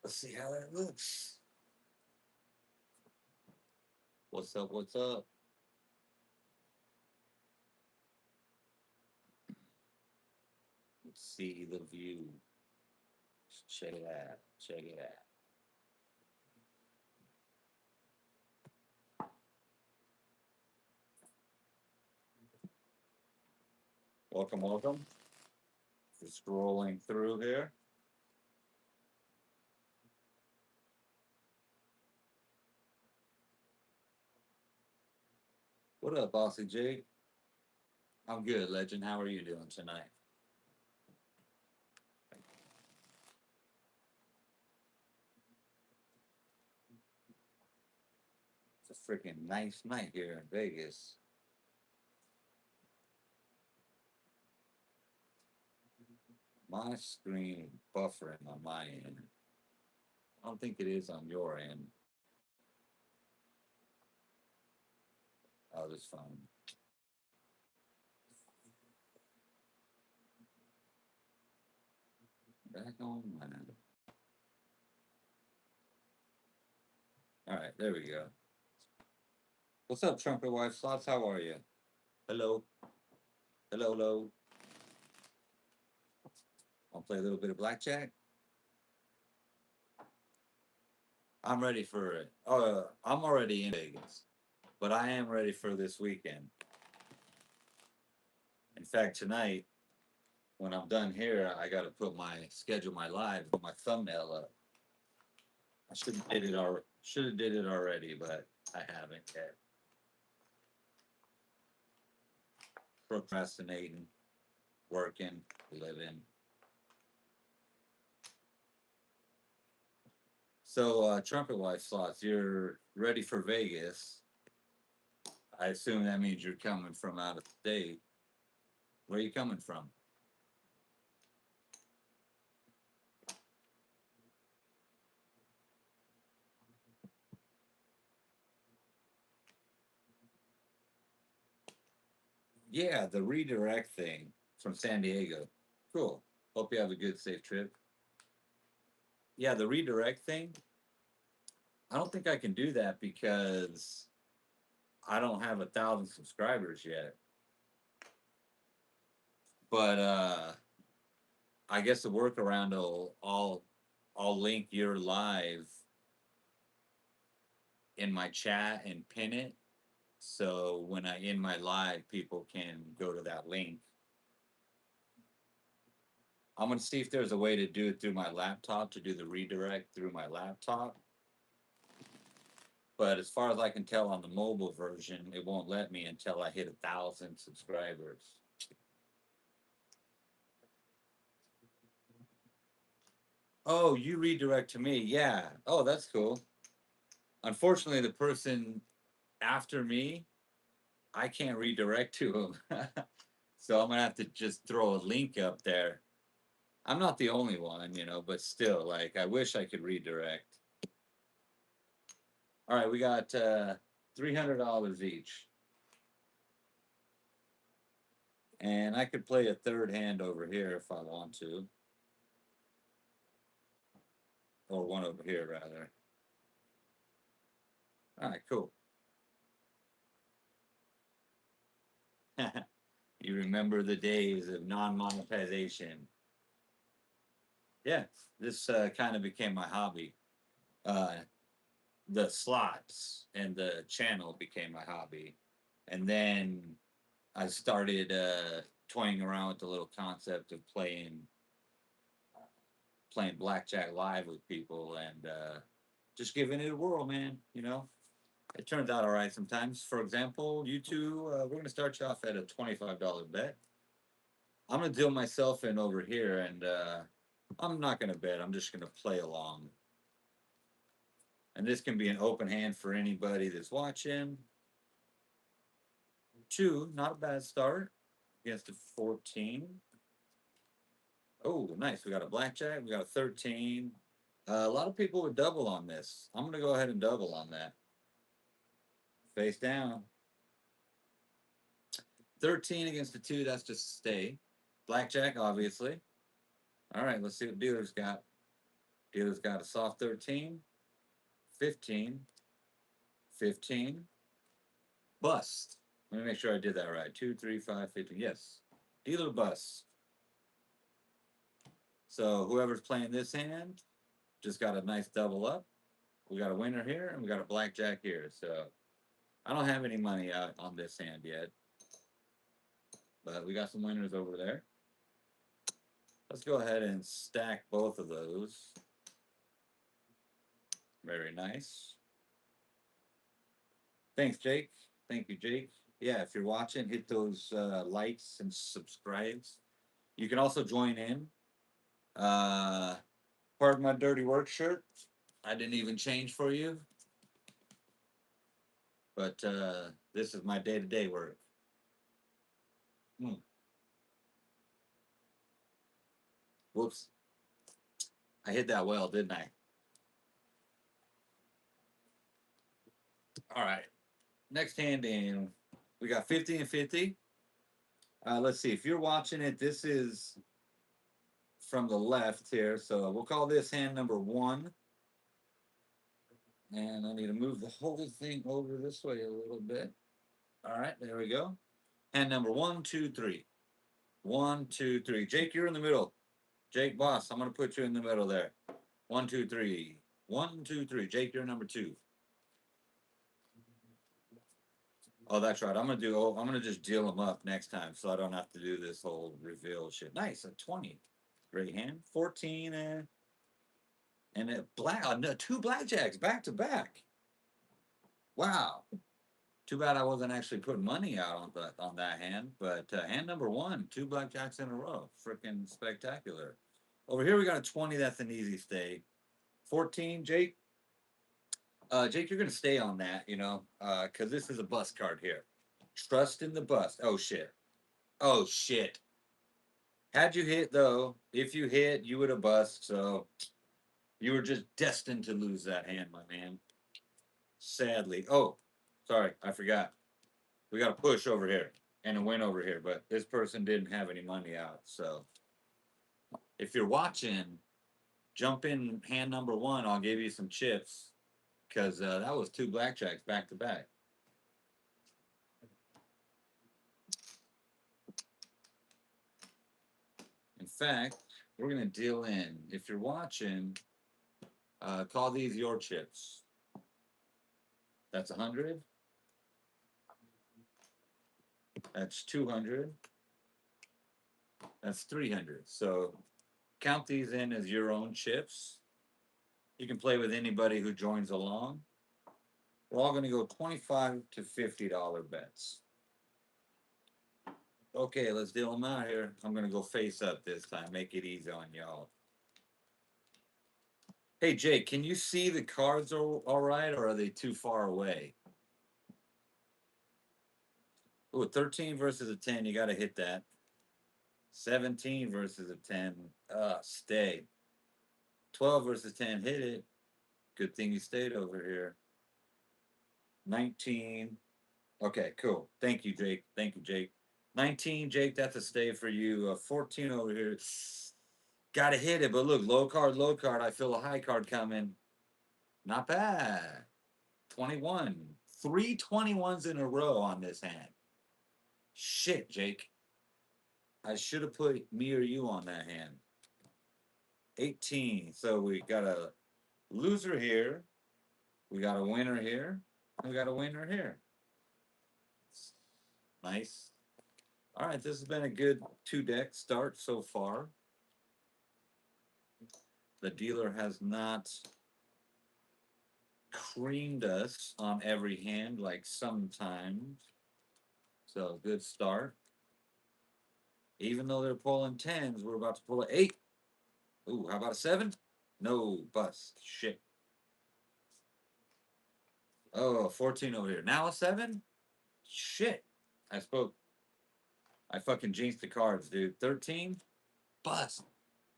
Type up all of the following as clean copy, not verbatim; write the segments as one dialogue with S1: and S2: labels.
S1: Let's see how that looks. What's up? What's up? Let's see the view. Check it out. Check it out. Welcome, welcome. Just scrolling through here. What up, Bossy Jake? I'm good, Legend. How are you doing tonight? It's a freaking nice night here in Vegas. My screen buffering on my end. I don't think it is on your end. Oh, this phone. Back on mine. All right, there we go. What's up, Trumpet Wife Slots? How are you? Hello. Hello, hello. Want to play a little bit of blackjack? I'm ready for it. I'm already in Vegas, but I am ready for this weekend. In fact, tonight, when I'm done here, I got to put my schedule my live, put my thumbnail up. I should have did it already, but I haven't yet. Procrastinating, working, living. So, Trumpet Wife Slots, you're ready for Vegas. I assume that means you're coming from out of state. Where are you coming from? Yeah, the redirect thing from San Diego. Cool. Hope you have a good, safe trip. Yeah, the redirect thing. I don't think I can do that because I don't have 1,000 subscribers yet. But I guess the workaround will I'll link your live in my chat and pin it. So when I in my live, people can go to that link. I'm gonna see if there's a way to do it through my laptop to do the redirect through my laptop. But as far as I can tell on the mobile version, it won't let me until I hit 1,000 subscribers. Oh, you redirect to me. Yeah. Oh, that's cool. Unfortunately, the person after me, I can't redirect to them. So I'm going to have to just throw a link up there. I'm not the only one, but still, like, I wish I could redirect. All right, we got $300 each. And I could play a third hand over here if I want to. Or one over here, rather. All right, cool. You remember the days of non-monetization. Yeah, this kind of became my hobby. Uh, the slots and the channel became my hobby. And then I started toying around with the little concept of playing blackjack live with people and just giving it a whirl, man. It turns out all right sometimes. For example, you two, we're going to start you off at a $25 bet. I'm going to deal myself in over here, and I'm not going to bet. I'm just going to play along. And this can be an open hand for anybody that's watching. Two, not a bad start against a 14. Oh, nice. We got a blackjack. We got a 13. A lot of people would double on this. I'm going to go ahead and double on that. Face down. 13 against a 2. That's just a stay. Blackjack, obviously. All right, let's see what dealer's got. Dealer's got a soft 13, 15, 15, bust. Let me make sure I did that right. 2, 3, 5, 15. Yes. Dealer bust. So whoever's playing this hand just got a nice double up. We got a winner here and we got a blackjack here. So I don't have any money out on this hand yet. But we got some winners over there. Let's go ahead and stack both of those. Very nice. Thanks, Jake. Thank you, Jake. Yeah, if you're watching, hit those likes and subscribes. You can also join in. Pardon my dirty work shirt. I didn't even change for you. But this is my day-to-day work. Whoops. I hit that well, didn't I? All right. Next hand in. We got 50 and 50. Let's see. If you're watching it, this is from the left here. So we'll call this hand number 1. And I need to move the whole thing over this way a little bit. All right, there we go. Hand number 1, 2, 3. 1, 2, 3. Jake, you're in the middle. Jake, boss, I'm going to put you in the middle there. 1, 2, 3. 1, 2, 3. Jake, you're number 2. Oh, that's right. I'm gonna just deal them up next time, so I don't have to do this whole reveal shit. Nice, a 20. Great hand. 14 and a black. No, 2 blackjacks back to back. Wow. Too bad I wasn't actually putting money out on that hand. But hand number 1, 2 blackjacks in a row. Freaking spectacular. Over here we got a 20. That's an easy stay. 14, Jake. Jake, you're gonna stay on that, because this is a bust card here. Trust in the bust. Oh shit. Oh shit. Had you hit though, if you hit, you would have bust. So you were just destined to lose that hand, my man. Sadly. Oh, sorry, I forgot. We got a push over here and a win over here, but this person didn't have any money out. So if you're watching, jump in hand number 1. I'll give you some chips because that was 2 blackjacks back to back. In fact, we're going to deal in. If you're watching, call these your chips. That's 100. That's 200. That's 300. So count these in as your own chips. You can play with anybody who joins along. We're all going to go $25 to $50 bets. Okay, let's deal them out here. I'm going to go face up this time. Make it easy on y'all. Hey, Jake, can you see the cards all right, or are they too far away? Ooh, 13 versus a 10. You got to hit that. 17 versus a 10. Stay. 12 versus 10. Hit it. Good thing you stayed over here. 19. Okay, cool. Thank you, Jake. Thank you, Jake. 19, Jake, that's a stay for you. 14 over here. Got to hit it, but look, low card, low card. I feel a high card coming. Not bad. 21. 3 21s in a row on this hand. Shit, Jake. I should have put me or you on that hand. 18. So we got a loser here. We got a winner here. And we got a winner here. Nice. All right, this has been a good 2-deck start so far. The dealer has not creamed us on every hand like sometimes. So good start. Even though they're pulling 10s, we're about to pull an 8. Ooh, how about a 7? No, bust. Shit. Oh, 14 over here. Now a 7? Shit. I spoke. I fucking jinxed the cards, dude. 13? Bust.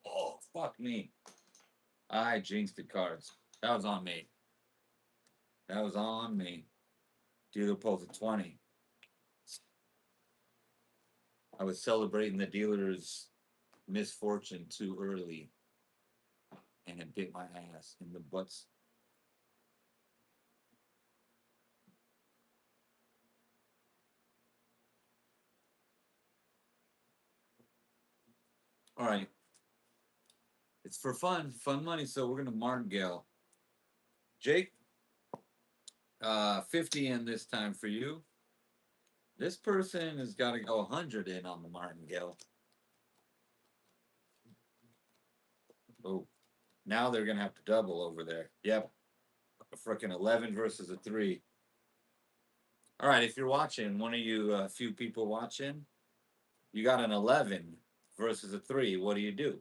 S1: Oh, fuck me. I jinxed the cards. That was on me. That was on me. Dealer pulls a 20. I was celebrating the dealer's misfortune too early. and it bit my ass in the butts. All right, it's for fun, fun money. So we're gonna martingale. Jake, 50 in this time for you. This person has got to go 100 in on the martingale. Oh, now they're gonna have to double over there. Yep, a freaking 11 versus a 3. All right, if you're watching, one of you few people watching, you got an 11 versus a 3. What do you do?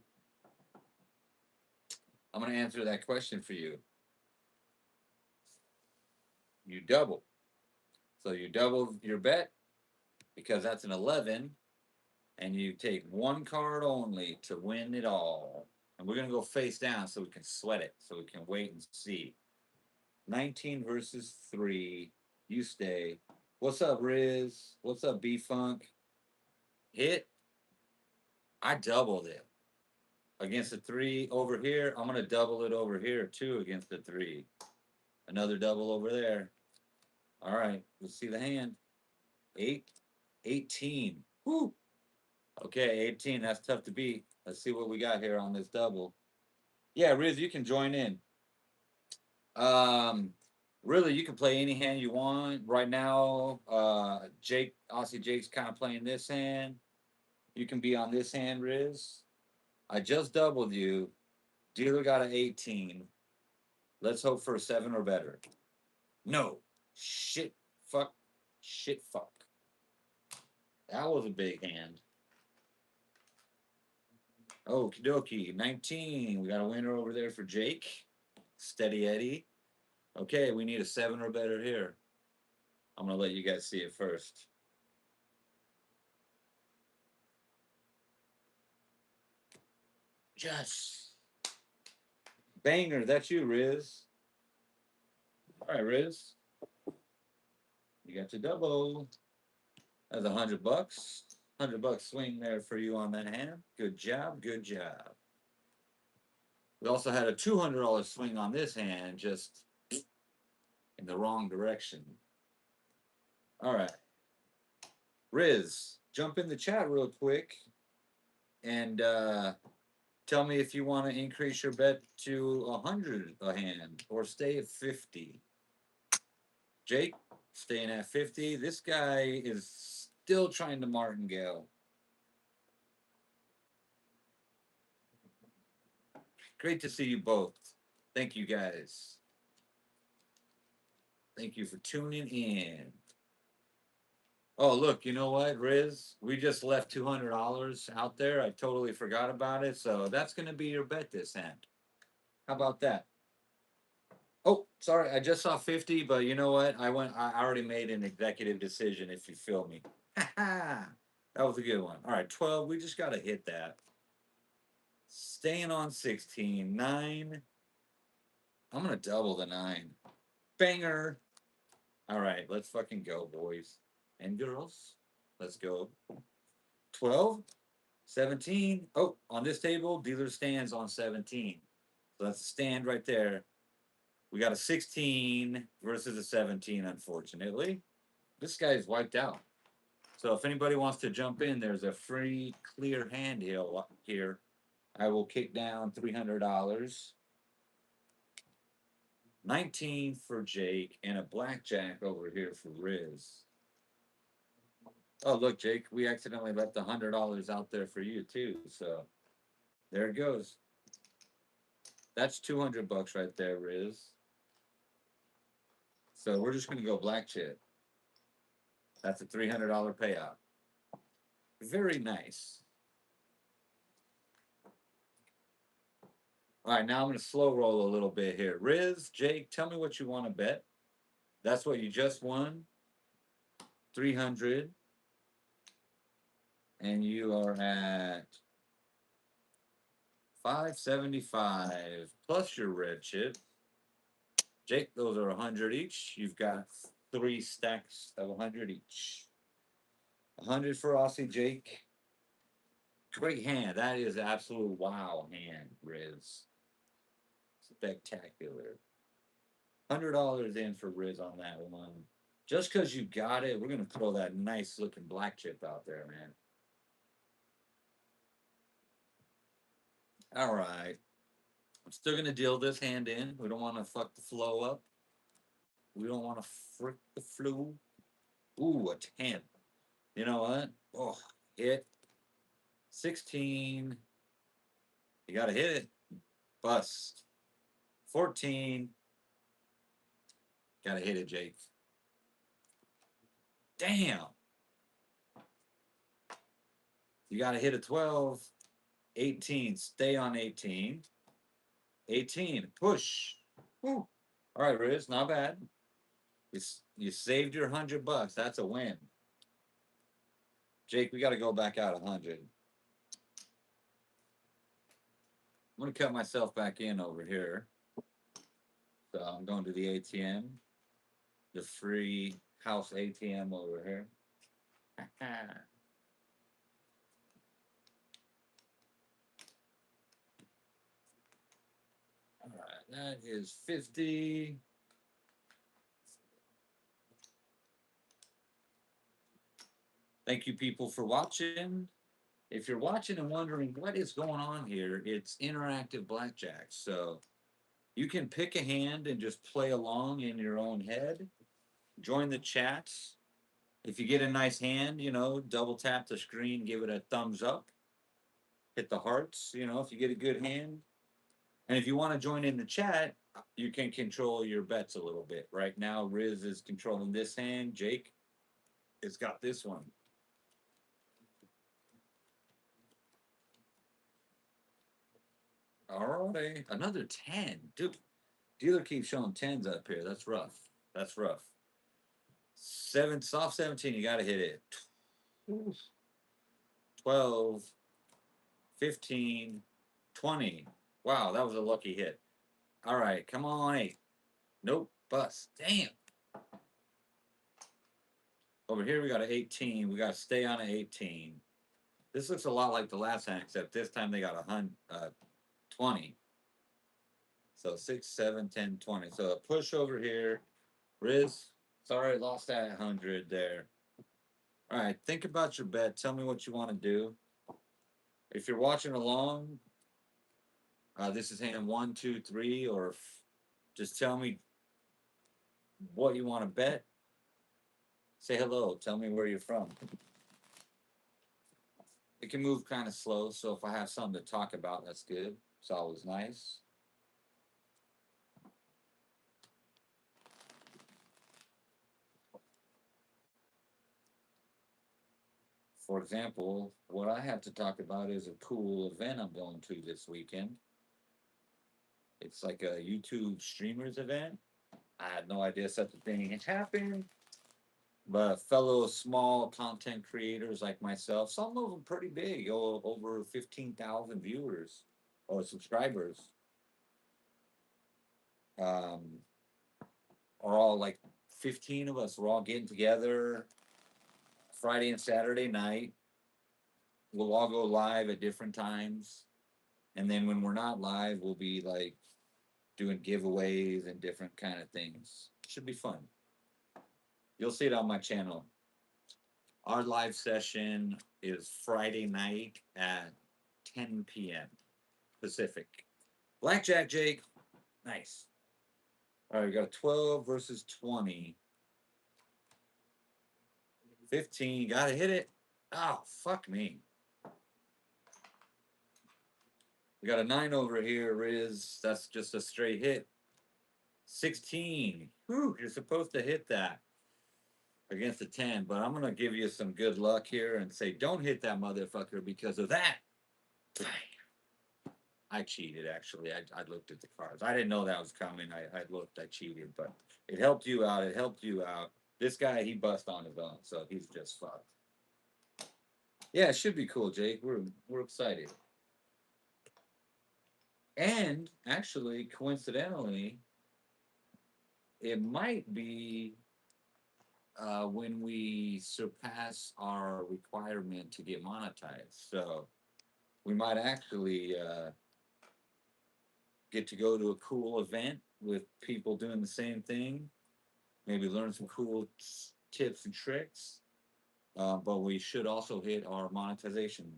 S1: I'm going to answer that question for you. You double. So you double your bet because that's an 11, and you take one card only to win it all. And we're going to go face down so we can sweat it, so we can wait and see. 19 versus 3. You stay. What's up, Riz? What's up, B Funk? Hit. I doubled it. Against the 3 over here, I'm going to double it over here too against the 3. Another double over there. All right, let's see the hand. 8, 18. Whoo. Okay, 18. That's tough to beat. Let's see what we got here on this double. Yeah, Riz, you can join in. Um, really, you can play any hand you want. Right now, Aussie Jake's kind of playing this hand. You can be on this hand, Riz. I just doubled you. Dealer got an 18. Let's hope for a 7 or better. No. Shit. Fuck. Shit. Fuck. That was a big hand. Okie dokie. 19. We got a winner over there for Jake. Steady Eddie. Okay, we need a 7 or better here. I'm going to let you guys see it first. Yes. Banger. That's you, Riz. All right, Riz. You got your double. That's $100. $100 swing there for you on that hand. Good job. Good job. We also had a $200 swing on this hand, just in the wrong direction. All right. Riz, jump in the chat real quick and tell me if you want to increase your bet to 100 a hand or stay at 50. Jake, staying at 50. This guy is still trying to martingale. Great to see you both. Thank you, guys. Thank you for tuning in. Oh, look, you know what, Riz? We just left $200 out there. I totally forgot about it. So that's going to be your bet this hand. How about that? Oh, sorry. I just saw 50, but you know what? I already made an executive decision, if you feel me. That was a good one. All right, 12. We just got to hit that. Staying on 16. 9. I'm going to double the 9. Banger. All right, let's fucking go, boys and girls. Let's go. 12, 17. Oh, on this table, dealer stands on 17. So that's a stand right there. We got a 16 versus a 17, unfortunately. This guy's wiped out. So if anybody wants to jump in, there's a free clear hand here. I will kick down $300. 19 for Jake and a blackjack over here for Riz. Oh, look, Jake, we accidentally left $100 out there for you too. So there it goes. That's $200 right there, Riz. So we're just gonna go black chip. That's a $300 payout. Very nice. All right, now I'm gonna slow roll a little bit here. Riz, Jake, tell me what you want to bet. That's what you just won. 300. And you are at 575 plus your red chip. Jake, those are 100 each. You've got 3 stacks of 100 each. 100 for Aussie Jake. Great hand. That is absolute wow hand, Riz. spectacular. $100 in for Riz on that one. Just because you got it, we're gonna throw that nice looking black chip out there, man. All right. I'm still gonna deal this hand in. We don't want to fuck the flow up. We don't want to frick the flu. Ooh, a 10. You know what? Oh, hit 16. You gotta hit it. Bust. 14. Gotta hit it, Jake. Damn. You gotta hit a 12. 18. Stay on 18. 18. Push. Woo. All right, Riz, not bad. You saved your $100. That's a win. Jake, we got to go back out 100. I'm going to cut myself back in over here. So I'm going to the ATM, the free house ATM over here. All right, that is 50. Thank you, people, for watching. If you're watching and wondering what is going on here, it's interactive blackjack. So you can pick a hand and just play along in your own head. Join the chats. If you get a nice hand, double tap the screen, give it a thumbs up, hit the hearts, if you get a good hand. And if you want to join in the chat, you can control your bets a little bit. Right now, Riz is controlling this hand. Jake has got this one. All right, another 10. Dude, dealer keeps showing 10s up here. That's rough. That's rough. Soft 17, you got to hit it. 12, 15, 20. Wow, that was a lucky hit. All right, come on, 8. Nope, bust. Damn. Over here we got an 18. We got to stay on an 18. This looks a lot like the last hand, except this time they got 20. So 6, 7, 10, 20. So a push over here. Riz, sorry, lost that 100 there. All right, think about your bet. Tell me what you want to do. If you're watching along, this is hand 1, 2, 3, or just tell me what you want to bet. Say hello. Tell me where you're from. It can move kind of slow, so if I have something to talk about, that's good. It's always nice. For example, what I have to talk about is a cool event I'm going to this weekend. It's like a YouTube streamers event. I had no idea such a thing had happened. But fellow small content creators like myself, some of them pretty big, over 15,000 viewers or subscribers, um, are all like 15 of us. We're all getting together Friday and Saturday night. We'll all go live at different times. And then when we're not live, we'll be like doing giveaways and different kind of things. Should be fun. You'll see it on my channel. Our live session is Friday night at 10 p.m. Pacific. Blackjack, Jake. Nice. All right, we got 12 versus 20. 15. Got to hit it. Oh, fuck me. We got a 9 over here, Riz. That's just a straight hit. 16. Whew, you're supposed to hit that against a 10, but I'm going to give you some good luck here and say don't hit that motherfucker because of that. I cheated, actually. I looked at the cards. I didn't know that was coming. I looked, I cheated, but it helped you out. It helped you out. This guy, he bust on his own, so he's just fucked. Yeah, it should be cool, Jake. We're excited. And actually, coincidentally, it might be when we surpass our requirement to get monetized. So we might actually get to go to a cool event with people doing the same thing. Maybe learn some cool tips and tricks. But we should also hit our monetization.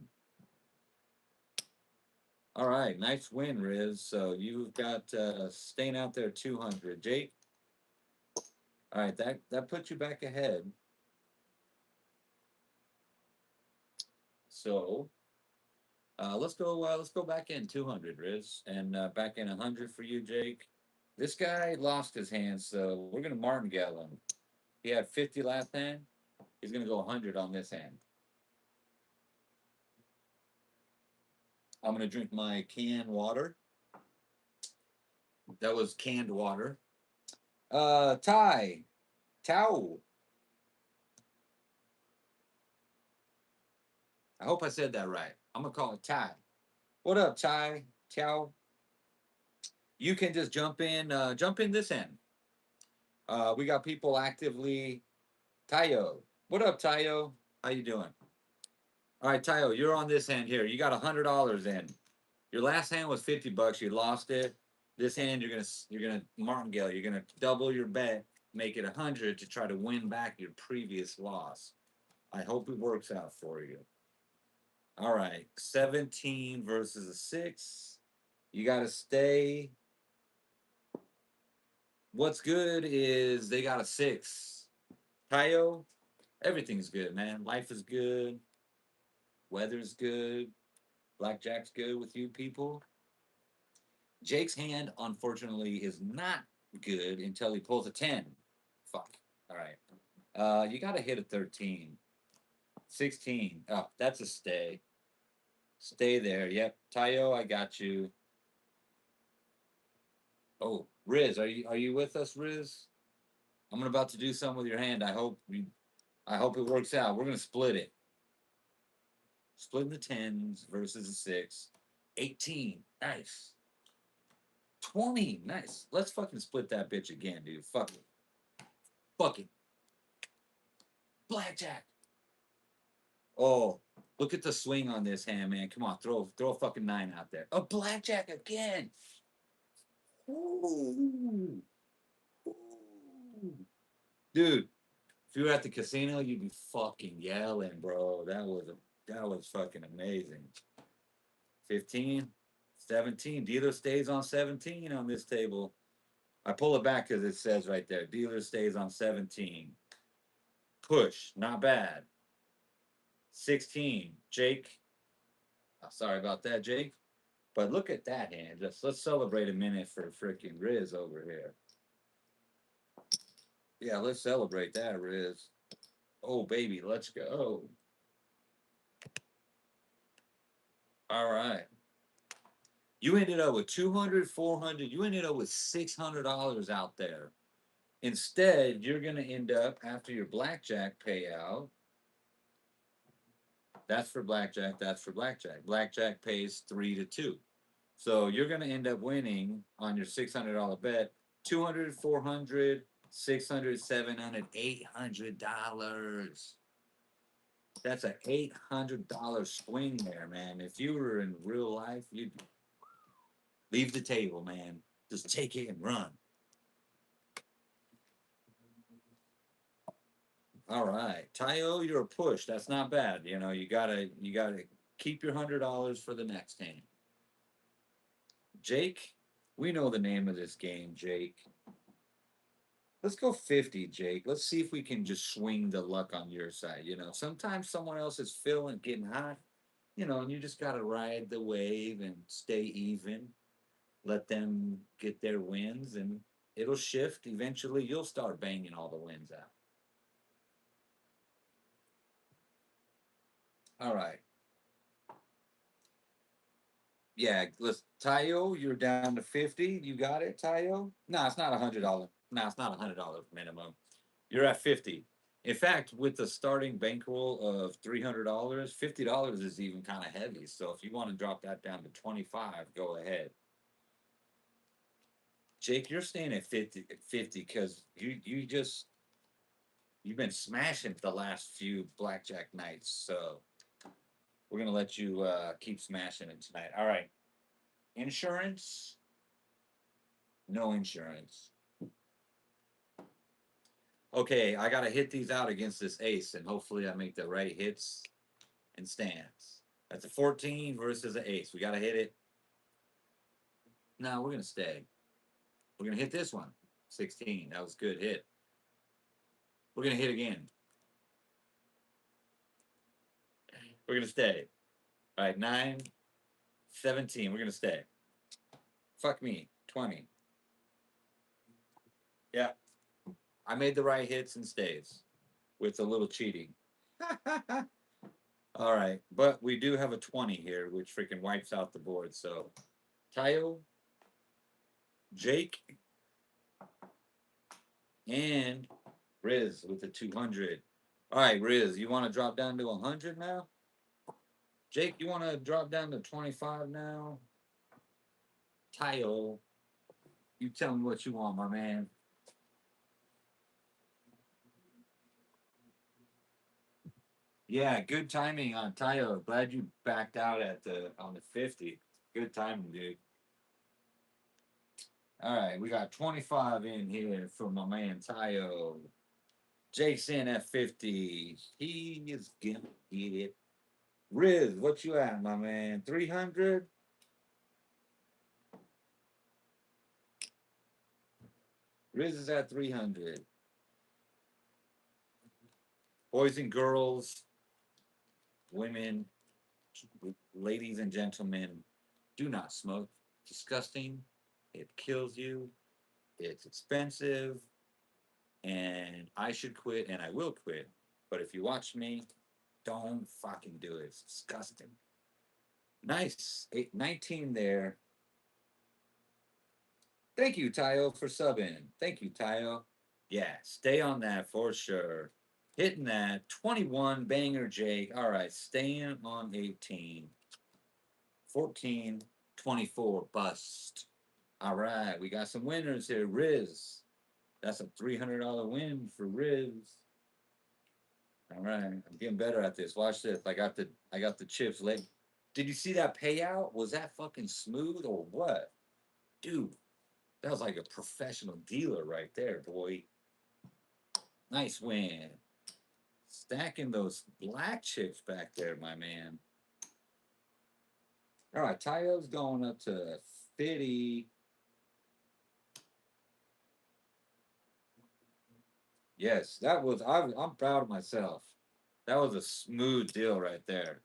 S1: All right, nice win, Riz. So you've got staying out there 200. Jake, all right, that puts you back ahead. So let's go back in 200, Riz, and back in 100 for you, Jake. This guy lost his hand, so we're gonna martingale him. He had 50 last hand. He's gonna go 100 on this hand. I'm gonna drink my canned water. That was canned water. Ty, Tao. I hope I said that right. I'm gonna call it Ty. What up, Ty? Tao. You can just jump in this end. We got people actively. Tayo. What up, Tayo? How you doing? All right, Tayo, you're on this hand here. You got $100 in. Your last hand was 50 bucks. You lost it. This hand, you're gonna martingale. You're gonna double your bet, make it 100 to try to win back your previous loss. I hope it works out for you. All right, 17 versus a 6. You got to stay. What's good is they got a 6. Tayo, everything's good, man. Life is good. Weather's good. Blackjack's good with you people. Jake's hand, unfortunately, is not good until he pulls a 10. Fuck. All right. You got to hit a 13. 16. Oh, that's a stay. Stay there. Yep. Tayo, I got you. Oh, Riz, are you with us, Riz? I'm about to do something with your hand. I hope it works out. We're gonna split it. Splitting the tens versus the 6. 18. Nice. 20. Nice. Let's fucking split that bitch again, dude. Fuck it. Fuck it. Blackjack. Oh, look at the swing on this hand, man. Come on, throw a fucking 9 out there. A blackjack again. Ooh. Ooh. Dude, if you were at the casino, you'd be fucking yelling, bro. That was fucking amazing. 15, 17. Dealer stays on 17 on this table. I pull it back because it says right there, dealer stays on 17. Push, not bad. 16. Jake. Sorry about that, Jake. But look at that hand. Let's celebrate a minute for freaking Riz over here. Yeah, let's celebrate that, Riz. Oh, baby, let's go. All right. You ended up with 200, 400. You ended up with $600 out there. Instead, you're going to end up, after your blackjack payout, that's for blackjack, that's for blackjack. Blackjack pays 3 to 2. So you're going to end up winning on your $600 bet 200, 400, 600, 700, $800. That's an $800 swing there, man. If you were in real life, you'd leave the table, man. Just take it and run. All right, Tayo, you're a push. That's not bad. You gotta keep your $100 for the next hand. Jake, we know the name of this game, Jake. Let's go 50, Jake. Let's see if we can just swing the luck on your side. Sometimes someone else is feeling getting hot, and you just gotta ride the wave and stay even. Let them get their wins, and it'll shift. Eventually, you'll start banging all the wins out. All right. Yeah, let's Tayo, you're down to 50. You got it, Tayo? No, it's not $100. No, it's not $100 minimum. You're at 50. In fact, with the starting bankroll of $300, $50 is even kind of heavy. So if you want to drop that down to 25, go ahead. Jake, you're staying at 50 because you've been smashing the last few blackjack nights. So we're gonna let you keep smashing it tonight. All right. Insurance. No insurance. Okay, I gotta hit these out against this ace, and hopefully I make the right hits and stands. That's a 14 versus an ace. We gotta hit it. No, we're gonna stay. We're gonna hit this one. 16. That was a good hit. We're gonna hit again. We're gonna stay. All right, 9, 17. We're gonna stay. Fuck me. 20. Yeah. I made the right hits and stays with a little cheating. All right, but we do have a 20 here, which freaking wipes out the board. So, Tayo, Jake, and Riz with the 200. All right, Riz, you want to drop down to 100 now? Jake, you want to drop down to 25 now? Tayo, you tell me what you want, my man. Yeah, good timing on Tayo. Glad you backed out at the on the 50. Good timing, dude. All right, we got 25 in here for my man Tayo. Jason at 50. He is gonna get it. Riz, what you at, my man? 300? Riz is at 300. Boys and girls, women, ladies and gentlemen, do not smoke. Disgusting. It kills you. It's expensive. And I should quit and I will quit. But if you watch me, don't fucking do it. It's disgusting. Nice. 19 there. Thank you, Tayo, for subbing. Thank you, Tayo. Yeah, stay on that for sure. Hitting that 21 banger, Jake. All right, staying on 18. 14, 24 bust. All right, we got some winners here. Riz. That's a $300 win for Riz. All right, I'm getting better at this. Watch this. I got the chips leg. Did you see that payout? Was that fucking smooth or what? Dude, that was like a professional dealer right there, boy. Nice win. Stacking those black chips back there, my man. All right, Tayo's going up to 50. Yes, that was. I'm proud of myself. That was a smooth deal right there.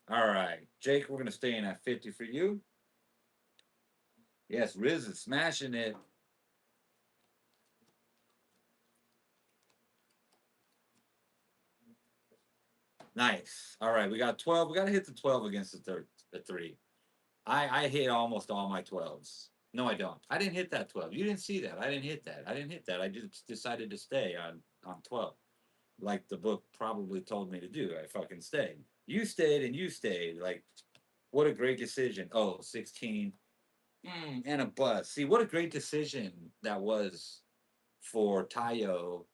S1: All right, Jake, we're gonna stay in at 50 for you. Yes, Riz is smashing it. Nice. All right, we got 12. We got to hit the 12 against the three. I hit almost all my 12s. No, I don't. I didn't hit that 12. You didn't see that. I didn't hit that. I didn't hit that. I just decided to stay on 12. Like the book probably told me to do. I fucking stayed. You stayed and you stayed. Like, what a great decision. Oh, 16. And a bust. See, what a great decision that was for Tayo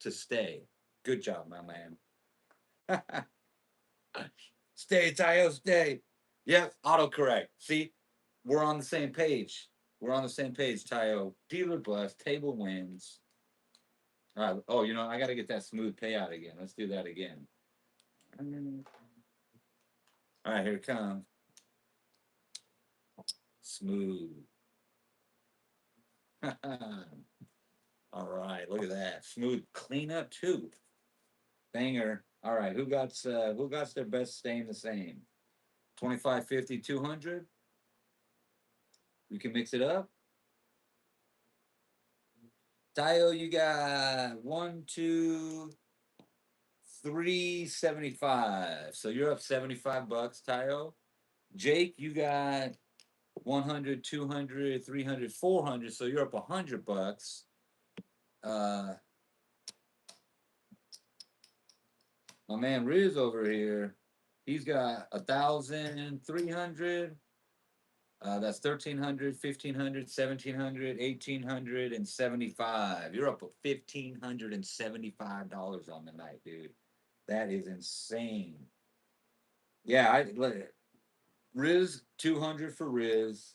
S1: to stay. Good job, my man. Stay, Tayo, stay. Yep, autocorrect. See, we're on the same page. We're on the same page, Tayo. Dealer bust, table wins. All right. Oh, I got to get that smooth payout again. Let's do that again. All right, here it comes. Smooth. All right, look at that. Smooth cleanup too. Banger. All right, who got their best staying the same? 25, 50, 200. We can mix it up. Tayo, you got 1, 2, 375. So you're up $75, Tayo. Jake, you got 100, 200, 300, 400. So you're up $100. Uh, my man Riz over here, he's got 1,300. That's 1,300, 1,500, 1,700, 1,800, and 75. You're up $1,575 on the night, dude. That is insane. Yeah, Riz 200 for Riz.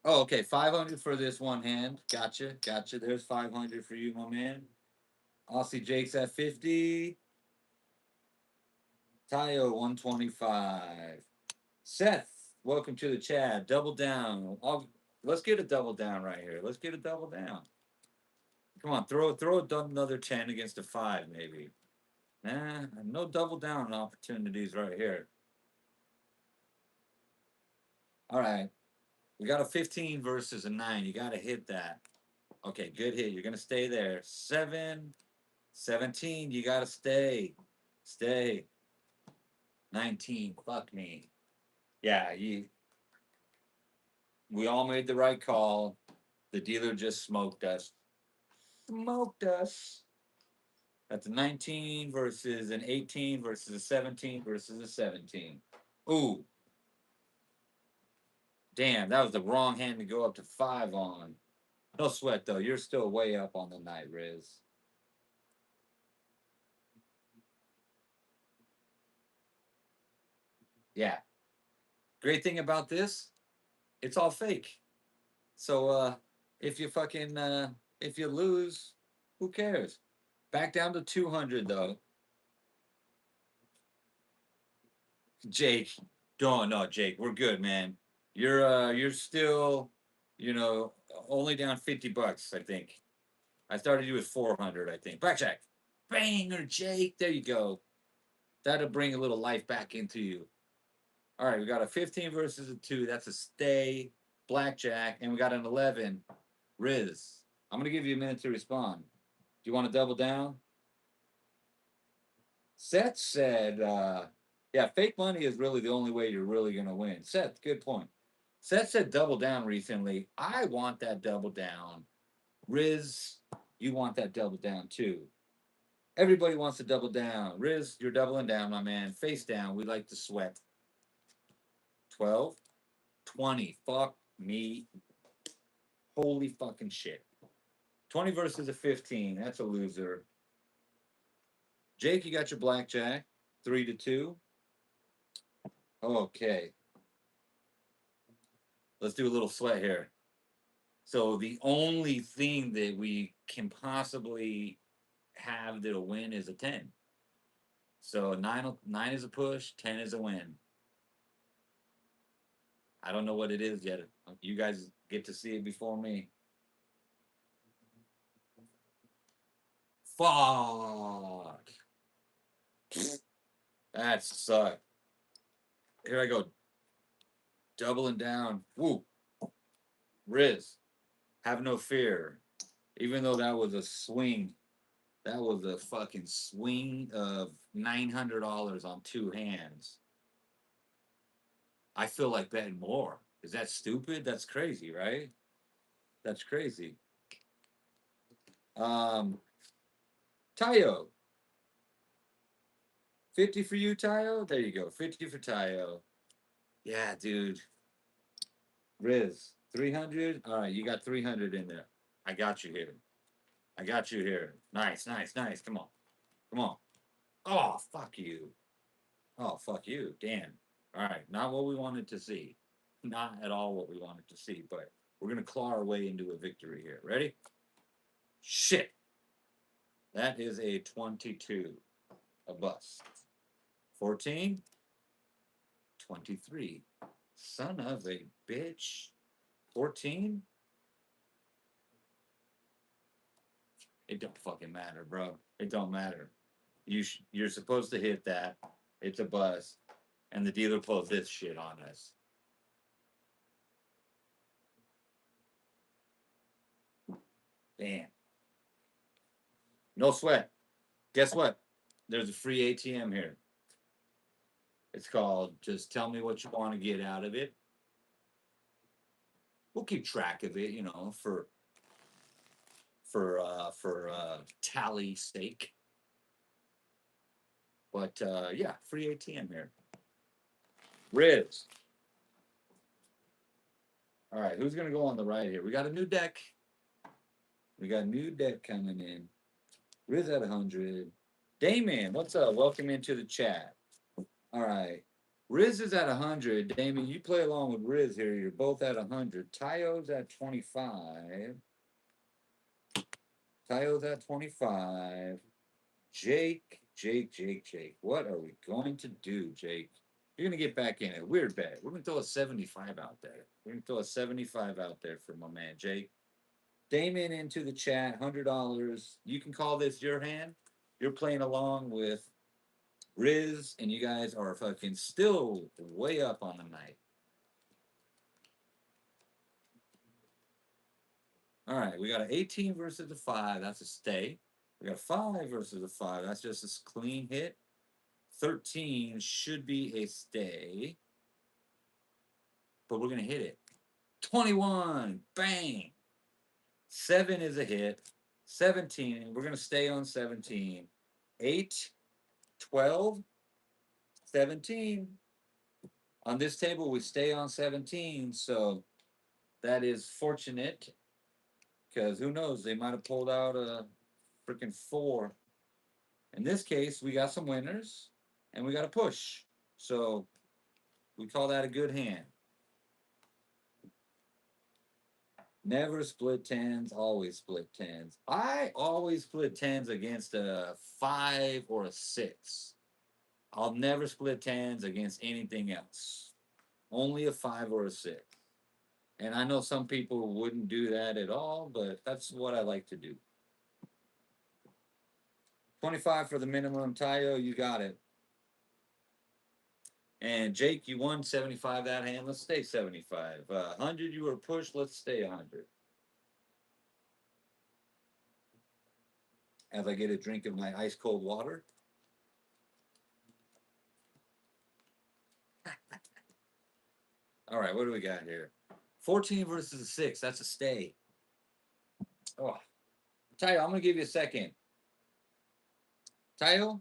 S1: Oh, okay, 500 for this one hand. Gotcha, gotcha. There's 500 for you, my man. Aussie Jake's at 50. Tayo 125. Seth, welcome to the chat. Double down. Let's get a double down right here. Let's get a double down. Come on, throw another 10 against a 5, maybe. Nah, no double down opportunities right here. All right. We got a 15 versus a 9. You got to hit that. Okay, good hit. You're going to stay there. 7, 17. You got to stay. Stay. 19. Fuck me. Yeah, we all made the right call. The dealer just smoked us. Smoked us. That's a 19 versus an 18 versus a 17 versus a 17. Ooh. Damn, that was the wrong hand to go up to 5 on. No sweat, though. You're still way up on the night, Riz. Yeah. Great thing about this, it's all fake. So if you fucking if you lose, who cares? Back down to 200 though. Jake, don't no, Jake, we're good, man. You're still, you know, only down $50, I think. I started you with 400, I think. BlackJack. Banger, Jake. There you go. That'll bring a little life back into you. All right, we got a 15 versus a 2. That's a stay. BlackJack. And we got an 11. Riz. I'm going to give you a minute to respond. Do you want to double down? Seth said, yeah, fake money is really the only way you're really going to win. Seth, good point. Seth said double down recently. I want that double down. Riz, you want that double down too. Everybody wants to double down. Riz, you're doubling down, my man. Face down. We like to sweat. 12, 20. Fuck me. Holy fucking shit. 20 versus a 15. That's a loser. Jake, you got your blackjack. 3-2. Okay. Let's do a little sweat here. So the only thing that we can possibly have that'll win is a 10. So nine is a push, 10 is a win. I don't know what it is yet. You guys get to see it before me. Fuck. That sucked. Here I go. Doubling down. Woo. Riz. Have no fear. Even though that was a swing, that was a fucking swing of $900 on 2 hands. I feel like betting more. Is that stupid? That's crazy, right? That's crazy. Tayo. 50 for you, Tayo? There you go. 50 for Tayo. Yeah, dude. Riz, 300? All right, you got 300 in there. I got you here. I got you here. Nice, nice, nice. Come on. Come on. Oh, fuck you. Oh, fuck you. Damn. All right, not what we wanted to see. Not at all what we wanted to see, but we're going to claw our way into a victory here. Ready? Shit. That is a 22. A bust. 14. 23. Son of a bitch. 14. It don't fucking matter, bro. It don't matter. You're supposed to hit that. It's a bust. And the dealer pulls this shit on us. Damn. No sweat. Guess what? There's a free ATM here. It's called Just Tell Me What You Want to Get Out of It. We'll keep track of it, you know, for tally sake. But yeah, free ATM here. Riz. All right, who's gonna go on the right here? We got a new deck. We got a new deck coming in. Riz at 100. Damon, what's up? Welcome into the chat. All right. Riz is at 100. Damien, you play along with Riz here. You're both at 100. Tayo's at 25. Tayo's at 25. Jake. What are we going to do, Jake? You're going to get back in it. Weird bet. We're going to throw a 75 out there. We're going to throw a 75 out there for my man, Jake. Damon into the chat, $100. You can call this your hand. You're playing along with Riz, and you guys are fucking still way up on the night. All right, we got an 18 versus a 5. That's a stay. We got a 5 versus a 5. That's just a clean hit. 13 should be a stay, but we're going to hit it. 21, bang. 7 is a hit. 17, we're going to stay on 17. 8, 12, 17. On this table, we stay on 17, so that is fortunate because who knows, they might have pulled out a freaking 4. In this case, we got some winners and we got a push. So we call that a good hand. Never split tens, always split tens. I always split tens against a 5 or a 6. I'll never split tens against anything else. Only a 5 or a 6. And I know some people wouldn't do that at all, but that's what I like to do. 25 for the minimum. Tayo, you got it. And Jake, you won 75 that hand. Let's stay 75. 100, you were pushed. Let's stay 100. As I get a drink of my ice cold water. All right, what do we got here? 14 versus a 6. That's a stay. Oh, Tayo, I'm going to give you a second. Tayo,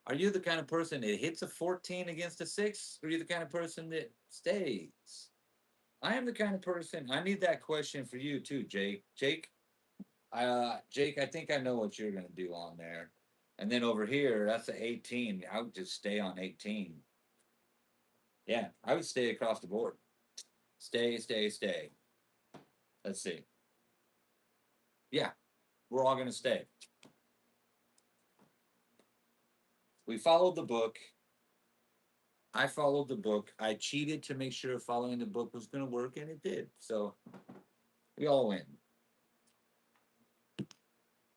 S1: are you the kind of person that hits a 14 against a 6? Or are you the kind of person that stays? I am the kind of person, I need that question for you too, Jake. Jake, I think I know what you're going to do on there. And then over here, that's an 18. I would just stay on 18. Yeah, I would stay across the board. Stay. Let's see. Yeah, we're all going to stay. We followed the book. I followed the book. I cheated to make sure following the book was going to work, and it did. So we all win.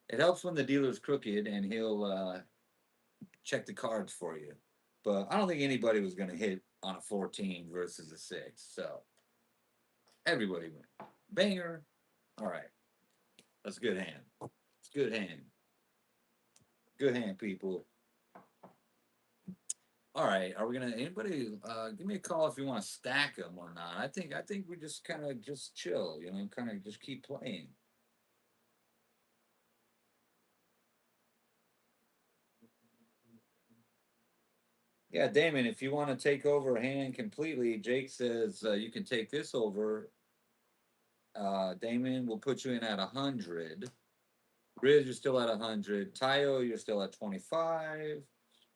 S1: It helps when the dealer's crooked and he'll check the cards for you. But I don't think anybody was going to hit on a 14 versus a 6. So everybody win. Banger. All right. That's a good hand. It's a good hand. Good hand, people. All right. Are we gonna anybody give me a call if you want to stack them or not? I think we just kind of just chill, kind of just keep playing. Yeah, Damon, if you want to take over a hand completely, Jake says you can take this over. Damon, we'll put you in at 100. Riz, you're still at 100. Tayo, you're still at 25.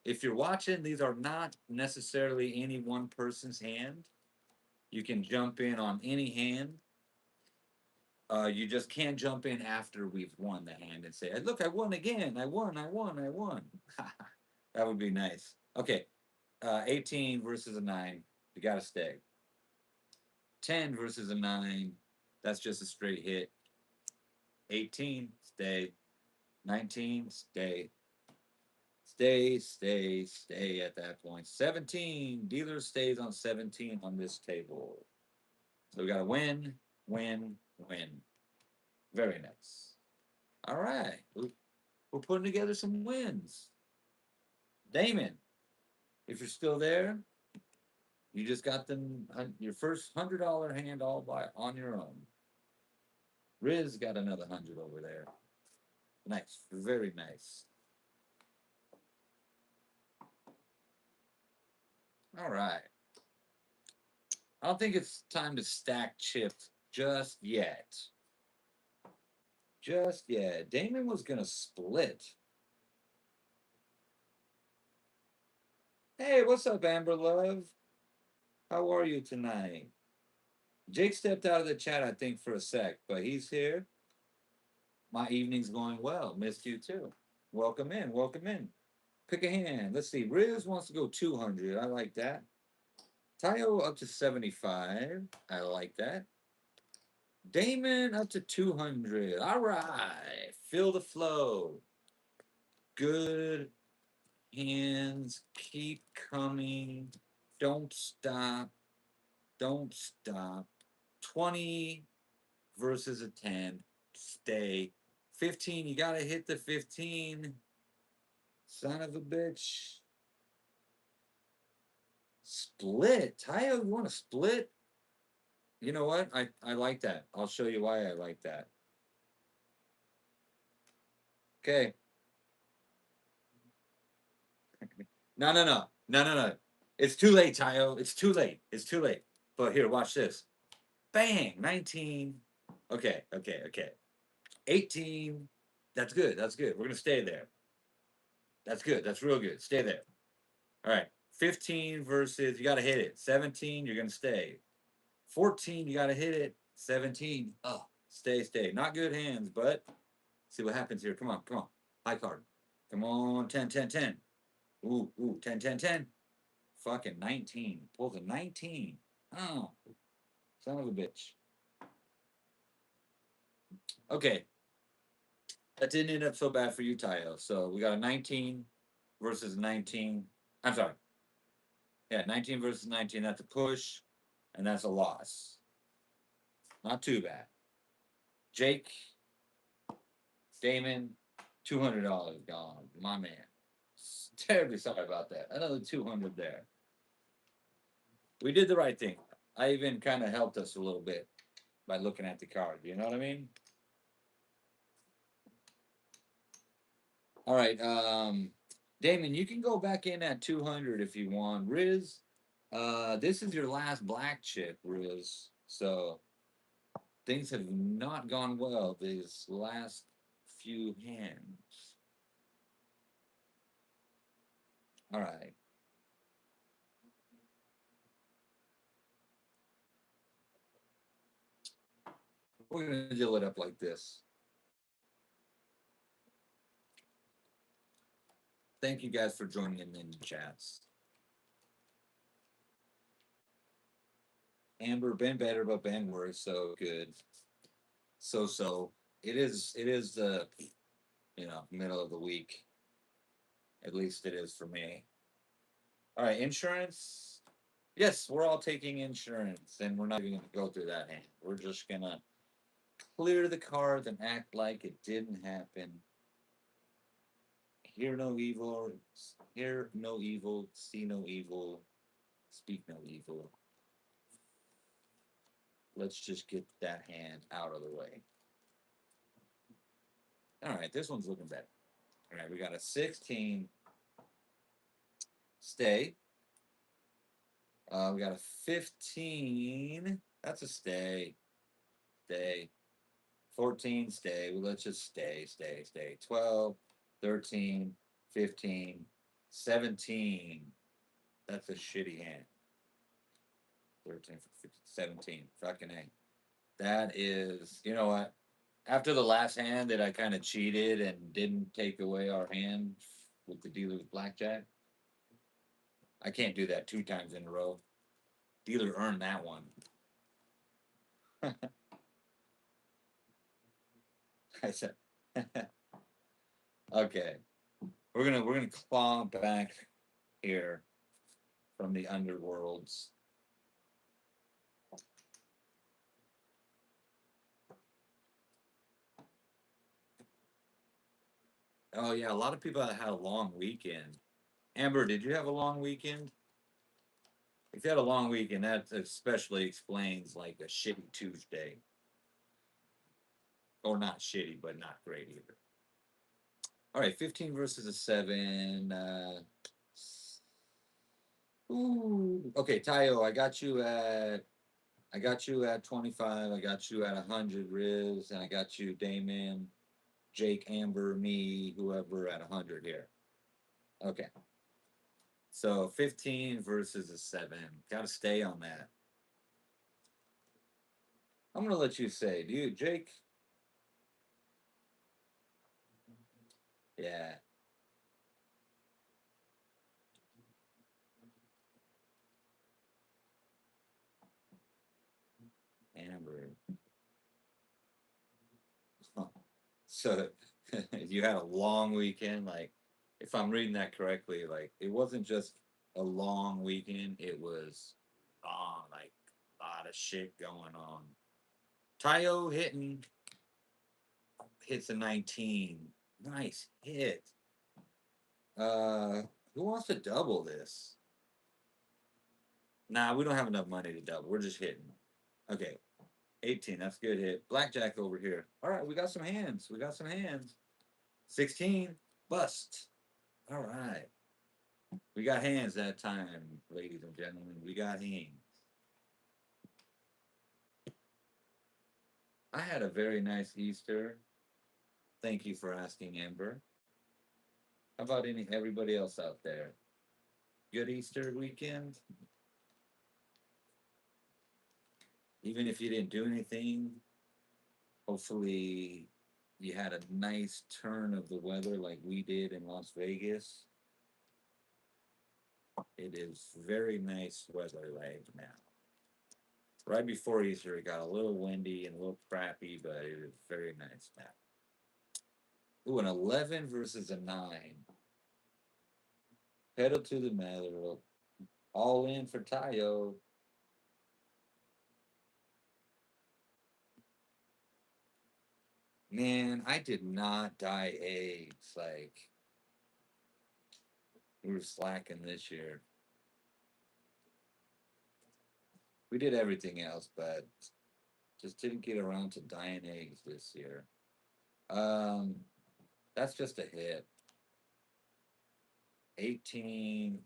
S1: If you're watching, these are not necessarily any one person's hand. You can jump in on any hand. You just can't jump in after we've won the hand and say, look, I won again. I won. That would be nice. Okay. 18 versus a 9. You got to stay. 10 versus a 9. That's just a straight hit. 18, stay. 19, stay. Stay at that point. 17, dealer stays on 17 on this table. So we got to win. Very nice. All right. We're putting together some wins. Damon, if you're still there, you just got them your first $100 hand all on your own. Riz got another 100 over there. Nice. Very nice. All right. I don't think it's time to stack chips just yet. Damon was going to split. Hey, what's up, Amber Love? How are you tonight? Jake stepped out of the chat, I think, for a sec, but he's here. My evening's going well. Missed you too. Welcome in. Welcome in. Pick a hand. Let's see. Riz wants to go 200. I like that. Tayo up to 75. I like that. Damon up to 200. All right. Feel the flow. Good hands. Keep coming. Don't stop. Don't stop. 20 versus a 10. Stay. 15. You got to hit the 15. Son of a bitch. Split. Tayo, you want to split? You know what? I like that. I'll show you why I like that. Okay. No, no, no. No, no, no. It's too late, Tayo. It's too late. It's too late. But here, watch this. Bang. 19. Okay, okay, okay. 18. That's good. That's good. We're going to stay there. That's good. That's real good. Stay there. All right. 15 versus, you got to hit it. 17, you're going to stay. 14, you got to hit it. 17, oh, stay, stay. Not good hands, but see what happens here. Come on, come on. High card. Come on, 10, 10, 10. Ooh, ooh, 10, 10, 10. Fucking 19. Pulls a 19. Oh, son of a bitch. Okay. That didn't end up so bad for you, Tayo. So we got a 19 versus 19. I'm sorry. Yeah, 19 versus 19. That's a push, and that's a loss. Not too bad. Jake, Damon, $200 gone. My man. Terribly sorry about that. Another 200 there. We did the right thing. I even kind of helped us a little bit by looking at the card. You know what I mean? All right. Damon, you can go back in at 200 if you want. Riz, this is your last black chip, Riz. So things have not gone well these last few hands. All right. We're going to deal it up like this. Thank you guys for joining in the chats. Amber, been better, but been worse. So good. So. It is the, middle of the week. At least it is for me. All right, insurance. Yes, we're all taking insurance, and we're not even going to go through that hand. We're just going to clear the cards and act like it didn't happen. Hear no evil, hear no evil, see no evil, speak no evil. Let's just get that hand out of the way. All right, this one's looking better. All right, we got a 16. Stay. We got a 15. That's a stay. Stay. 14, stay. Well, let's just stay. 12, 13, 15, 17. That's a shitty hand. 13, 15, 17. Fucking A. That is, you know what? After the last hand that I kind of cheated and didn't take away our hand with the dealer's blackjack, I can't do that 2 times in a row. Dealer earned that one. I said, okay, we're gonna claw back here from the underworlds. Oh yeah, a lot of people had a long weekend. Amber, did you have a long weekend? If you had a long weekend, that especially explains like a shitty Tuesday. Or not shitty, but not great either. All right, 15 versus a 7. Ooh. Okay, Tayo, I got you at 25. I got you at 100, Riz, and I got you, Damon, Jake, Amber, me, whoever at 100 here. Okay. So 15 versus a 7. Got to stay on that. I'm going to let you say, do you, Jake? Yeah. Amber. So you had a long weekend. Like, if I'm reading that correctly, like, it wasn't just a long weekend, it was like a lot of shit going on. Tayo hits a 19. Nice hit. Uh, who wants to double this? Nah, we don't have enough money to double. We're just hitting. Okay, 18. That's a good hit. Blackjack over here. All right, we got some hands. We got some hands. 16. Bust. All right. We got hands that time, ladies and gentlemen. We got hands. I had a very nice Easter. Thank you for asking, Amber. How about everybody else out there? Good Easter weekend? Even if you didn't do anything, hopefully you had a nice turn of the weather like we did in Las Vegas. It is very nice weather right now. Right before Easter, it got a little windy and a little crappy, but it is very nice now. Ooh, an 11 versus a 9. Pedal to the metal. All in for Tayo. Man, I did not dye eggs. Like, we were slacking this year. We did everything else, but just didn't get around to dyeing eggs this year. Um, that's just a hit. 18.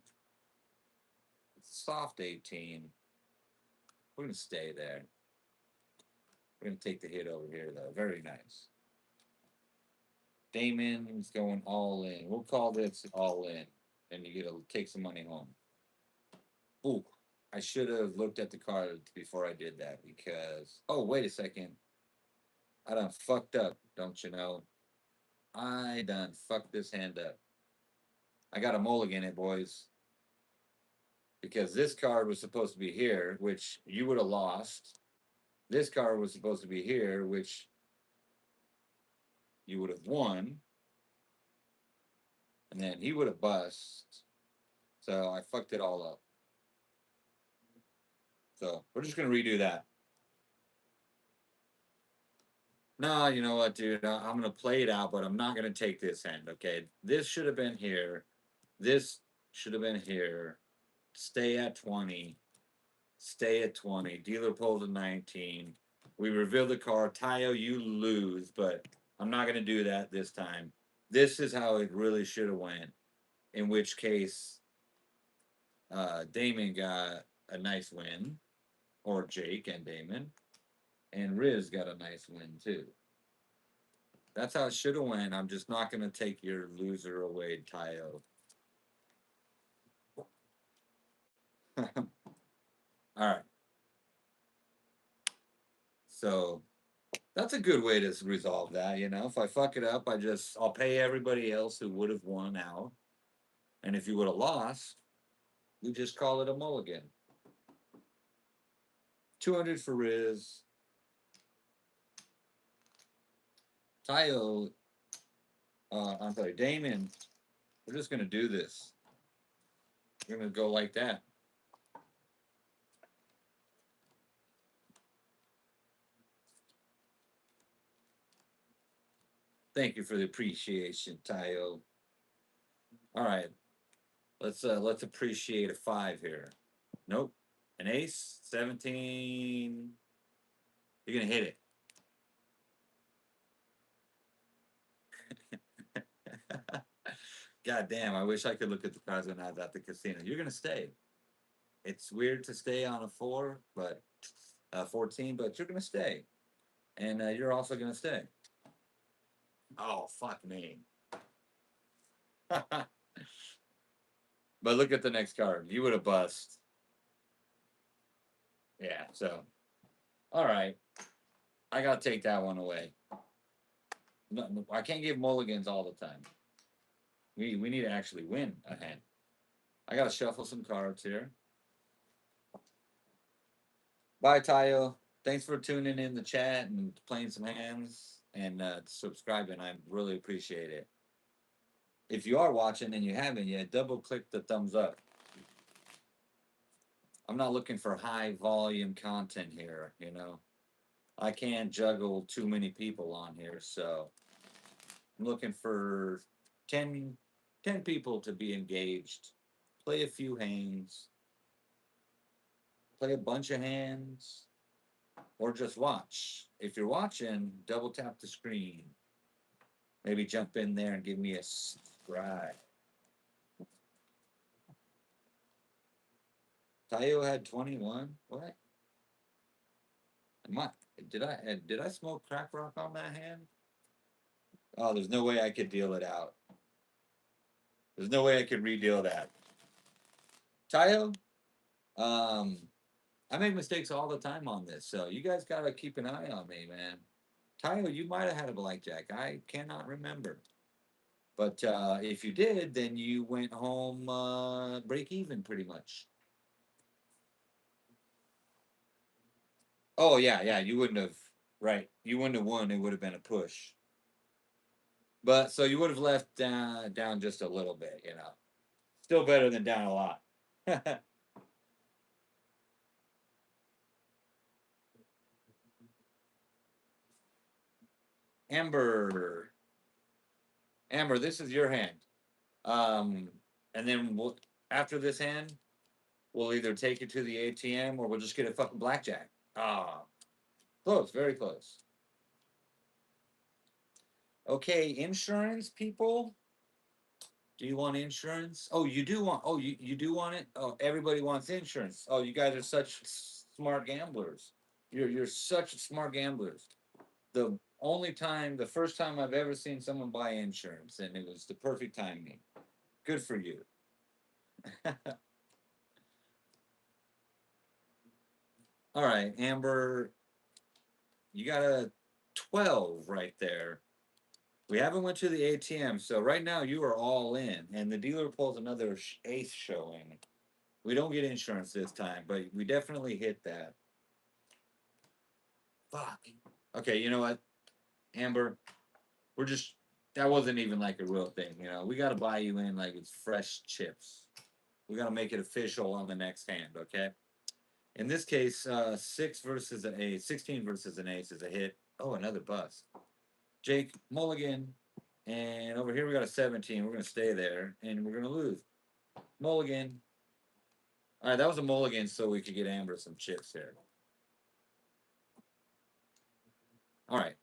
S1: Soft 18. We're gonna stay there. We're gonna take the hit over here though. Very nice. Damon's going all in. We'll call this all in, and you get to take some money home. Ooh, I should have looked at the card before I did that because. Oh, wait a second. I done fucked up, don't you know? I done fucked this hand up. I got a mulligan it, boys. Because this card was supposed to be here, which you would have lost. This card was supposed to be here, which you would have won. And then he would have bust. So I fucked it all up. So we're just gonna redo that. No, you know what, dude? I'm gonna play it out, but I'm not gonna take this hand. Okay, this should have been here. This should have been here. Stay at 20. Stay at 20. Dealer pulls a 19. We reveal the card. Tayo, you lose, but I'm not gonna do that this time. This is how it really should have went. In which case, Damon got a nice win, or Jake and Damon, and Riz got a nice win too. That's how it should have went. I'm just not gonna take your loser away, Tayo. All right. So that's a good way to resolve that. You know, if I fuck it up, I'll pay everybody else who would have won out, and if you would have lost, we just call it a mulligan. 200 for Riz. Tayo, I'm sorry, Damon. We're just gonna do this. We're gonna go like that. Thank you for the appreciation, Tayo. All right, let's appreciate a 5 here. Nope, an ace, 17. You're gonna hit it. God damn! I wish I could look at the cards when I was at the casino. You're gonna stay. It's weird to stay on a 4, but 14, but you're gonna stay, and you're also gonna stay. Oh fuck me! But look at the next card. You would have bust. Yeah. So, all right. I gotta take that one away. No, I can't give mulligans all the time. We need to actually win a hand. I gotta shuffle some cards here. Bye, Tayo. Thanks for tuning in the chat and playing some hands and subscribing. I really appreciate it. If you are watching and you haven't yet, double click the thumbs up. I'm not looking for high volume content here, you know. I can't juggle too many people on here, so I'm looking for 10, 10 people to be engaged. Play a few hands, play a bunch of hands, or just watch. If you're watching, double tap the screen. Maybe jump in there and give me a subscribe. Tayo had 21. What? Am I, did I smoke crack rock on that hand? Oh, there's no way I could deal it out. There's no way I could redeal that. Tayo, um, I make mistakes all the time on this, so you guys gotta keep an eye on me, man. Tayo, you might have had a blackjack. I cannot remember. But if you did, then you went home break even pretty much. Oh yeah, yeah, you wouldn't have right. You wouldn't have won. It would have been a push. But so you would have left down just a little bit, you know. Still better than down a lot. Amber, Amber, this is your hand. Um, and then after this hand, we'll either take it to the ATM or we'll just get a fucking blackjack. Ah, close, very close. Okay, insurance people. Do you want insurance? Oh, you do want. Oh, you do want it. Oh, everybody wants insurance. Oh, you guys are such smart gamblers. You're such smart gamblers. The first time I've ever seen someone buy insurance, and it was the perfect timing. Good for you. All right, Amber, you got a 12 right there. We haven't went to the ATM, so right now you are all in, and the dealer pulls another ace showing. We don't get insurance this time, but we definitely hit that. Fuck. Okay, you know what, Amber? We're just that wasn't even like a real thing, you know. We got to buy you in like it's fresh chips. We got to make it official on the next hand, okay? In this case, 16 versus an ace is a hit. Oh, another bust. Jake Mulligan, and over here we got a 17. We're gonna stay there, and we're gonna lose. Mulligan. All right, that was a mulligan, so we could get Amber some chips here. All right,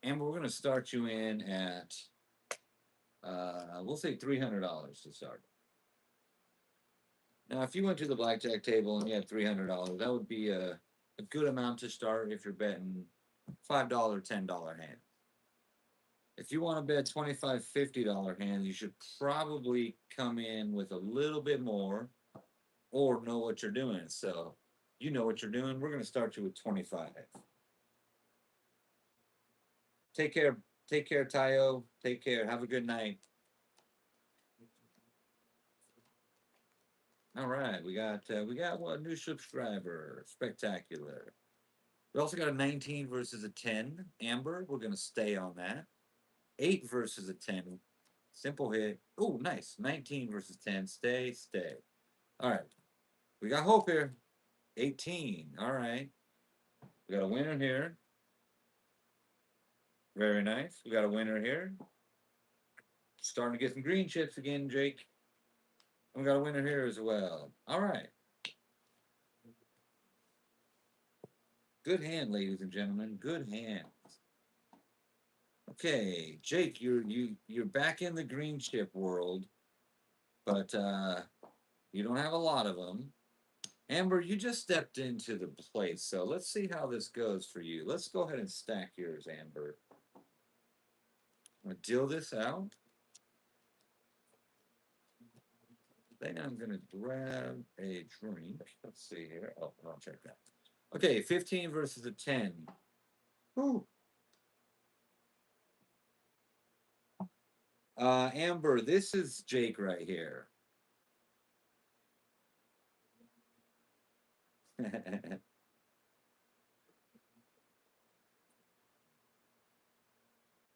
S1: Amber, we're gonna start you in at we'll say $300 to start. Now, if you went to the blackjack table and you had $300, that would be a good amount to start if you're betting $5, $10 hand. If you want to bet $25, $50 hand, you should probably come in with a little bit more or know what you're doing. So you know what you're doing. We're going to start you with 25. Take care. Take care, Tayo. Take care. Have a good night. All right, we got one new subscriber. Spectacular. We also got a 19 versus a 10. Amber, we're gonna stay on that. 8 versus a 10. Simple hit. Oh, nice. 19 versus 10. Stay, stay. All right. We got hope here. 18. All right. We got a winner here. Very nice. We got a winner here. Starting to get some green chips again, Jake. And we got a winner here as well. All right. Good hand, ladies and gentlemen. Good hand. Okay, Jake, you're back in the green chip world, but you don't have a lot of them. Amber, you just stepped into the place, so let's see how this goes for you. Let's go ahead and stack yours, Amber. I'm gonna deal this out. Then I'm gonna grab a drink. Let's see here. Oh, I'll check that. Okay, 15 versus a 10. Whew. Amber, this is Jake right here.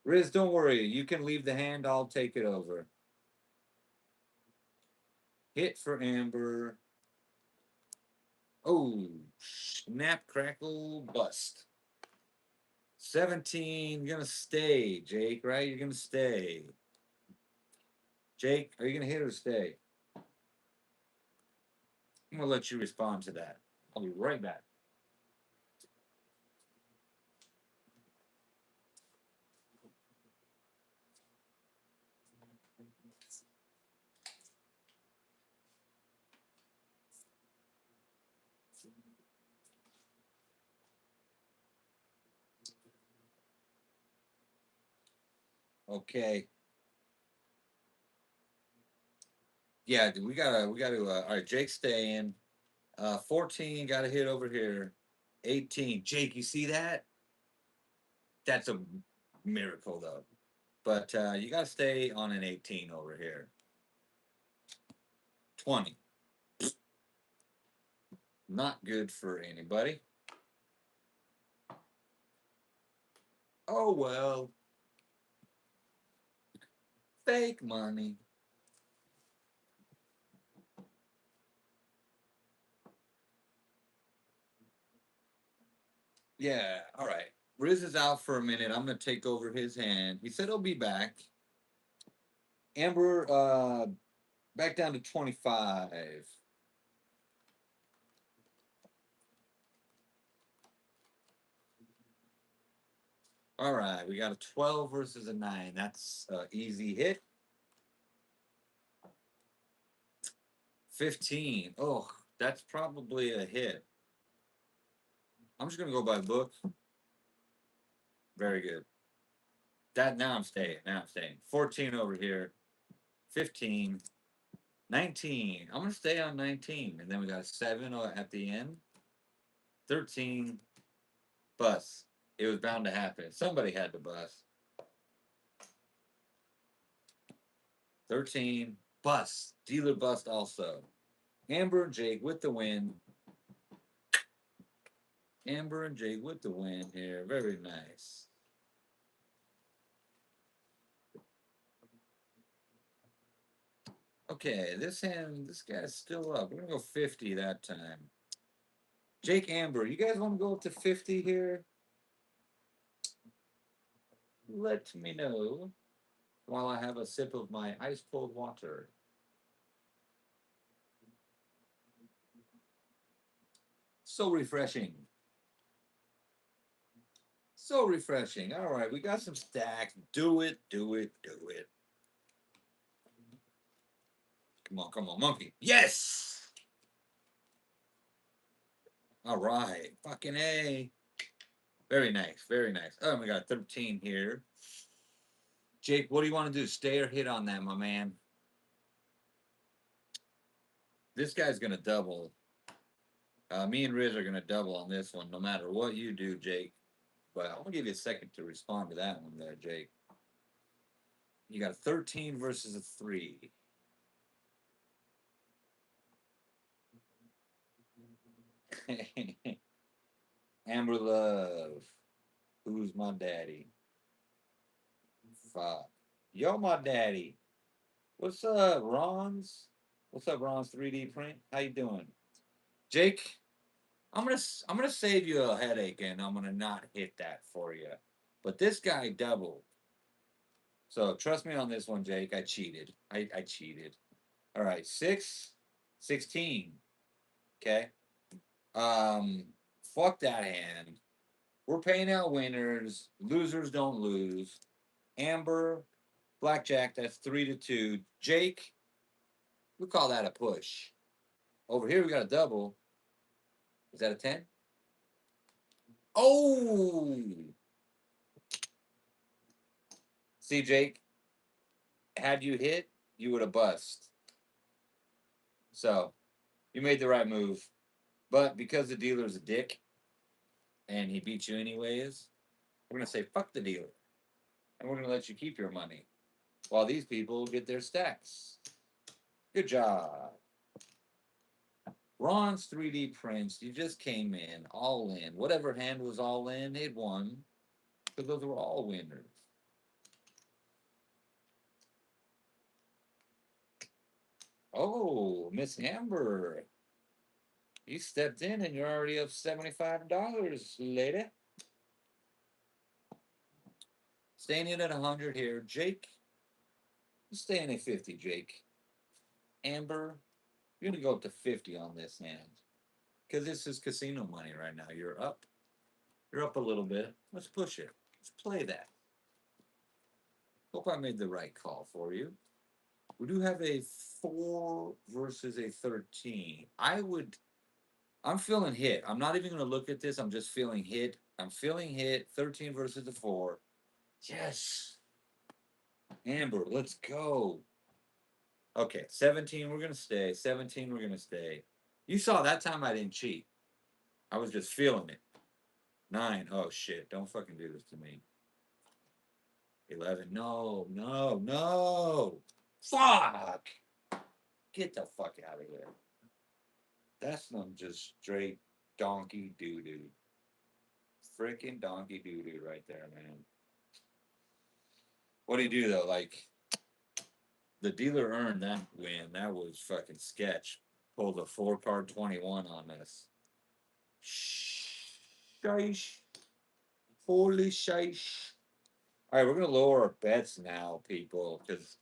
S1: Riz, don't worry. You can leave the hand. I'll take it over. Hit for Amber. Oh, snap, crackle, bust. 17, gonna stay, Jake, right? You're gonna stay. Jake, are you gonna hit or stay? I'm gonna let you respond to that. I'll be right back. Okay. Yeah, we gotta. All right, Jake's staying. 14 got a hit over here. 18. Jake, you see that? That's a miracle though. But you gotta stay on an 18 over here. 20. Not good for anybody. Oh well. Fake money. Yeah, all right. Riz is out for a minute. I'm gonna take over his hand. He said he'll be back. Amber, back down to 25. All right, we got a 12 versus a 9. That's easy hit. 15. Oh, that's probably a hit. I'm just gonna go by book. Very good. That now I'm staying. Now I'm staying. 14 over here. 15. 19. I'm gonna stay on 19. And then we got a 7 at the end. 13. Bus. It was bound to happen. Somebody had to bust. 13. Bust. Dealer bust also. Amber and Jake with the win. Amber and Jake with the win here. Very nice. Okay, this guy's still up. We're gonna go 50 that time. Jake, Amber, you guys want to go up to 50 here? Let me know while I have a sip of my ice cold water. So refreshing. So refreshing. All right, we got some stacks. Do it, do it, do it. Come on, monkey. Yes! All right. Fucking A. Very nice, very nice. Oh, we got 13 here. Jake, what do you want to do? Stay or hit on that, my man? This guy's going to double. Me and Riz are going to double on this one, no matter what you do, Jake. But I'm going to give you a second to respond to that one there, Jake. You got a 13 versus a 3. Amber Love. Who's my daddy? Fuck. Yo, my daddy. What's up, Ron's? What's up, Ron's 3D print? How you doing? Jake, I'm gonna save you a headache and I'm gonna not hit that for you. But this guy doubled. So trust me on this one, Jake. I cheated. I cheated. All right, 16. Okay. Um, fuck that hand. We're paying out winners. Losers don't lose. Amber, blackjack. That's 3-2. Jake, we call that a push. Over here we got a double. Is that a 10? Oh, see, Jake, had you hit, you would have bust. So you made the right move. But because the dealer's a dick and he beat you anyways, we're gonna say fuck the dealer. And we're gonna let you keep your money while these people get their stacks. Good job. Ron's 3D prints, you just came in, all in. Whatever hand was all in, it won. Because those were all winners. Oh, Miss Amber. You stepped in and you're already up $75, lady. Staying in at 100 here. Jake, you staying at 50, Jake. Amber, you're going to go up to 50 on this hand. Because this is casino money right now. You're up. You're up a little bit. Let's push it. Let's play that. Hope I made the right call for you. We do have a 4 versus a 13. I'm feeling hit. I'm not even going to look at this. I'm just feeling hit. I'm feeling hit. 13 versus the 4. Yes. Amber, let's go. Okay, 17, we're going to stay. 17, we're going to stay. You saw that time I didn't cheat. I was just feeling it. 9, oh shit. Don't fucking do this to me. 11, no, no, no. Fuck. Get the fuck out of here. That's some just straight donkey doo doo. Freaking donkey doo doo right there, man. What do you do though? Like, the dealer earned that win. That was fucking sketch. Pulled a 4 card 21 on us. Shish. Holy shish. All right, we're gonna lower our bets now, people, because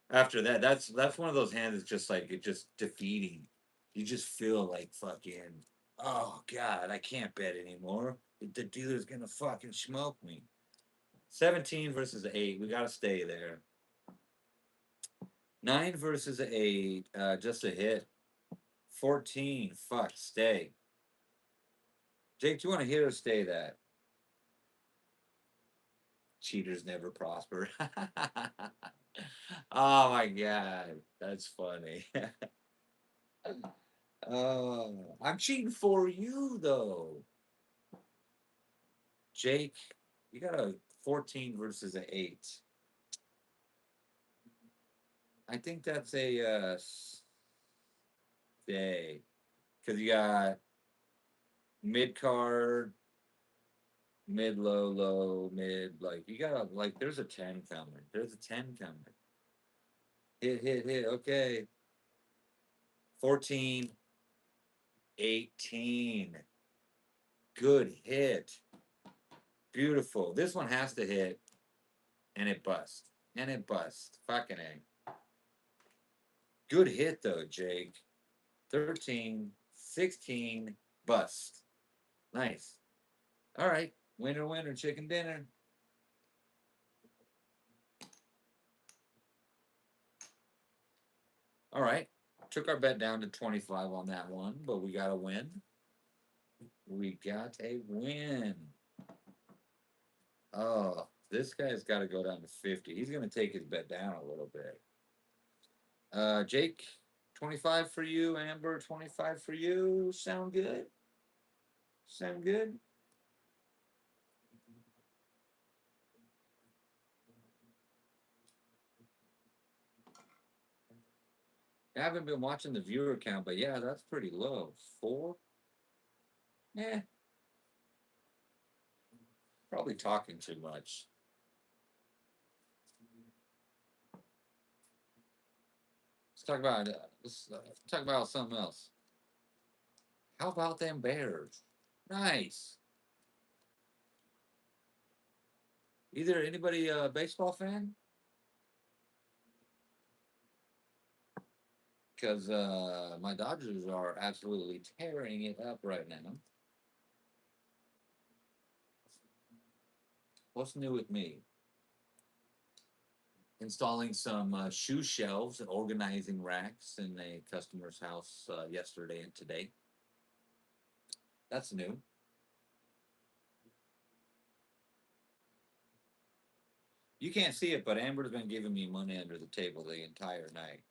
S1: after that, that's one of those hands that's just like it's just defeating. You just feel like fucking. Oh God, I can't bet anymore. The dealer's gonna fucking smoke me. 17 versus 8. We gotta stay there. 9 versus 8. Just a hit. 14. Fuck, stay. Jake, do you want to hit or stay that? Cheaters never prosper. Oh my God. That's funny. Oh, I'm cheating for you though. Jake, you got a 14 versus an 8. I think that's a stay. Because you got mid card, mid low, low, mid. Like, you got to, like, there's a 10 coming. There's a 10 coming. Hit, hit, hit. Okay. 14, 18. Good hit. Beautiful. This one has to hit, and it busts. And it busts. Fucking A. Good hit, though, Jake. 13, 16, bust. Nice. All right. Winner, winner, chicken dinner. All right. Took our bet down to 25 on that one, but we got a win. We got a win. Oh, this guy's got to go down to 50. He's going to take his bet down a little bit. Jake, 25 for you. Amber, 25 for you. Sound good? Sound good? I haven't been watching the viewer count, but yeah, that's pretty low. 4? Yeah. Probably talking too much. Let's talk about something else. How about them Bears? Nice. Either anybody a baseball fan? Because my Dodgers are absolutely tearing it up right now. What's new with me? Installing some shoe shelves and organizing racks in a customer's house yesterday and today. That's new. You can't see it, but Amber's been giving me money under the table the entire night.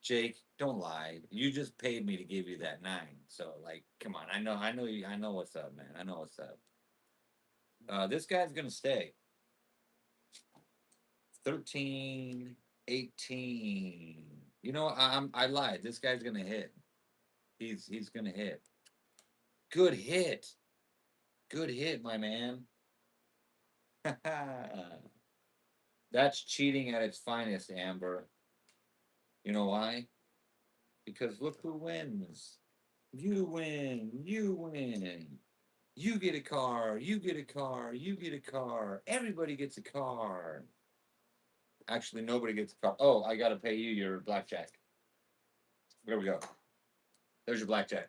S1: Jake, don't lie. You just paid me to give you that 9. So like, come on. I know you. I know what's up, man. I know what's up. This guy's gonna stay. 13, 18. You know, I lied. This guy's gonna hit. He's gonna hit. Good hit. Good hit, my man. That's cheating at its finest, Amber. You know why? Because look who wins. You win. You win. You get a car. You get a car. You get a car. Everybody gets a car. Actually, nobody gets a car. Oh, I got to pay you your blackjack. There we go. There's your blackjack.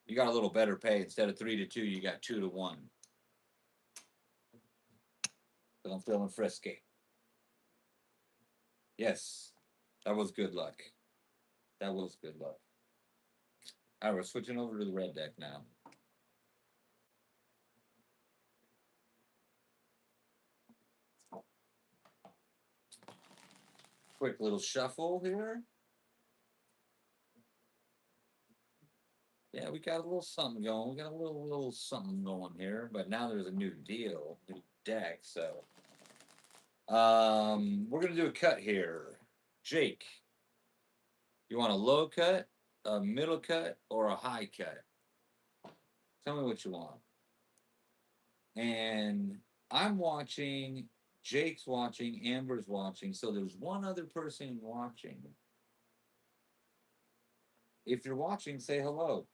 S1: You got a little better pay. Instead of 3-2, you got 2-1. But I'm feeling frisky. Yes, that was good luck. That was good luck. All right, we're switching over to the red deck now. Quick little shuffle here. Yeah, we got a little something going. We got a little something going here. But now there's a new deal, new deck. So, we're gonna do a cut here. Jake, you want a low cut, a middle cut, or a high cut? Tell me what you want. And I'm watching. Jake's watching. Amber's watching. So there's one other person watching. If you're watching, say hello.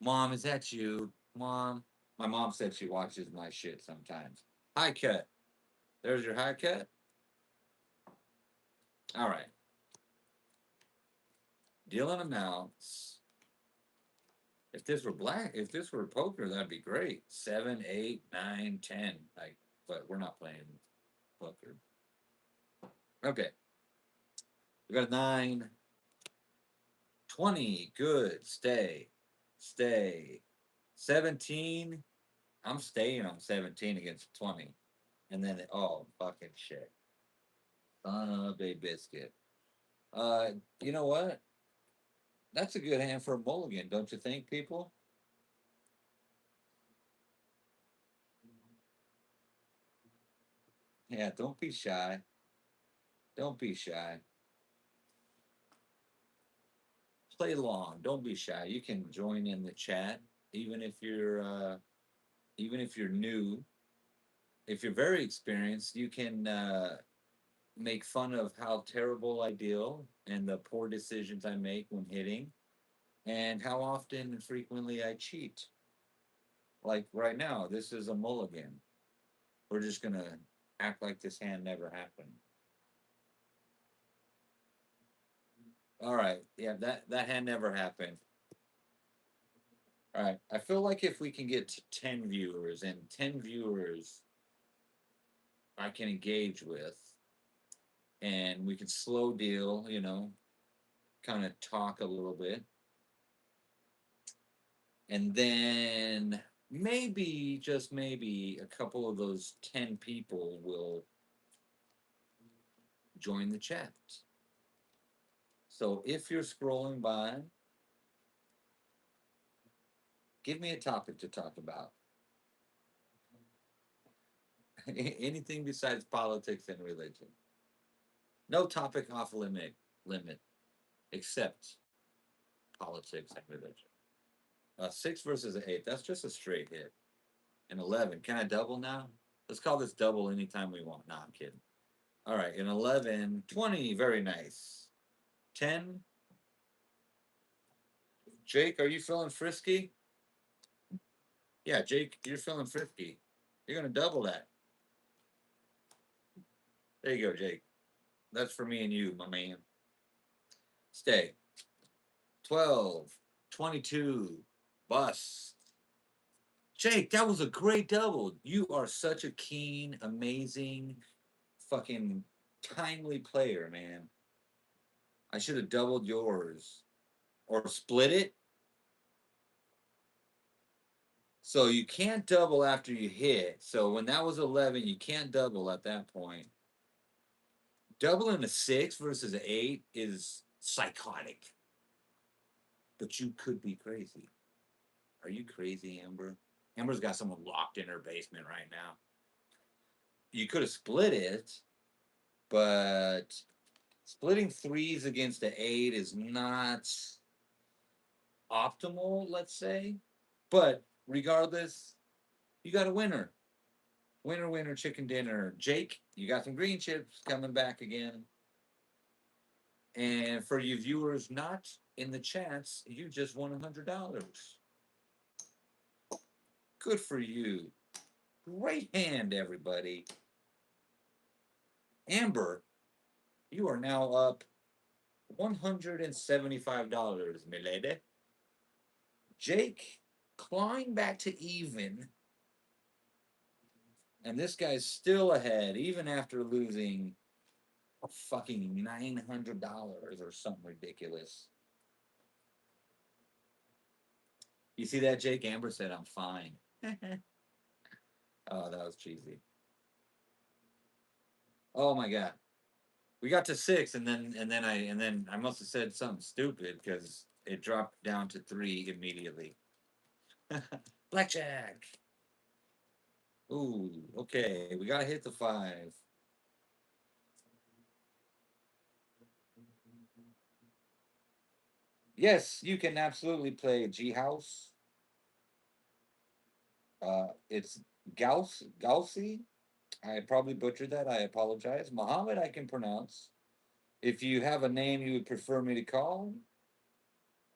S1: Mom, is that you? Mom. My mom said she watches my shit sometimes. High cut. There's your high cut. All right. Dealing amounts. If this were poker, that'd be great. 7, 8, 9, 10. Like, but we're not playing poker. Okay. We got a 9. 20. Good. Stay. Stay. 17. I'm staying on 17 against 20. And then, oh, fucking shit. Son of a biscuit. Uh, you know what? That's a good hand for a mulligan, don't you think, people? Yeah, don't be shy. Don't be shy. Play along. Don't be shy. You can join in the chat, even if you're even if you're new. If you're very experienced, you can make fun of how terrible I deal and the poor decisions I make when hitting, and how often and frequently I cheat. Like right now, this is a mulligan. We're just gonna act like this hand never happened. All right, yeah, that hand never happened. All right, I feel like if we can get to 10 viewers, and 10 viewers I can engage with, and we can slow deal, kind of talk a little bit, and then maybe, just maybe, a couple of those 10 people will join the chat. So if you're scrolling by, give me a topic to talk about. Anything besides politics and religion. No topic off limit except politics and religion. 6 versus an 8. That's just a straight hit. An 11. Can I double now? Let's call this double anytime we want. Nah, I'm kidding. All right, an 11, 20. Very nice. 10. Jake, are you feeling frisky? Yeah, Jake, you're feeling frisky. You're going to double that. There you go, Jake. That's for me and you, my man. Stay. 12, 22. Bust. Jake, that was a great double. You are such a keen, amazing, fucking timely player, man. I should have doubled yours or split it. So you can't double after you hit. So when that was 11, you can't double at that point. Doubling a 6 versus an 8 is psychotic. But you could be crazy. Are you crazy, Amber? Amber's got someone locked in her basement right now. You could have split it, but splitting threes against an 8 is not optimal, let's say. But regardless, you got a winner. Winner, winner, chicken dinner. Jake, you got some green chips coming back again. And for you viewers not in the chats, you just won $100. Good for you. Great hand, everybody. Amber, you are now up $175, milady. Jake climbed back to even. And this guy's still ahead, even after losing fucking $900 or something ridiculous. You see that, Jake? Amber said, I'm fine. Oh, that was cheesy. Oh my god. We got to 6 and then I must have said something stupid because it dropped down to 3 immediately. Blackjack. Ooh, okay. We gotta hit the 5. Yes, you can absolutely play G House. It's Gausi. I probably butchered that. I apologize. Muhammad, I can pronounce. If you have a name you would prefer me to call,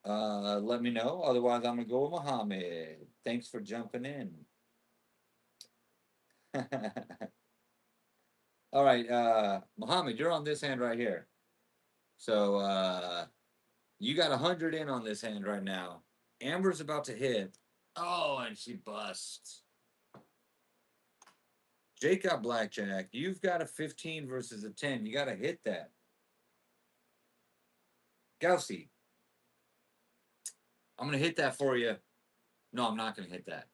S1: let me know. Otherwise, I'm gonna go with Muhammad. Thanks for jumping in. All right, Muhammad, you're on this hand right here. So you got 100 in on this hand right now. Amber's about to hit. Oh, and she busts. Jake got blackjack. You've got a 15 versus a 10. You got to hit that. Gausi, I'm gonna hit that for you. No, I'm not gonna hit that.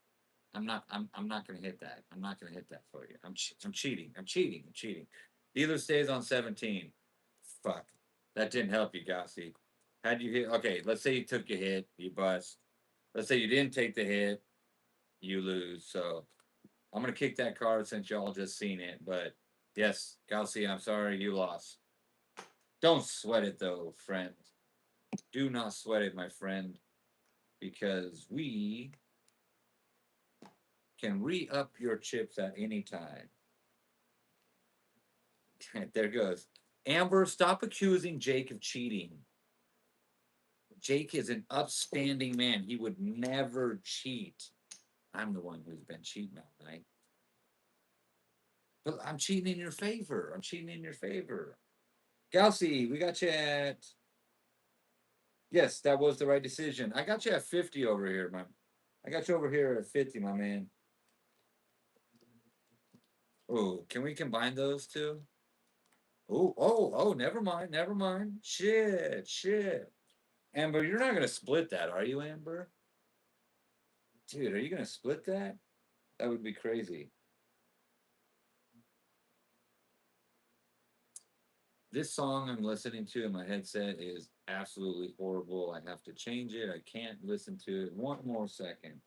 S1: I'm not gonna hit that. I'm not gonna hit that for you. I'm cheating. I'm cheating. I'm cheating. Dealer stays on 17. Fuck. That didn't help you, Gausi. Had you hit? Okay, let's say you took a hit, you bust. Let's say you didn't take the hit, you lose. So I'm gonna kick that card since y'all just seen it. But yes, Gausi, I'm sorry you lost. Don't sweat it though, friend. Do not sweat it, my friend, because we can re-up your chips at any time. There goes. Amber, stop accusing Jake of cheating. Jake is an upstanding man. He would never cheat. I'm the one who's been cheating all night. But I'm cheating in your favor. I'm cheating in your favor. Gausi, we got you at. Yes, that was the right decision. I got you at 50 over here, man. I got you over here at 50, my man. Oh, can we combine those two? Oh, never mind, never mind. Shit. Amber, you're not gonna split that, are you, Amber? Dude, are you gonna split that? That would be crazy. This song I'm listening to in my headset is absolutely horrible. I have to change it. I can't listen to it one more second.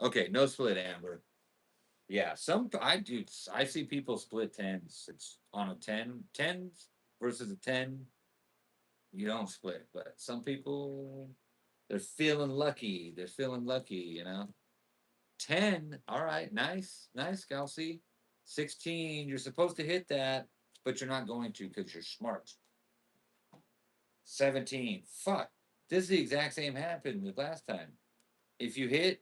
S1: Okay, no split, Amber. Yeah, I see people split tens. It's on a 10. Tens versus a 10. You don't split. But some people they're feeling lucky. They're feeling lucky, 10. All right, nice. Nice, Kelsey. 16. You're supposed to hit that, but you're not going to because you're smart. 17. Fuck. This is the exact same happened with last time. If you hit,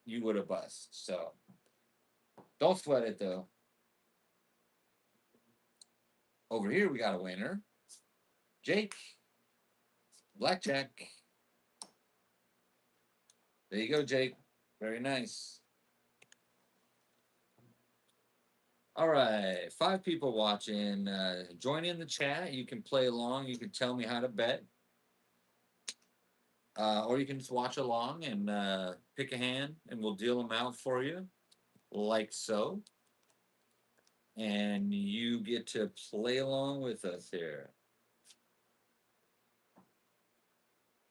S1: you would have bust. So don't sweat it though. Over here we got a winner. Jake. Blackjack. There you go, Jake. Very nice. All right, 5 people watching. Join in the chat. You can play along. You can tell me how to bet. Or you can just watch along and pick a hand, and we'll deal them out for you, like so. and you get to play along with us here.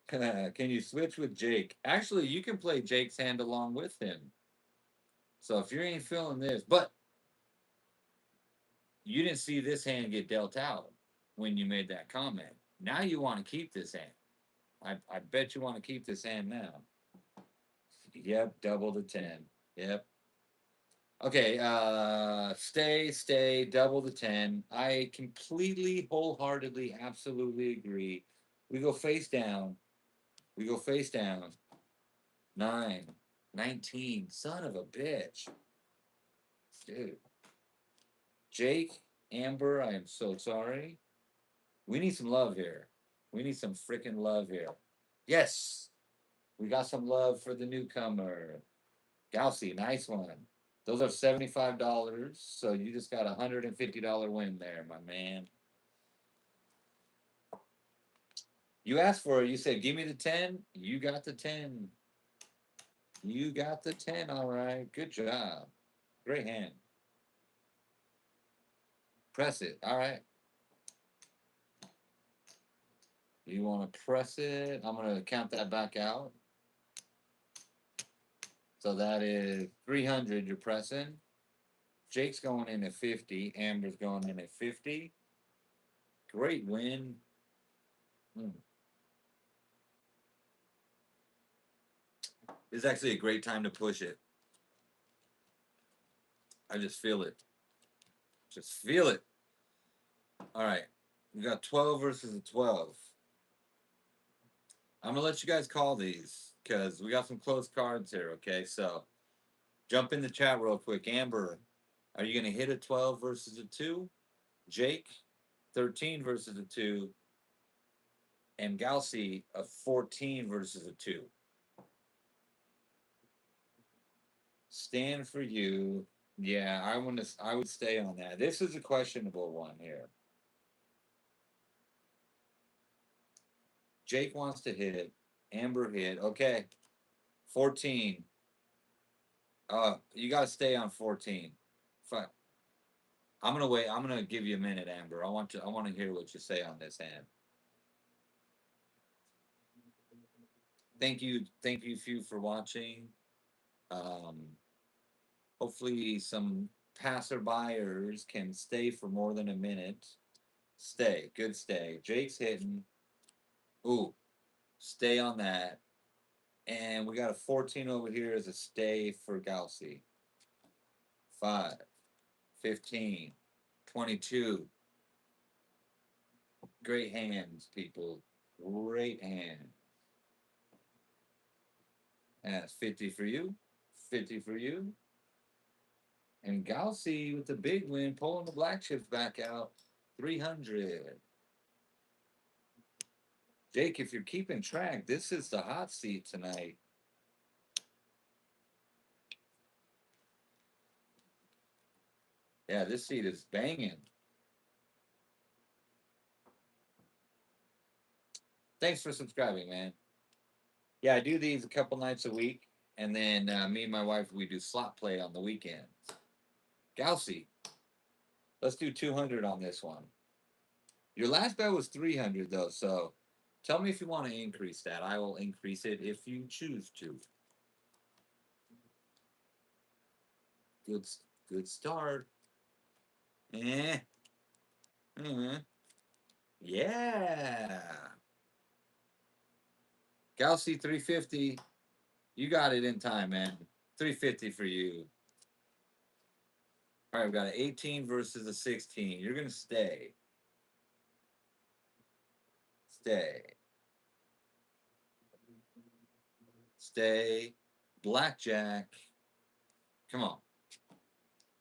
S1: Can you switch with Jake? Actually, you can play Jake's hand along with him. So if you ain't feeling this, but you didn't see this hand get dealt out when you made that comment. Now you want to keep this hand. I bet you want to keep this hand now. Yep, double the 10. Yep. Okay, stay, double the 10. I completely, wholeheartedly, absolutely agree. We go face down. We go face down. 9, 19. Son of a bitch. Dude. Jake, Amber, I am so sorry. We need some love here. We need some freaking love here. Yes. We got some love for the newcomer. Gaussy, nice one. Those are $75. So you just got a $150 win there, my man. You asked for it. You said, give me the 10. You got the 10. You got the 10. All right. Good job. Great hand. Press it. All right. You want to press it? I'm going to count that back out. So that is 300 you're pressing. Jake's going in at 50. Amber's going in at 50. Great win. This is actually a great time to push it. I just feel it. Just feel it. All right. We got 12 versus a 12. I'm going to let you guys call these because we got some close cards here, okay? So jump in the chat real quick. Amber, are you going to hit a 12 versus a 2? Jake, 13 versus a 2. And Gaussy, a 14 versus a 2. Stand for you. Yeah, I would stay on that. This is a questionable one here. Jake wants to hit. Amber hit. Okay. 14. You got to stay on 14. Fine. I'm gonna wait. I'm gonna give you a minute, Amber. I want to hear what you say on this hand. Thank you, few for watching. Um, hopefully, some passerbyers can stay for more than a minute. Stay, good stay. Jake's hitting. Ooh, stay on that. And we got a 14 over here as a stay for Gaussy. 5, 15, 22. Great hands, people. Great hand. And that's 50 for you. 50 for you. And Gaussy with the big win, pulling the black chips back out. 300. Jake, if you're keeping track, this is the hot seat tonight. Yeah, this seat is banging. Thanks for subscribing, man. Yeah, I do these a couple nights a week. And then me and my wife, we do slot play on the weekends. Gaussy, let's do 200 on this one. Your last bet was 300, though, so tell me if you want to increase that. I will increase it if you choose to. Good, good start. Eh. Yeah. Gaussy 350. You got it in time, man. 350 for you. All right, we've got an 18 versus a 16. You're going to stay. Stay. Stay. BlackJack. Come on.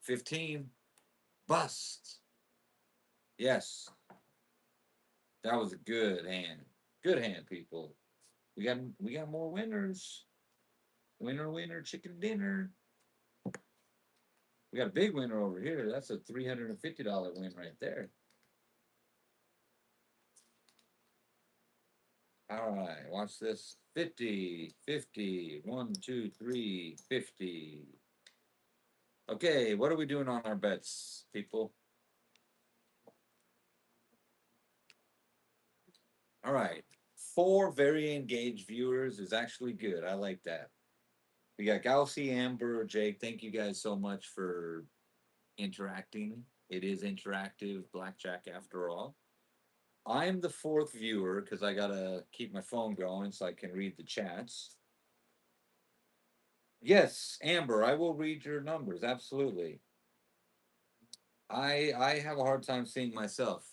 S1: 15. Bust. Yes. That was a good hand. Good hand, people. We got more winners. Winner, winner, chicken dinner. We got a big winner over here. That's a $350 win right there. All right, watch this. 50, 50, 1, 2, 3, 50. Okay, what are we doing on our bets, people? All right. 4 very engaged viewers is actually good. I like that. We got Gaussy, Amber, Jake. Thank you guys so much for interacting. It is interactive blackjack after all. I'm the 4th viewer because I gotta keep my phone going so I can read the chats. Yes, Amber, I will read your numbers. Absolutely. I have a hard time seeing myself,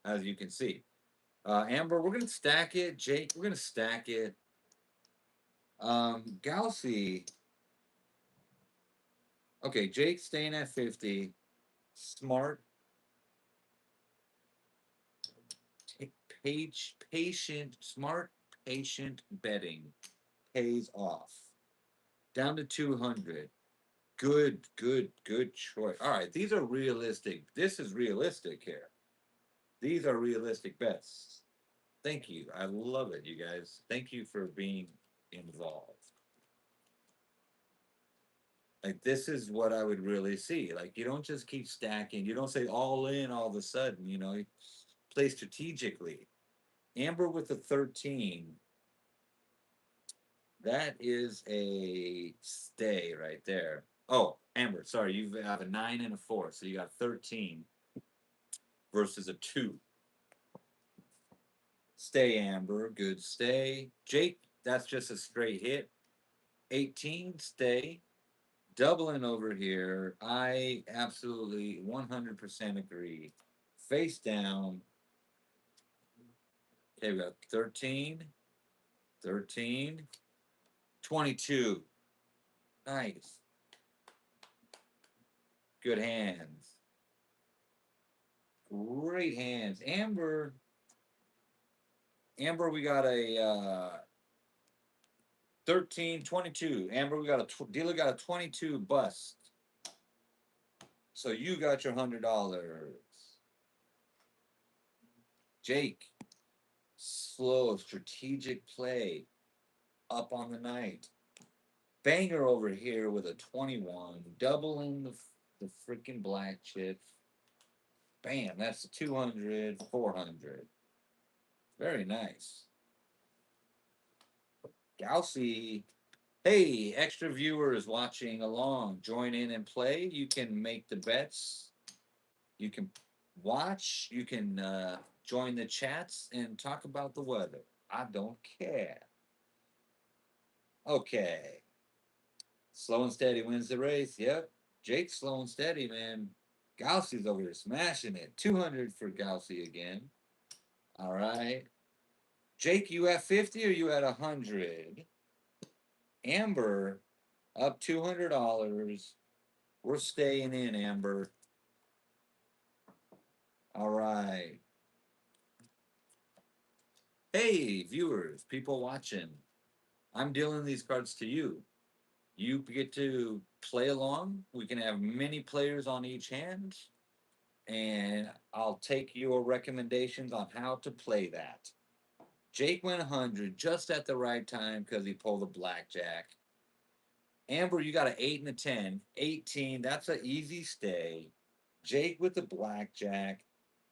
S1: as you can see. Amber, we're gonna stack it. Jake, we're gonna stack it. Gaussy. Okay, Jake staying at 50. Smart, patient, smart, patient betting pays off. Down to 200. Good choice. All right, these are realistic. This is realistic here. These are realistic bets. Thank you. I love it, you guys. Thank you for being involved. Like, this is what I would really see. Like, you don't just keep stacking. You don't say all in all of a sudden, you play strategically. Amber with the 13. That is a stay right there. Oh, Amber, sorry, you have a 9 and a 4, so you got 13 versus a 2. Stay, Amber, good stay. Jake, that's just a straight hit. 18, stay. Doubling over here, I absolutely 100% agree. Face down. Okay, we got 13, 13, 22. Nice. Good hands. Great hands. Amber, we got a 13, 22. Amber, we got dealer got a 22 bust. So you got your $100. Jake, slow, strategic play up on the night. Banger over here with a 21, doubling the freaking black chip. Bam, that's the 200, 400. Very nice. Gaussy. Hey, extra viewers watching along, join in and play. You can make the bets. You can watch. You can join the chats and talk about the weather. I don't care. Okay. Slow and steady wins the race. Yep. Jake's slow and steady, man. Gaussy's over here smashing it. 200 for Gaussy again. All right. Jake, you at 50 or you at 100? Amber, up $200. We're staying in, Amber. All right. Hey, viewers, people watching. I'm dealing these cards to you. You get to play along. We can have many players on each hand, and I'll take your recommendations on how to play that. Jake went 100 just at the right time because he pulled a blackjack. Amber, you got an 8 and a 10. 18, that's an easy stay. Jake with the blackjack.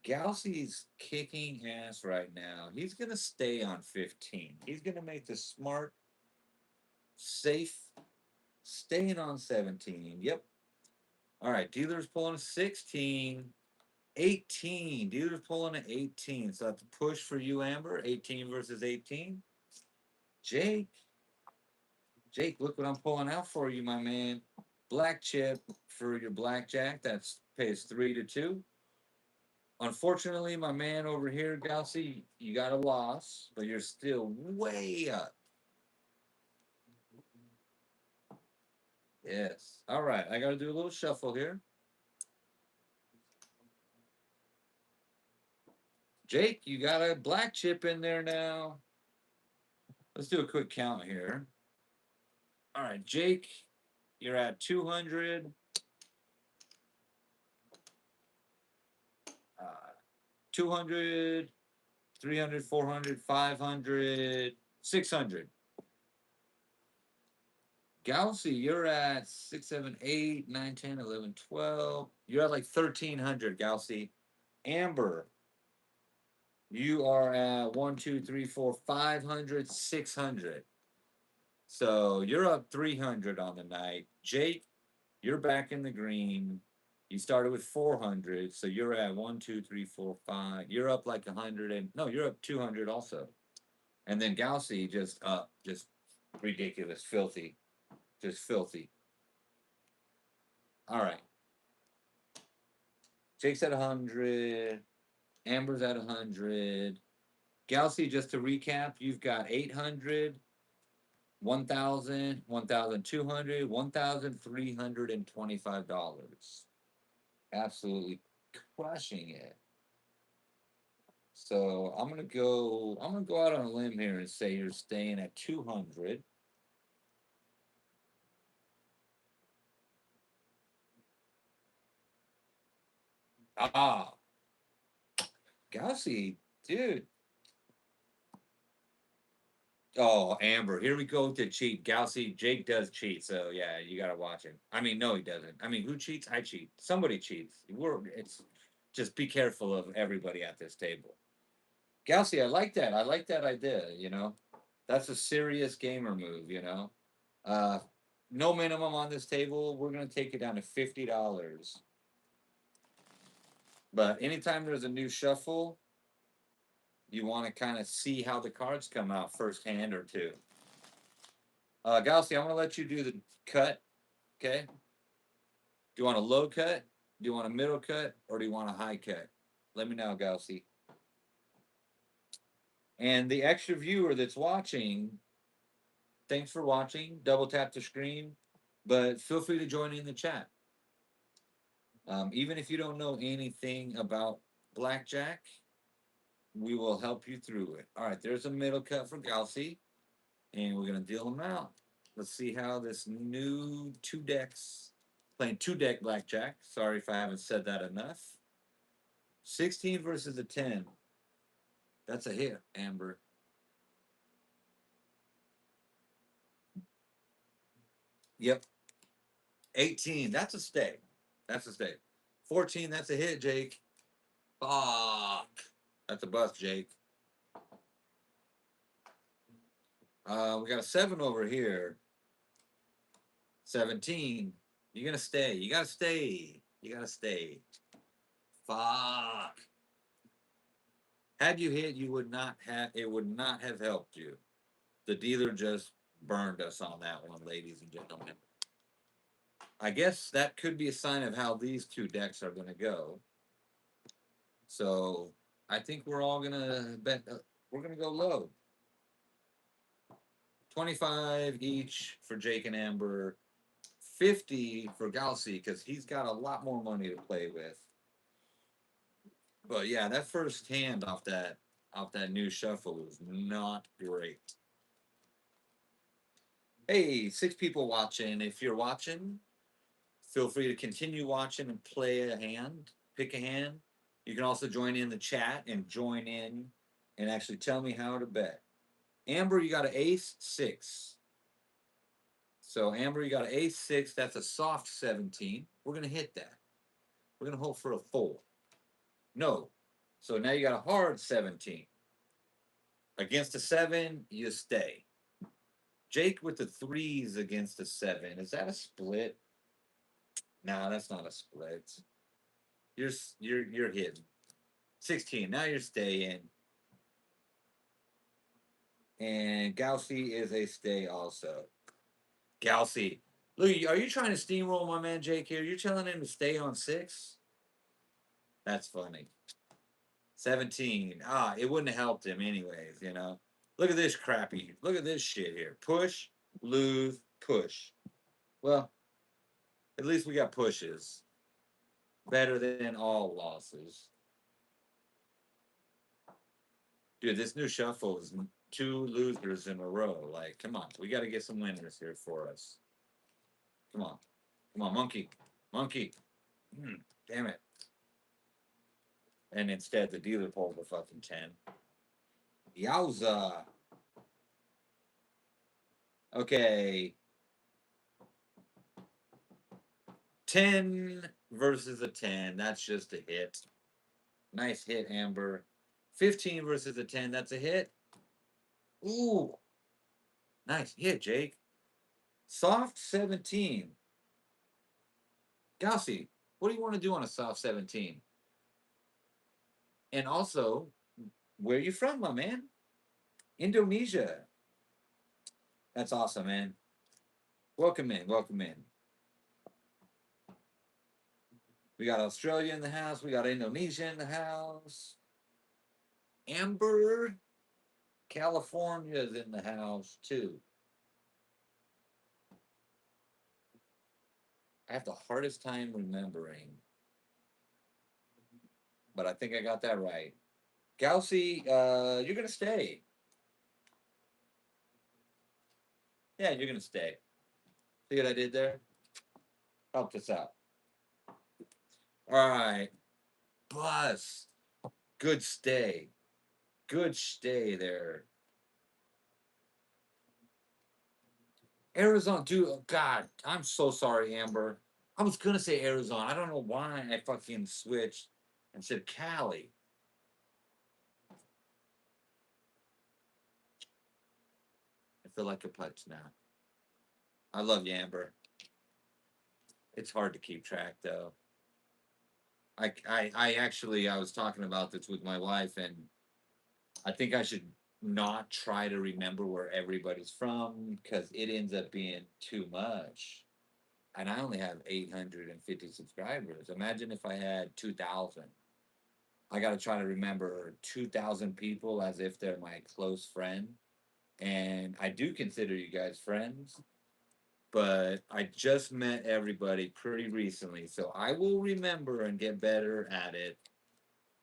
S1: Galsey's kicking ass right now. He's going to stay on 15. He's going to make the smart, safe, staying on 17. Yep. All right. Dealer's pulling a 16. 18. Dealer's pulling an 18. So that's a push for you, Amber. 18 versus 18. Jake. Jake, look what I'm pulling out for you, my man. Black chip for your blackjack. That's pays 3-2. Unfortunately, my man over here, Gaussy, you got a loss, but you're still way up. Yes. All right. I got to do a little shuffle here. Jake, you got a black chip in there now. Let's do a quick count here. All right, Jake, you're at 200. 200, 300, 400, 500, 600. Galaxy, you're at 6, 7, 8, 9, 10, 11, 12. You're at like 1,300, Galaxy. Amber, you are at 1, 2, 3, 4, 500, 600. So you're up 300 on the night. Jake, you're back in the green. You started with 400, so you're at 1, 2, 3, 4, 5. You're up like 100 and no, you're up 200 also. And then Galaxy just up, just ridiculous, filthy, just filthy. All right, Jake's at 100. Amber's at 100. Galaxy, just to recap, you've got 800, 1,000, 1,200, $1,325. Absolutely crushing it. So I'm gonna go out on a limb here and say you're staying at 200. Ah, Galaxy, dude. Oh, Amber, here we go to cheat. Galaxy, Jake does cheat, so yeah, you gotta watch him. I mean, no, he doesn't. I mean, who cheats? I cheat. Somebody cheats. It's just be careful of everybody at this table. Galaxy, I like that. I like that idea. That's a serious gamer move. Uh, no minimum on this table. We're gonna take it down to $50. But anytime there's a new shuffle, you want to kind of see how the cards come out first hand or two. Galaxy, I'm gonna let you do the cut. Okay. Do you want a low cut? Do you want a middle cut? Or do you want a high cut? Let me know, Galaxy. And the extra viewer that's watching, thanks for watching. Double tap the screen, but feel free to join in the chat. Even if you don't know anything about BlackJack, we will help you through it. All right, there's a middle cut for Galaxy, and we're gonna deal them out. Let's see how this new two decks playing two deck blackjack. Sorry if I haven't said that enough. 16 versus a 10. That's a hit, Amber. Yep. 18. That's a stay. That's a stay. 14. That's a hit, Jake. Fuck. That's a bust, Jake. We got a 7 over here. 17. You're gonna stay. You gotta stay. You gotta stay. Fuck. Had you hit, you would not have. It would not have helped you. The dealer just burned us on that one, ladies and gentlemen. I guess that could be a sign of how these two decks are going to go. So I think we're all going to bet. We're going to go low. 25 each for Jake and Amber. 50 for Galaxy because he's got a lot more money to play with. But yeah, that first hand off that new shuffle was not great. Hey, 6 people watching. If you're watching, feel free to continue watching and play a hand, pick a hand. You can also join in the chat and join in and actually tell me how to bet. Amber, you got an ace 6. So Amber, you got an ace 6. That's a soft 17. We're going to hit that. We're going to hope for a 4. No. So now you got a hard 17. Against a 7, you stay. Jake with the 3s against a 7. Is that a split? Nah, that's not a split. You're hidden. 16. Now you're staying. And Galaxy is a stay also. Galaxy. Look, are you trying to steamroll my man Jake here? You're telling him to stay on 6? That's funny. 17. It wouldn't have helped him anyways, Look at this crappy. Look at this shit here. Push, lose, push. Well, at least we got pushes. Better than all losses. Dude, this new shuffle is 2 losers in a row. Like, come on. We got to get some winners here for us. Come on. Come on, monkey. Monkey. Damn it. And instead, the dealer pulled the fucking 10. Yowza. Okay. 10 versus a 10. That's just a hit. Nice hit, Amber. 15 versus a 10. That's a hit. Ooh, nice hit, Jake. Soft 17. Gaussy, what do you want to do on a soft 17? And also, where are you from, my man? Indonesia. That's awesome, man. Welcome in. Welcome in. We got Australia in the house. We got Indonesia in the house. Amber, California is in the house, too. I have the hardest time remembering, but I think I got that right. Gaussy, you're going to stay. Yeah, you're going to stay. See what I did there? Helped us out. All right. Bus. Good stay. Good stay there. Arizona, dude. Oh God, I'm so sorry, Amber. I was gonna say Arizona. I don't know why I fucking switched and said Cali. I feel like a putz now. I love you, Amber. It's hard to keep track though. I actually I was talking about this with my wife, and I think I should not try to remember where everybody's from because it ends up being too much. And I only have 850 subscribers. Imagine if I had 2,000. I got to try to remember 2,000 people as if they're my close friend. And I do consider you guys friends, but I just met everybody pretty recently. So I will remember and get better at it.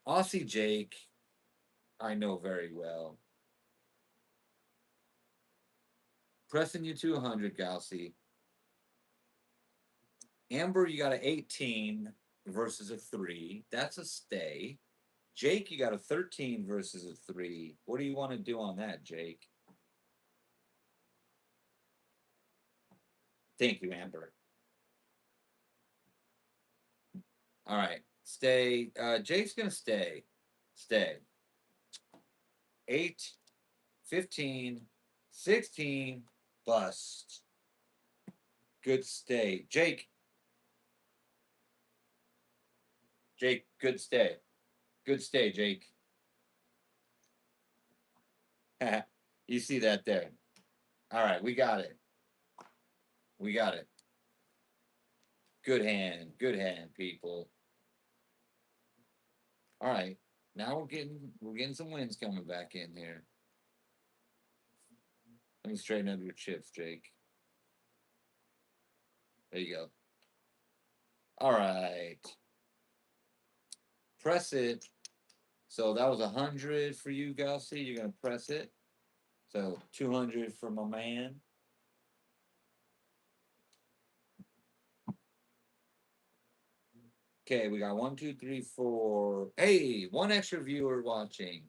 S1: Aussie Jake, I know very well. Pressing you to 100, Gaussy. Amber, you got an 18 versus a 3. That's a stay. Jake, you got a 13 versus a 3. What do you want to do on that, Jake? Thank you, Amber. All right. Stay. Jake's going to stay. Stay. 8, 15, 16, bust. Good stay. Jake. Jake, good stay. Good stay, Jake. You see that there. All right, we got it. We got it. Good hand. Good hand, people. All right. Now we're getting some wins coming back in here. Let me straighten up your chips, Jake. There you go. All right. Press it. So that was 100 for you, Gussie. You're gonna press it. So 200 for my man. Okay, we got 1, 2, 3, 4. Hey, one extra viewer watching.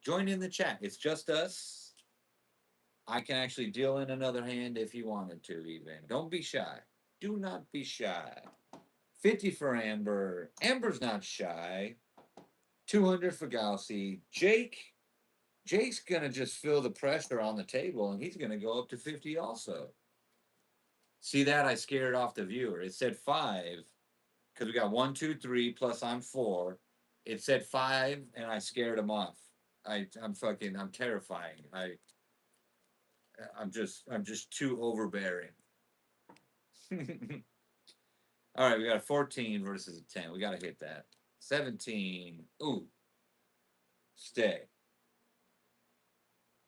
S1: Join in the chat. It's just us. I can actually deal in another hand if you wanted to, even. Don't be shy. Do not be shy. 50 for Amber. Amber's not shy. 200 for Gaussy. Jake's gonna just feel the pressure on the table, and he's gonna go up to 50 also. See that? I scared off the viewer. It said 5 because we got 1, 2, 3 plus I'm 4. It said 5, and I scared him off. I'm terrifying. I'm just too overbearing. All right, we got a 14 versus a 10. We got to hit that. 17. Ooh. Stay.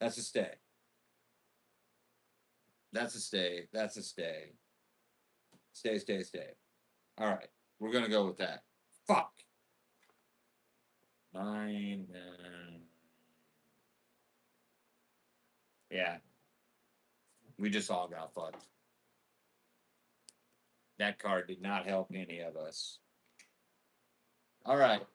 S1: That's a stay. That's a stay. That's a stay. Stay, stay, stay. All right. We're going to go with that. Fuck. 9. Yeah. We just all got fucked. That card did not help any of us. All right.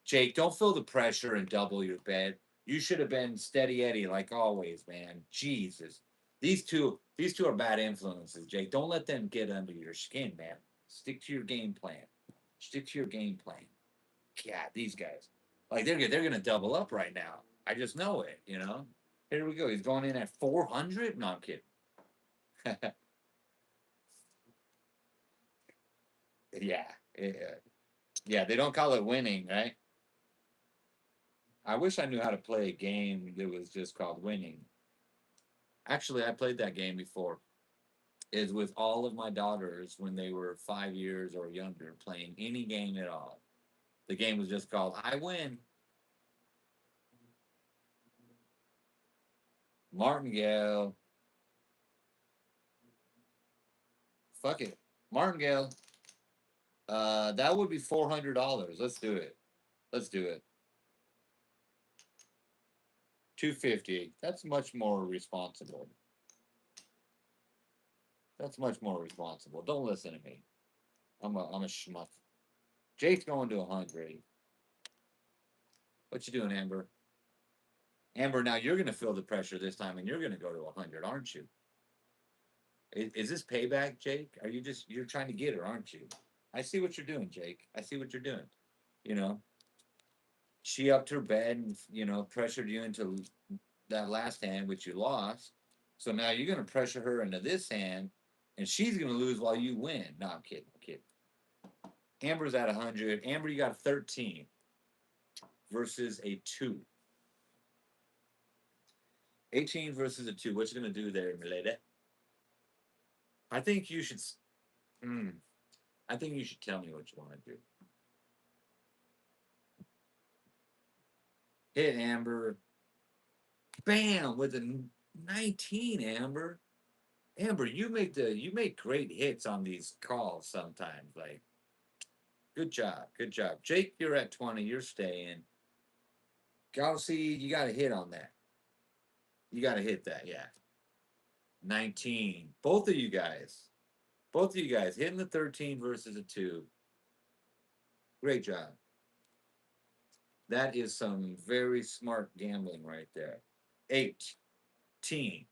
S1: Jake, don't feel the pressure and double your bet. You should have been steady Eddie like always, man. Jesus. These two, These two are bad influences, Jake. Don't let them get under your skin, man. Stick to your game plan. Stick to your game plan. Yeah, these guys, like they're gonna double up right now. I just know it. You know. Here we go. He's going in at 400. No, I'm kidding. Yeah, yeah, yeah. They don't call it winning, right? I wish I knew how to play a game that was just called winning. Actually, I played that game before. Is with all of my daughters when they were 5 years or younger, playing any game at all. The game was just called I Win. Martingale. Fuck it. Martingale. That would be $400. Let's do it. Let's do it. 250. That's much more responsible. That's much more responsible. Don't listen to me. I'm a schmuck. Jake's going to 100. What you doing, Amber? Amber, now you're gonna feel the pressure this time, and you're gonna go to 100, aren't you? Is this payback, Jake? Are you just you're trying to get her, aren't you? I see what you're doing, Jake. I see what you're doing. You know, she upped her bet and pressured you into that last hand, which you lost. So now you're gonna pressure her into this hand, and she's gonna lose while you win. No, I'm kidding. I'm kidding. Amber's at 100. Amber, you got 13 versus a 2. 18 versus a 2. What you gonna do there, Milady? I think you should. Mm, I think you should tell me what you want to do. Hit Amber. Bam with a 19, Amber. Amber, you make great hits on these calls sometimes. Like, good job, good job. Jake, you're at 20. You're staying. Gaussy, you got to hit on that. You got to hit that, yeah. 19. Both of you guys. Both of you guys hitting the 13 versus a 2. Great job. That is some very smart gambling right there. 18.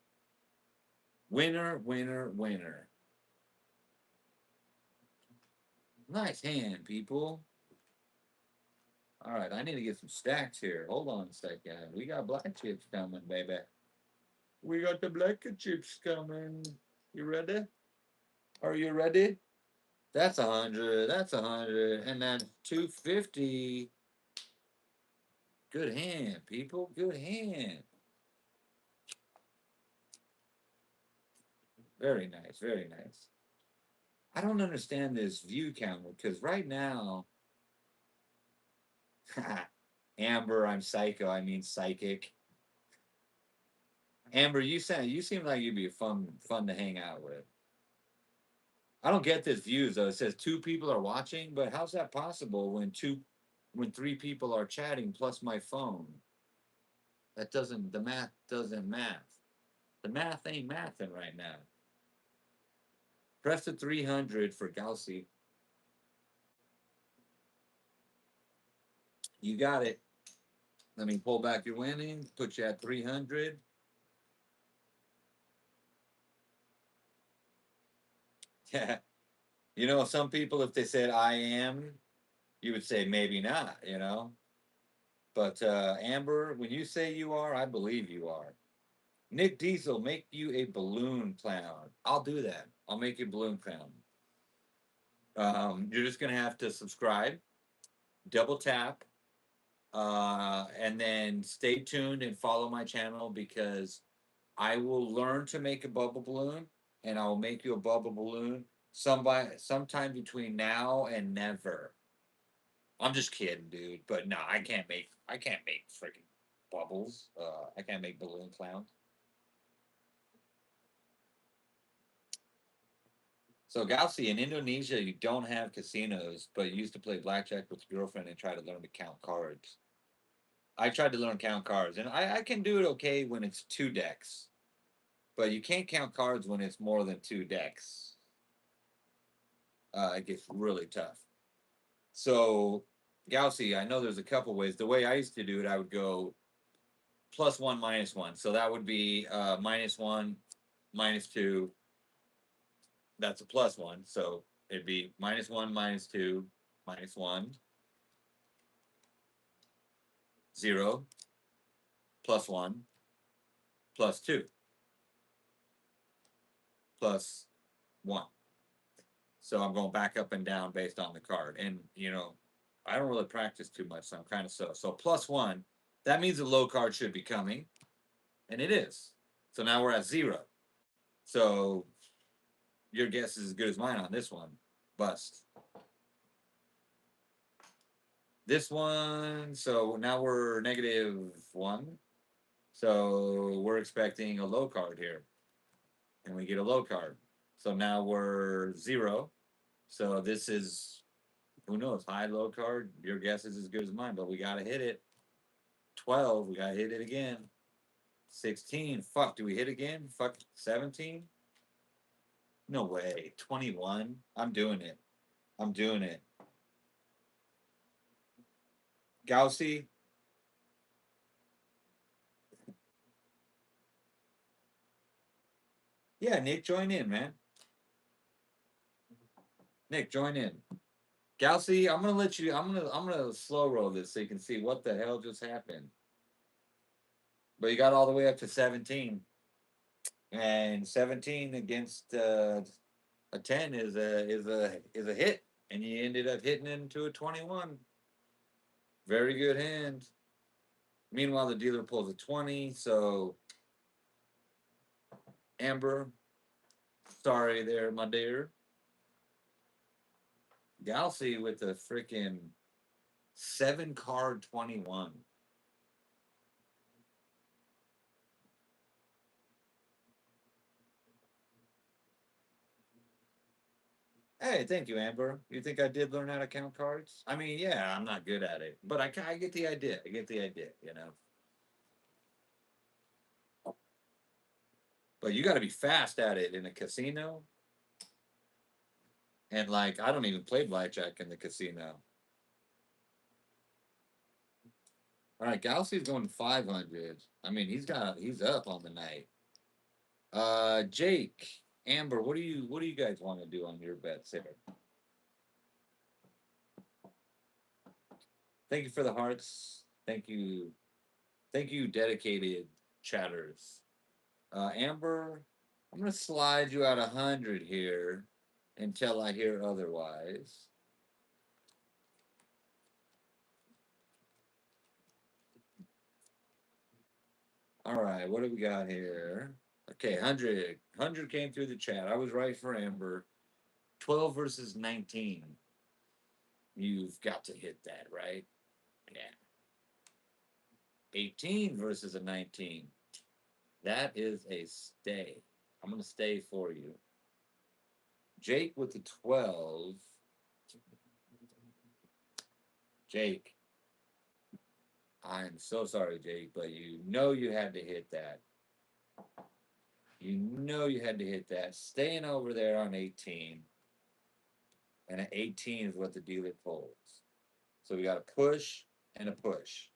S1: Winner, winner, winner. Nice hand, people. All right, I need to get some stacks here. Hold on a second. We got black chips coming, baby. We got the black chips coming. You ready? Are you ready? That's 100. That's 100. And that's 250. Good hand, people. Good hand. Very nice. Very nice. I don't understand this view counter because right now, Amber, I'm psycho. I mean psychic. Amber, you seem like you'd be fun to hang out with. I don't get this views though. It says 2 people are watching, but how's that possible when 3 people are chatting plus my phone? That doesn't the math doesn't math. The math ain't mathing right now. Press the 300 for Gaussy. You got it. Let me pull back your winnings, put you at 300. Yeah. Some people, if they said I am, you would say maybe not, But Amber, when you say you are, I believe you are. Nick Diesel, make you a balloon clown. I'll do that. I'll make you a balloon clown. You're just gonna have to subscribe, double tap, and then stay tuned and follow my channel because I will learn to make a bubble balloon, and I will make you a bubble balloon sometime between now and never. I'm just kidding, dude. But no, I can't make freaking bubbles. I can't make balloon clowns. So Gausi, in Indonesia, you don't have casinos, but you used to play blackjack with your girlfriend and try to learn to count cards. I tried to learn count cards, and I can do it okay when it's 2 decks, but you can't count cards when it's more than 2 decks. It gets really tough. So Gausi, I know there's a couple ways. The way I used to do it, I would go +1, -1. So that would be -1. -2. That's a +1. So it'd be -1, -2, -1, 0, +1, +2, +1. So I'm going back up and down based on the card. And, I don't really practice too much, so I'm kind of so. So +1, that means the low card should be coming, and it is. So now we're at 0. So your guess is as good as mine on this one. Bust. This one, so now we're -1. So we're expecting a low card here. And we get a low card. So now we're 0. So this is, who knows, high, low card. Your guess is as good as mine, but we got to hit it. 12, we got to hit it again. 16, fuck, do we hit again? Fuck, 17? No way. 21, I'm doing it. I'm doing it. Gaussy. Yeah, Nick, join in, man. Nick, join in. Gaussy, I'm gonna let you. I'm gonna slow roll this so you can see what the hell just happened. But you got all the way up to 17, and 17 against a 10 is a hit, and you ended up hitting into a 21. Very good hand. Meanwhile, the dealer pulls a 20. So Amber, sorry there, my dear. Gaussy with a freaking 7-card 21. Hey, thank you, Amber. You think I did learn how to count cards? I mean, yeah, I'm not good at it, but I get the idea. I get the idea. But you got to be fast at it in a casino. And like, I don't even play blackjack in the casino. All right, Gaussie's going 500. I mean, he's up on the night. Jake, Amber, what do you guys want to do on your bets here? Thank you for the hearts. Thank you. Thank you, dedicated chatters. Amber, I'm gonna slide you out 100 here until I hear otherwise. All right, what do we got here? Okay, 100. 100 came through the chat. I was right for Amber. 12 versus 19. You've got to hit that, right? Yeah. 18 versus a 19. That is a stay. I'm going to stay for you. Jake with the 12. Jake, I'm so sorry, Jake, but you had to hit that. You had to hit that. Staying over there on 18. And an 18 is what the dealer pulls. So we got a push and a push.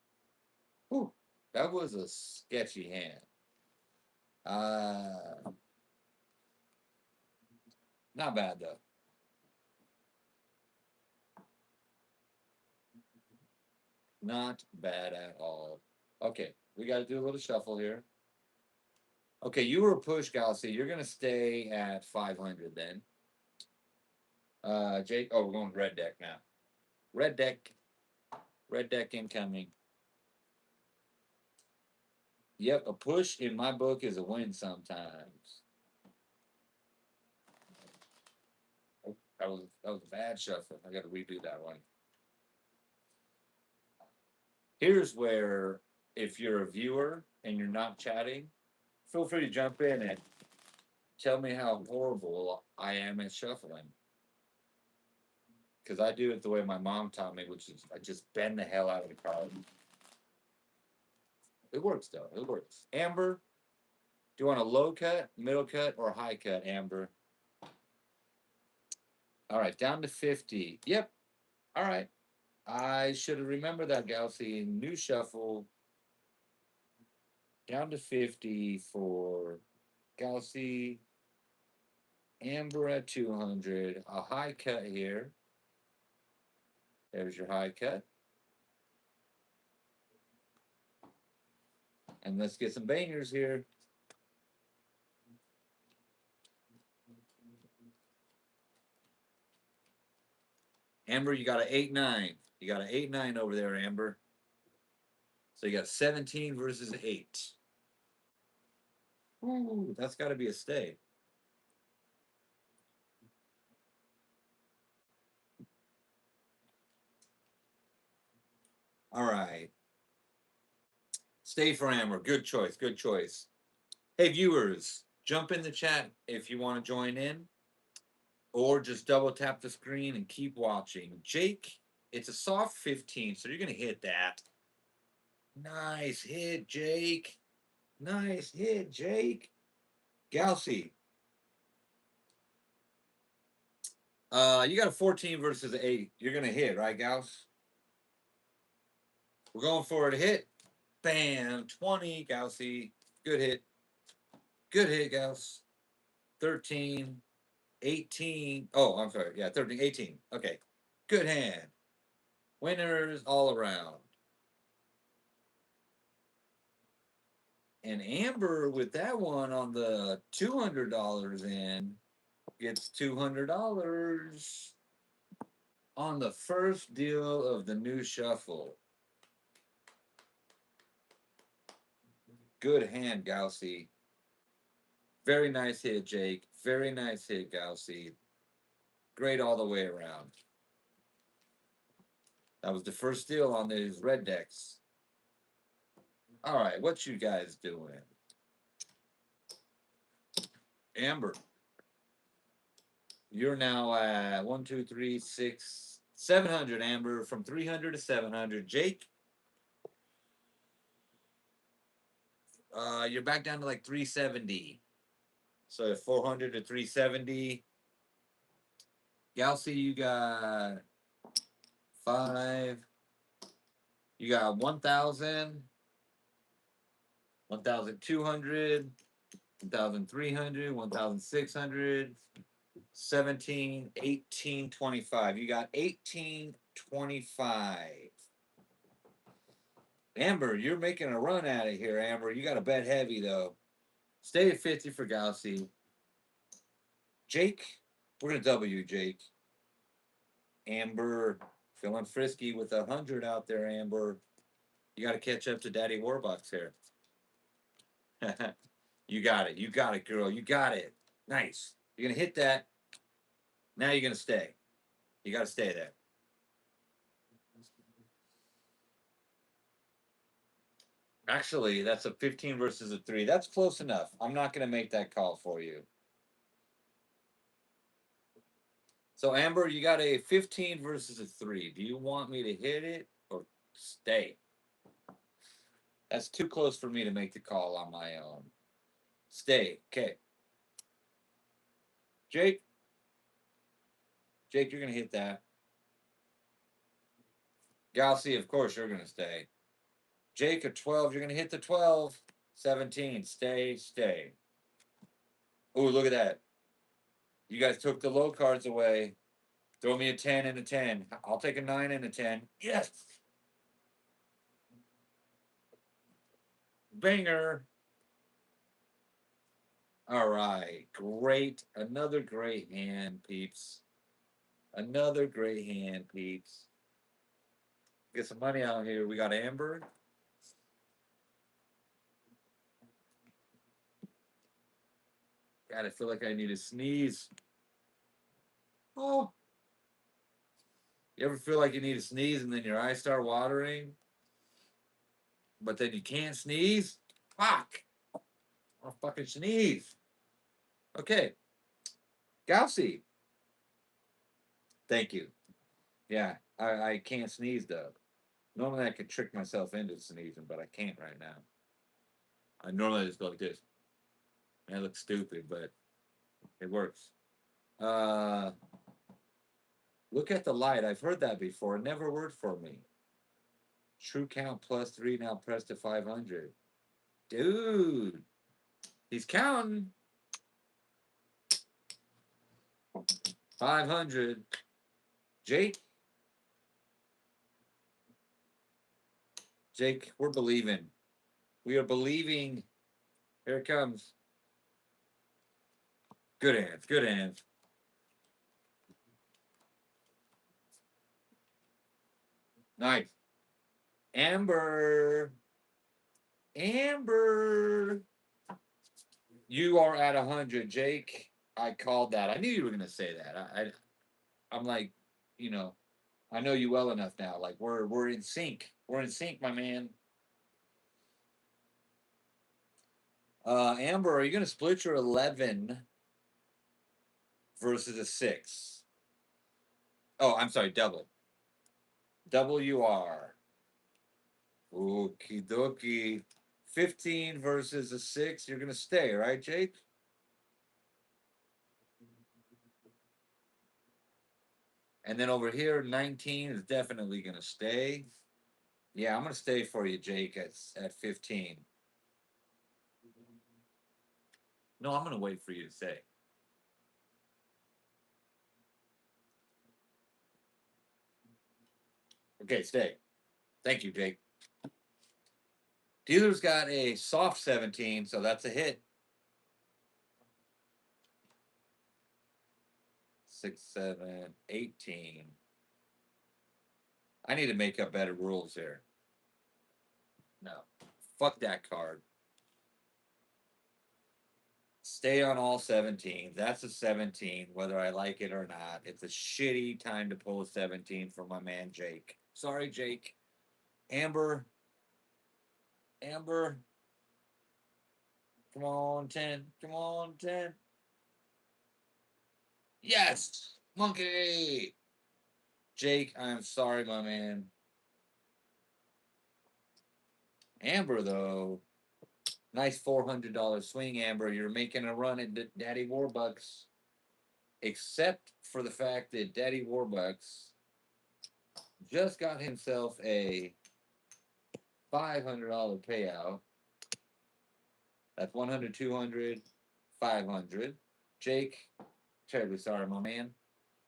S1: Whew, that was a sketchy hand. Not bad though. Not bad at all. Okay, we got to do a little shuffle here. Okay, you were a push, Galaxy. You're gonna stay at 500 then. Jake. Oh, we're going red deck now. Red deck. Red deck incoming. Yep, a push in my book is a win sometimes. Oh, that was a bad shuffle. I got to redo that one. Here's where, if you're a viewer and you're not chatting, feel free to jump in and tell me how horrible I am at shuffling. Because I do it the way my mom taught me, which is I just bend the hell out of the card. It works though. It works. Amber, do you want a low cut, middle cut, or high cut, Amber? All right, down to 50. Yep. All right. I should have remembered that, Galaxy. New shuffle. Down to 50 for Galaxy, Amber at 200. A high cut here. There's your high cut. And let's get some bangers here. Amber, you got an 8-9. You got an 8-9 over there, Amber. So you got 17 versus 8. Ooh, that's got to be a stay. All right. Stay for Amber. Good choice. Good choice. Hey, viewers, jump in the chat if you want to join in, or just double tap the screen and keep watching. Jake, it's a soft 15, so you're going to hit that. Nice hit, Jake. Nice hit, Jake. Galaxy. You got a 14 versus 8. You're going to hit, right, Gauss? We're going for it. Hit. Bam. 20, Gaussy. Good hit. Good hit, Gauss. 13. 18. Oh, I'm sorry. Yeah, 13, 18. Okay. Good hand. Winners all around. And Amber with that one on the $200 in gets $200 on the first deal of the new shuffle. Good hand, Gaussy. Very nice hit, Jake. Very nice hit, Gaussy. Great all the way around. That was the first deal on these red decks. All right, what you guys doing? Amber, you're now at 1, 2, 3, 6, 700. Amber, from 300 to 700. Jake, you're back down to like 370. So 400 to 370. Galaxy, you got 5. You got 1,000, 1,200, 1,300, 1,600, 17, 18, 25. You got 1825. Amber, you're making a run at it here, Amber. You got to bet heavy, though. Stay at 50 for Galaxy. Jake, we're going to W, Jake. Amber, feeling frisky with 100 out there, Amber. You got to catch up to Daddy Warbucks here. You got it. You got it, girl. You got it. Nice. You're going to hit that. Now you're going to stay. You got to stay there. Actually, that's a 15 versus a 3. That's close enough. I'm not going to make that call for you. So, Amber, you got a 15 versus a 3. Do you want me to hit it or stay? That's too close for me to make the call on my own. Stay. Okay. Jake? Jake, you're going to hit that. Galaxy, of course, you're going to stay. Jake, a 12. You're going to hit the 12. 17. Stay, stay. Oh, look at that. You guys took the low cards away. Throw me a 10 and a 10. I'll take a 9 and a 10. Yes. Banger. All right. Great. Another great hand, peeps. Another great hand, peeps. Get some money out here. We got Amber. God, I feel like I need to sneeze. Oh. You ever feel like you need to sneeze and then your eyes start watering? But then you can't sneeze? Fuck. I'll fucking sneeze. Okay. Gaussy. Thank you. Yeah, I can't sneeze though. Normally I could trick myself into sneezing, but I can't right now. I normally just go like this. And I look stupid, but it works. Look at the light. I've heard that before. It never worked for me. True count +3 now pressed to 500. Dude, he's counting. 500. Jake? Jake, we're believing. We are believing. Here it comes. Good hands. Good hands. Nice. Amber. Amber. You are at 100, Jake. I called that. I knew you were gonna say that. I'm like, you know, I know you well enough now. Like we're in sync. We're in sync, my man. Amber, are you gonna split your 11 versus a 6? Oh, I'm sorry, double. Double you are. Okie dokie. 15 versus a 6. You're gonna stay, right, Jake? And then over here, 19 is definitely gonna stay. Yeah, I'm gonna stay for you, Jake, at 15. No, I'm gonna wait for you to say. Okay, stay. Thank you, Jake. Dealer's got a soft 17, so that's a hit. 6, 7, 18. I need to make up better rules here. No. Fuck that card. Stay on all 17. That's a 17, whether I like it or not. It's a shitty time to pull a 17 for my man Jake. Sorry, Jake. Amber. Amber. Come on, 10. Come on, 10. Yes! Monkey! Jake, I'm sorry, my man. Amber, though. Nice $400 swing, Amber. You're making a run at Daddy Warbucks. Except for the fact that Daddy Warbucks just got himself a $500 payout. That's 100, 200, 500. Jake, terribly sorry, my man.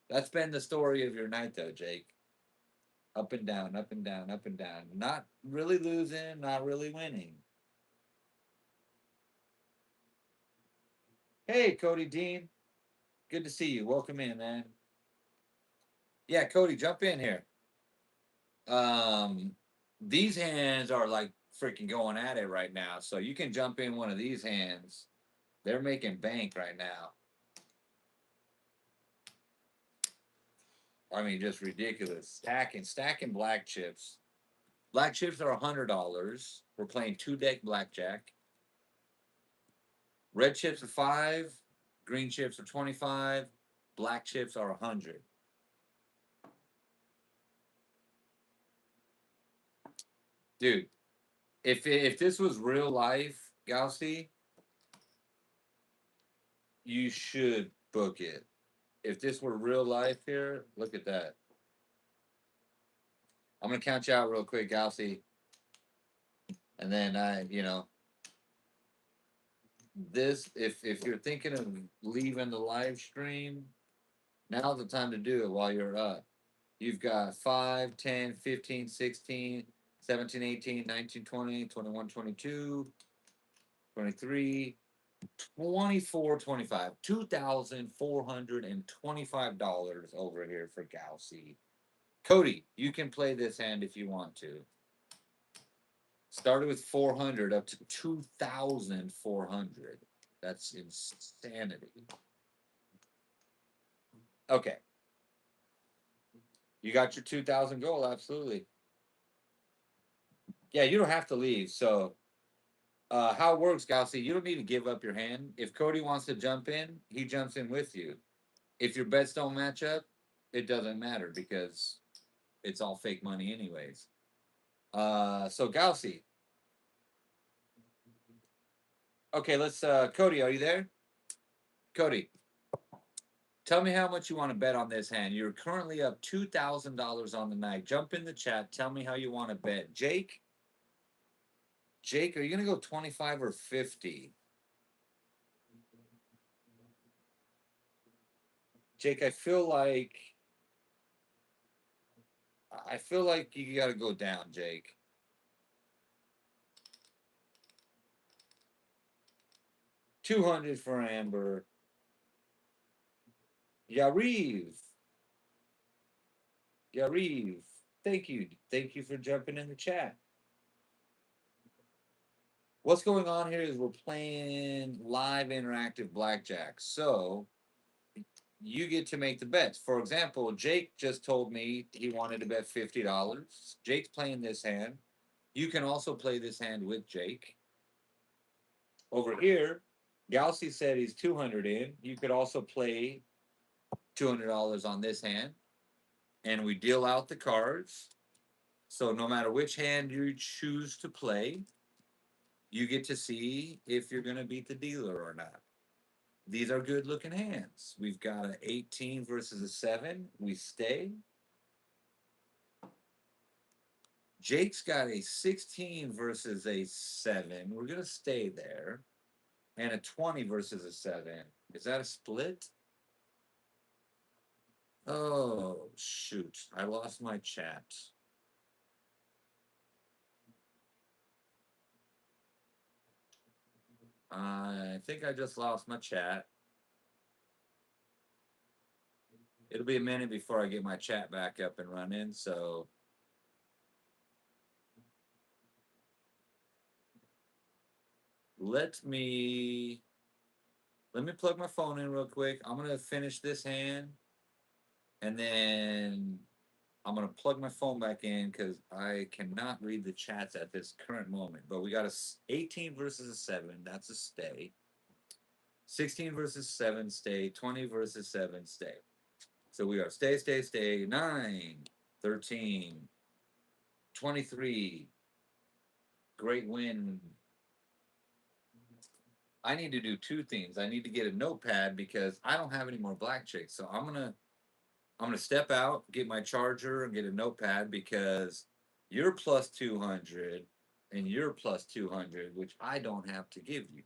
S1: That's been the story of your night, though, Jake. Up and down, up and down, up and down. Not really losing, not really winning. Hey, Cody Dean. Good to see you. Welcome in, man. Yeah, Cody, jump in here. Um, these hands are like freaking going at it right now. So you can jump in one of these hands. They're making bank right now. I mean, just ridiculous. Stacking black chips. Black chips are $100. We're playing 2-deck blackjack. Red chips are 5. Green chips are 25. Black chips are 100. Dude, if this was real life, Gaussy, you should book it. If this were real life here, look at that. I'm gonna count you out real quick, Gaussy, and then this. If you're thinking of leaving the live stream, now's the time to do it while you're up. You've got 5, 10, 15, 16, 17, 18, 19, 20, 21, 22, 23, 24, 25. $2,425 over here for Gaussy. Cody, you can play this hand if you want to. Started with 400 up to 2,400. That's insanity. Okay. You got your 2,000 goal, absolutely. Yeah, you don't have to leave. So, how it works, Gaussy, you don't need to give up your hand. If Cody wants to jump in, he jumps in with you. If your bets don't match up, it doesn't matter because it's all fake money, anyways. So Gaussy. Okay, let's. Cody, are you there? Cody, tell me how much you want to bet on this hand. You're currently up $2,000 on the night. Jump in the chat. Tell me how you want to bet. Jake, are you gonna go 25 or 50? Jake, I feel like you got to go down, Jake. $200 for Amber. Yariv. Yariv. Thank you. Thank you for jumping in the chat. What's going on here is we're playing live interactive blackjack. So you get to make the bets. For example, Jake just told me he wanted to bet $50. Jake's playing this hand. You can also play this hand with Jake. Over here, Galsey said he's 200 in. You could also play $200 on this hand. And we deal out the cards. So no matter which hand you choose to play, you get to see if you're going to beat the dealer or not. These are good looking hands. We've got an 18 versus a 7. We stay. Jake's got a 16 versus a 7. We're going to stay there. And a 20 versus a 7. Is that a split? Oh, shoot. I lost my chat. I think I just lost my chat. It'll be a minute before I get my chat back up and running, so let me plug my phone in real quick. I'm gonna finish this hand, and then I'm gonna plug my phone back in because I cannot read the chats at this current moment. But we got a 18 versus a 7. That's a stay. 16 versus 7 stay. 20 versus 7 stay. So we are stay, stay, stay. 9, 13, 23. Great win. I need to do two things. I need to get a notepad because I don't have any more blackjack. So I'm gonna step out, get my charger, and get a notepad because you're plus 200 and you're plus 200, which I don't have to give you.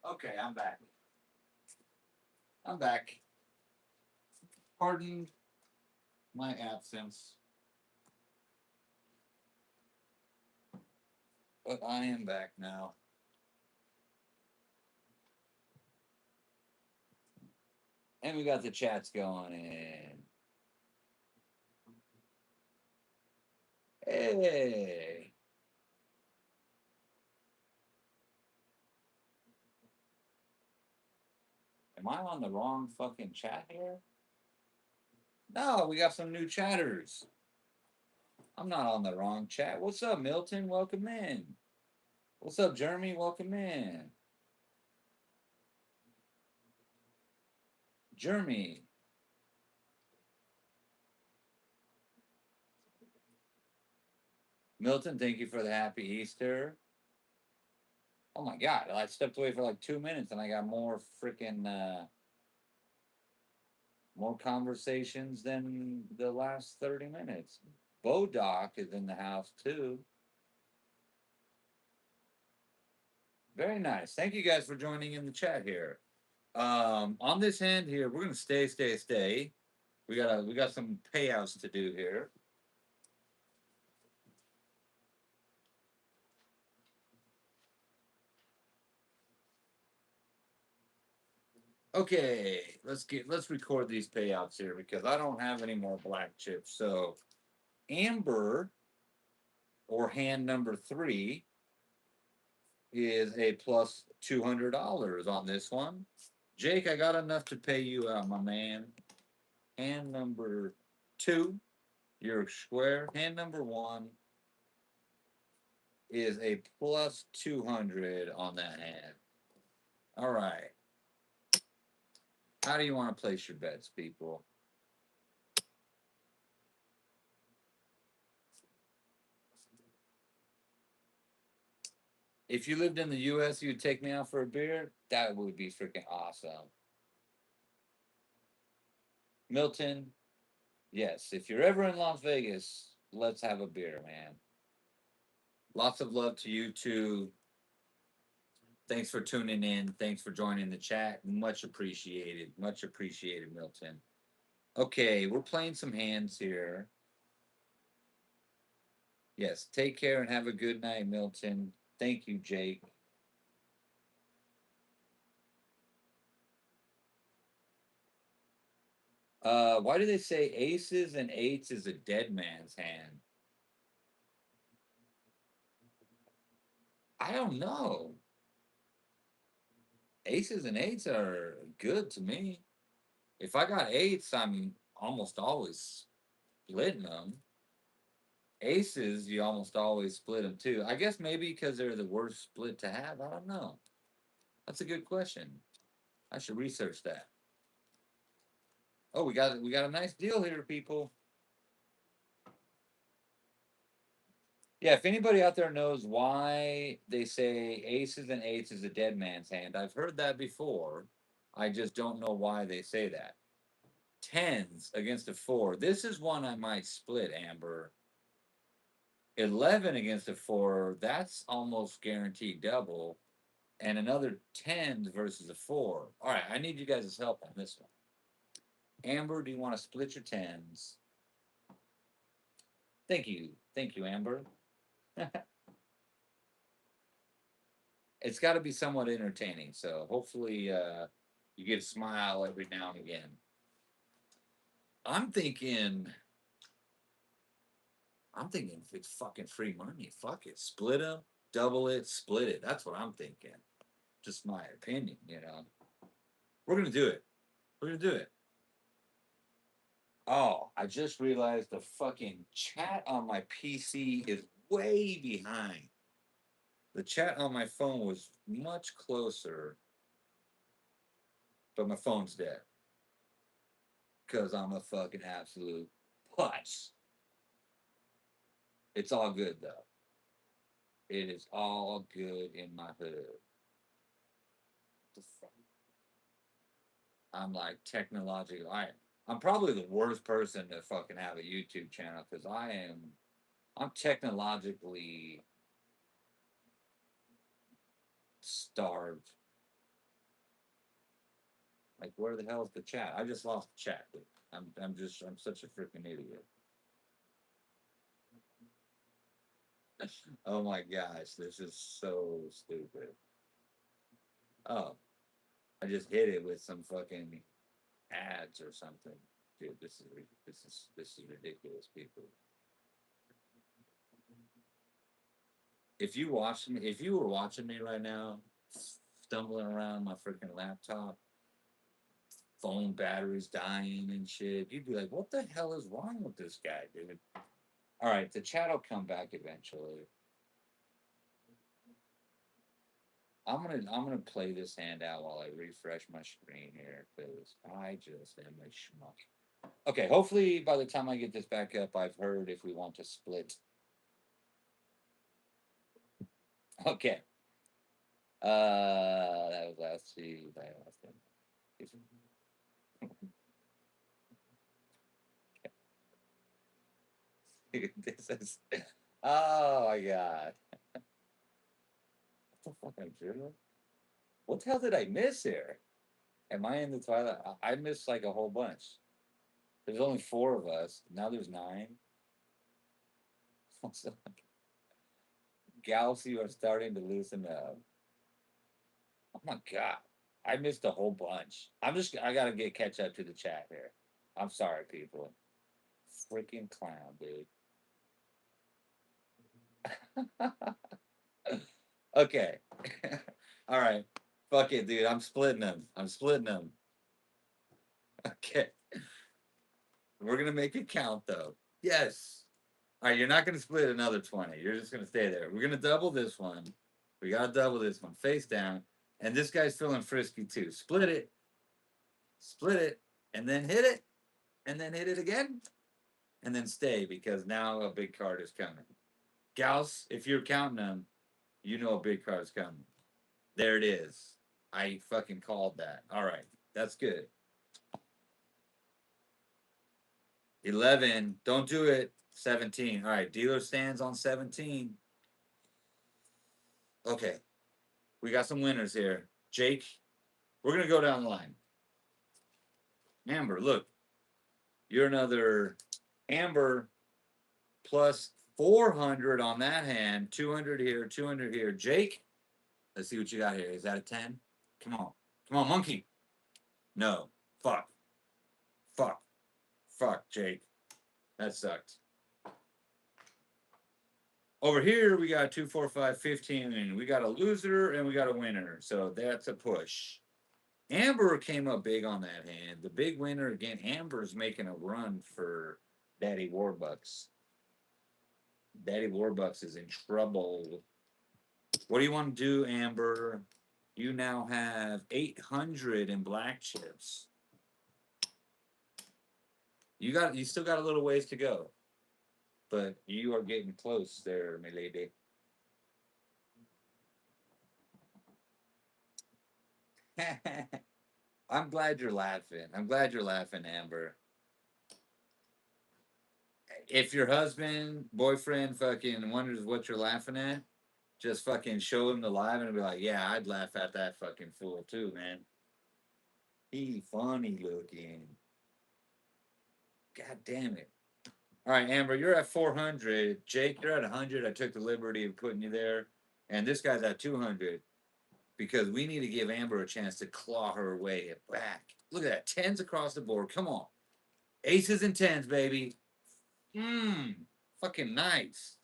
S1: Okay, I'm back. I'm back. Pardon my absence, but I am back now. And we got the chats going in. Hey. Am I on the wrong fucking chat here? No, we got some new chatters. I'm not on the wrong chat. What's up, Milton? Welcome in. What's up, Jeremy? Welcome in. Jeremy. Milton, thank you for the happy Easter. Oh my God, I stepped away for like 2 minutes and I got more freaking, more conversations than the last 30 minutes. Bodoc is in the house too. Very nice. Thank you guys for joining in the chat here. On this hand here, we're gonna stay. We got some payouts to do here. Okay, let's record these payouts here because I don't have any more black chips. So Amber or hand number three is a plus $200 on this one. Jake, I got enough to pay you out, my man. Hand number two, you're square. Hand number one is a plus 200 on that hand. All right. How do you want to place your bets, people? If you lived in the U.S., you'd take me out for a beer. That would be freaking awesome. Milton, yes. If you're ever in Las Vegas, let's have a beer, man. Lots of love to you too. Thanks for tuning in. Thanks for joining the chat. Much appreciated. Much appreciated, Milton. Okay, we're playing some hands here. Yes, take care and have a good night, Milton. Thank you, Jake. Why do they say aces and eights is a dead man's hand? I don't know. Aces and eights are good to me. If I got eights, I'm almost always splitting them. Aces, you almost always split them too. I guess maybe because they're the worst split to have. I don't know. That's a good question. I should research that. Oh, we got a nice deal here, people. Yeah, if anybody out there knows why they say aces and eights is a dead man's hand, I've heard that before. I just don't know why they say that. Tens against a four. This is one I might split, Amber. 11 against a four, that's almost guaranteed double. And another tens versus a four. All right, I need you guys' help on this one. Amber, do you want to split your tens? Thank you. Thank you, Amber. It's got to be somewhat entertaining. So hopefully you get a smile every now and again. I'm thinking, I'm thinking if it's fucking free money, fuck it. Split them, double it, split it. That's what I'm thinking. Just my opinion, you know. We're going to do it. We're going to do it. Oh, I just realized the fucking chat on my PC is way behind. The chat on my phone was much closer, but my phone's dead. Because I'm a fucking absolute putz. It's all good, though. It is all good in my hood. I'm like technological. I'm probably the worst person to fucking have a YouTube channel because I'm technologically starved. Like, where the hell is the chat? I just lost the chat. Dude. I'm such a freaking idiot. Oh my gosh, this is so stupid. Oh, I just hit it with some fucking ads or something. Dude, this is ridiculous, people. If you were watching me right now, stumbling around my freaking laptop, phone batteries dying and shit, you'd be like, "What the hell is wrong with this guy, dude?" All right, the chat will come back eventually. I'm gonna play this hand out while I refresh my screen here because I just am a schmuck. Okay, hopefully by the time I get this back up, I've heard if we want to split. Okay. That was last see. That last time. This is. Oh my god. What the fuck I drew? What the hell did I miss here? Am I in the twilight? I missed like a whole bunch. There's only four of us. Now there's nine. Galaxy are starting to loosen up. Oh my god. I missed a whole bunch. I gotta get catch up to the chat here. I'm sorry, people. Freaking clown, dude. Okay. All right. Fuck it, dude. I'm splitting them. I'm splitting them. Okay. We're gonna make it count though. Yes. All right, you're not gonna split another 20. You're just gonna stay there. We're gonna double this one. We gotta double this one face down. And this guy's feeling frisky too. Split it, and then hit it, and then hit it again, and then stay because now a big card is coming. Gals, if you're counting them, you know a big card is coming. There it is. I fucking called that. All right, that's good. 11. Don't do it. 17. All right, dealer stands on 17. Okay, we got some winners here. Jake, we're going to go down the line. Amber, look, you're another Amber plus 400 on that hand, 200 here, 200 here. Jake, let's see what you got here. Is that a 10? Come on. Come on, monkey. No. Fuck. Fuck. Fuck, Jake. That sucked. Over here, we got 2, 4, 5, 15, and we got a loser and we got a winner. So that's a push. Amber came up big on that hand. The big winner again. Amber's making a run for Daddy Warbucks. Daddy Warbucks is in trouble. What do you want to do, Amber? You now have 800 in black chips. You still got a little ways to go, but you are getting close there, my lady. I'm glad you're laughing. I'm glad you're laughing, Amber. If your husband, boyfriend, fucking wonders what you're laughing at, just fucking show him the live and be like, yeah, I'd laugh at that fucking fool too, man. He funny looking. God damn it. All right, Amber, you're at 400. Jake, you're at 100. I took the liberty of putting you there. And this guy's at 200 because we need to give Amber a chance to claw her way back. Look at that. Tens across the board. Come on. Aces and tens, baby. Fucking nice.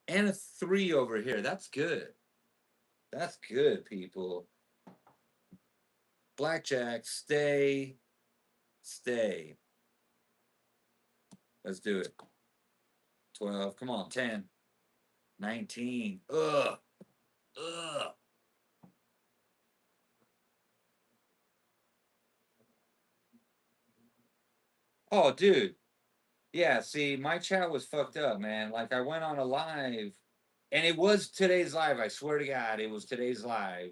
S1: And a 3 over here. That's good. That's good, people. Blackjack, stay. Stay. Let's do it. 12. Come on. 10. 19. Ugh. Ugh. Oh, dude. Yeah, see, my chat was fucked up, man. Like, I went on a live, and it was today's live. I swear to God, it was today's live.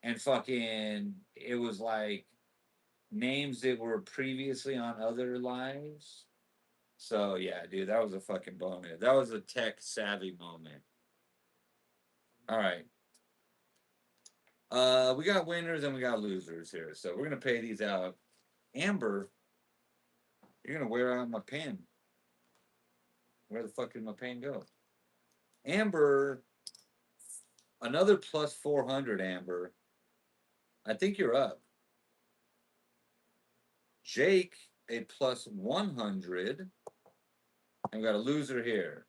S1: And fucking, it was like names that were previously on other lives. So, yeah, dude, that was a fucking bonus. That was a tech savvy moment. All right. We got winners and we got losers here. So, we're going to pay these out. Amber, you're going to wear out my pen. Where the fuck did my pen go? Amber, another plus 400, Amber. I think you're up. Jake, a plus 100. And we got a loser here.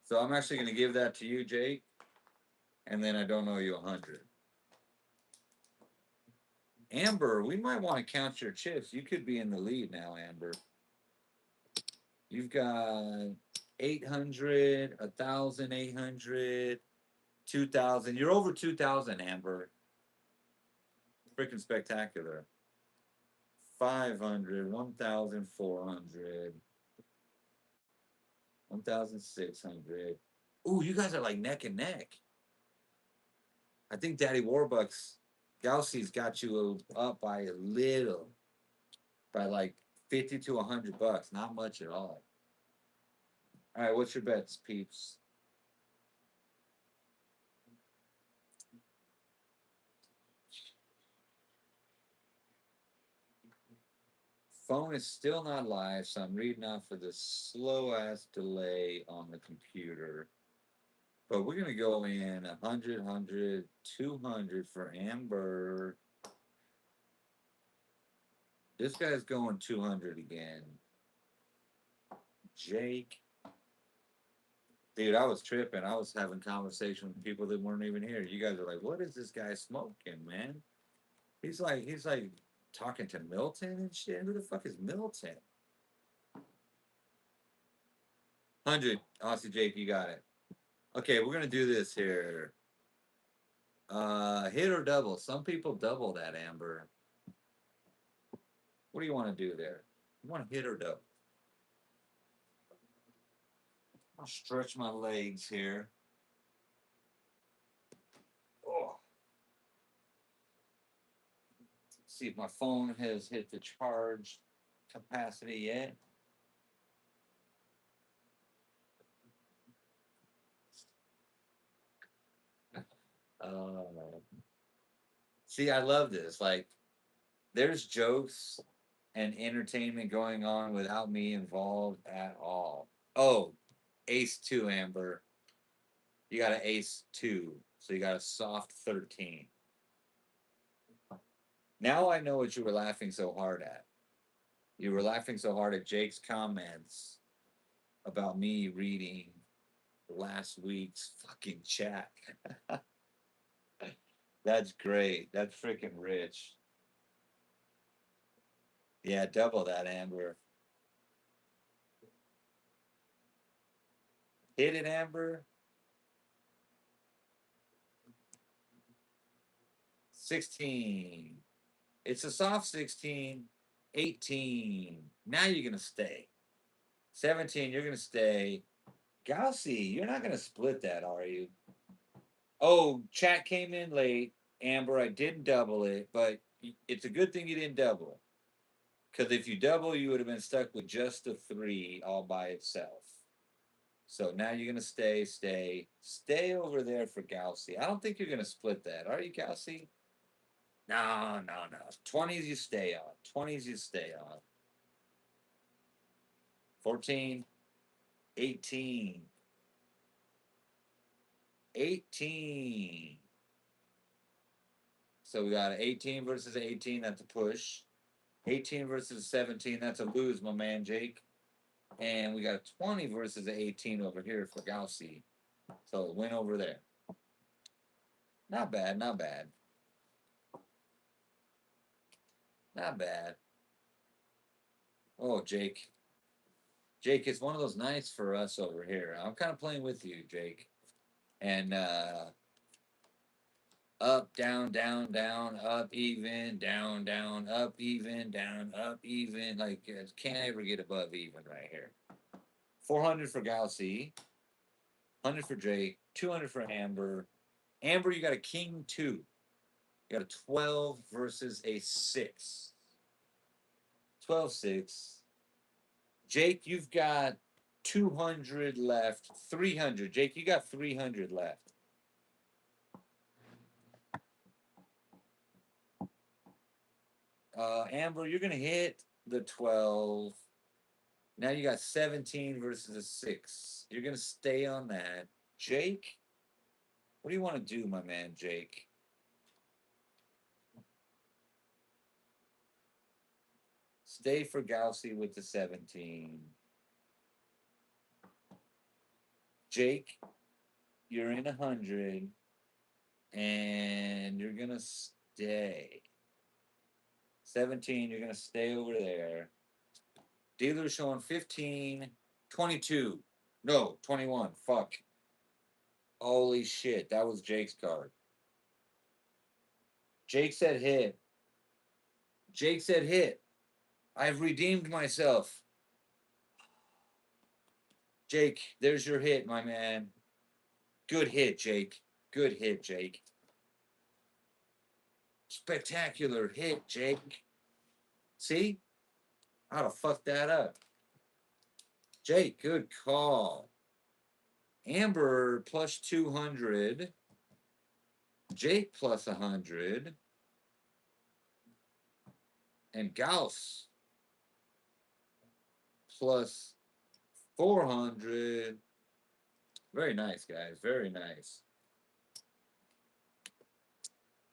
S1: So I'm actually going to give that to you, Jake. And then I don't owe you 100. Amber, we might want to count your chips. You could be in the lead now, Amber. You've got 800, 1,800, 2,000. You're over 2,000, Amber. Freaking spectacular. 500, 1,400, 1,600. Ooh, you guys are like neck and neck. I think Daddy Warbucks, Gaussi's got you up by a little, by like 50 to 100 bucks. Not much at all. All right, what's your bets, peeps? phone is still not live, so I'm reading off of the slow ass delay on the computer. But we're gonna go in 100, 200 for Amber. This guy's going 200 again. Jake. Dude, I was tripping. I was having conversation with people that weren't even here. You guys are like, what is this guy smoking, man? He's like talking to Milton and shit. Who the fuck is Milton? 100. Aussie Jake, you got it. Okay, we're gonna do this here. Hit or double. Some people double that, Amber. What do you want to do there? You want to hit or double? I'll stretch my legs here. Oh. See if my phone has hit the charge capacity yet. See, I love this. Like, there's jokes and entertainment going on without me involved at all. Oh, ace two, Amber. You got an ace two. So you got a soft 13. Now I know what you were laughing so hard at. You were laughing so hard at Jake's comments about me reading last week's fucking chat. That's great. That's freaking rich. Yeah, double that, Amber. Hit it, Amber. 16. It's a soft 16. 18. Now you're going to stay. 17, you're going to stay. Gaussy, you're not going to split that, are you? Oh, chat came in late. Amber, I didn't double it, but it's a good thing you didn't double. Because if you double, you would have been stuck with just a 3 all by itself. So now you're going to stay over there for Gaussy. I don't think you're going to split that. Are you, Gaussy? No. 20s you stay on. 20s you stay on. 14, 18. 18. So we got 18 versus 18. That's a push. 18 versus 17. That's a lose, my man, Jake. And we got a 20 versus an 18 over here for Gaussy. So win over there. Not bad, not bad. Not bad. Oh, Jake. Jake, it's one of those nights for us over here. I'm kind of playing with you, Jake. And up, down, down, down, up, even, down, down, up, even, down, up, even. Like, can't ever get above even right here. 400 for Gaussy. 100 for Jake. 200 for Amber. Amber, you got a king 2. You got a 12 versus a 6. 12-6. Jake, you've got 200 left. 300. Jake, you got 300 left. Amber, you're going to hit the 12. Now you got 17 versus a 6. You're going to stay on that. Jake, what do you want to do, my man, Jake? Stay for Gaussy with the 17. Jake, you're in 100. And you're going to stay. 17, you're going to stay over there. Dealer showing 15, 22. No, 21. Fuck. Holy shit, that was Jake's card. Jake said hit. Jake said hit. I've redeemed myself. Jake, there's your hit, my man. Good hit, Jake. Good hit, Jake. Spectacular hit, Jake. See? I'd have fucked that up. Jake, good call. Amber plus 200. Jake plus 100. And Gauss plus 400. Very nice, guys. Very nice.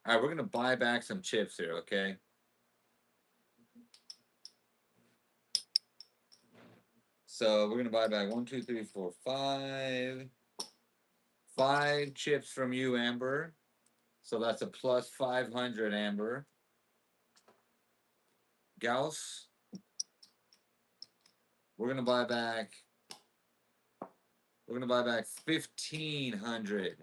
S1: All right, we're going to buy back some chips here, okay? So we're going to buy back 1, 2, 3, 4, 5. 5 chips from you, Amber. So that's a plus 500, Amber. Gauss, we're going to buy back. We're going to buy back 1,500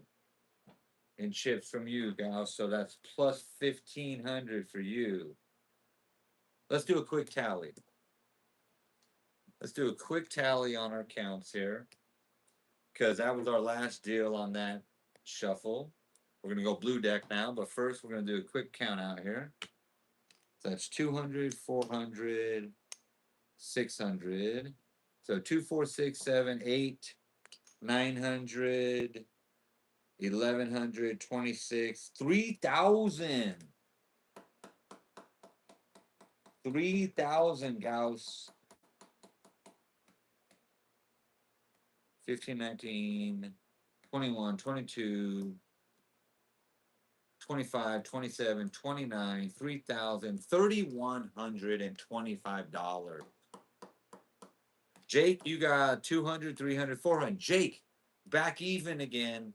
S1: in chips from you, Gauss. So that's plus 1,500 for you. Let's do a quick tally. Let's do a quick tally on our counts here, because that was our last deal on that shuffle. We're going to go blue deck now, but first we're going to do a quick count out here. So that's 200, 400, 600. So 2, 4, 6, 7, 8, 900, 1,100, 26, 3,000. 3,000, Gauss. 15, 19, 21, 22, 25, 27, 29, 3,000, $3,125. Jake, you got 200, 300, 400. Jake, back even again.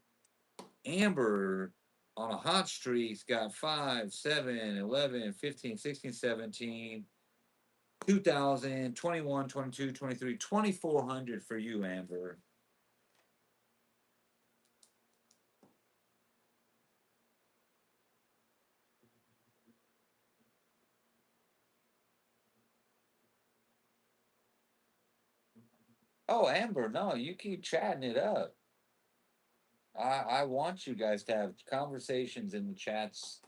S1: Amber on a hot streak's got 5, 7, 11, 15, 16, 17, 2,000, 21, 22, 23, 2,400 for you, Amber. Oh, Amber, no, you keep chatting it up. I want you guys to have conversations in the chats,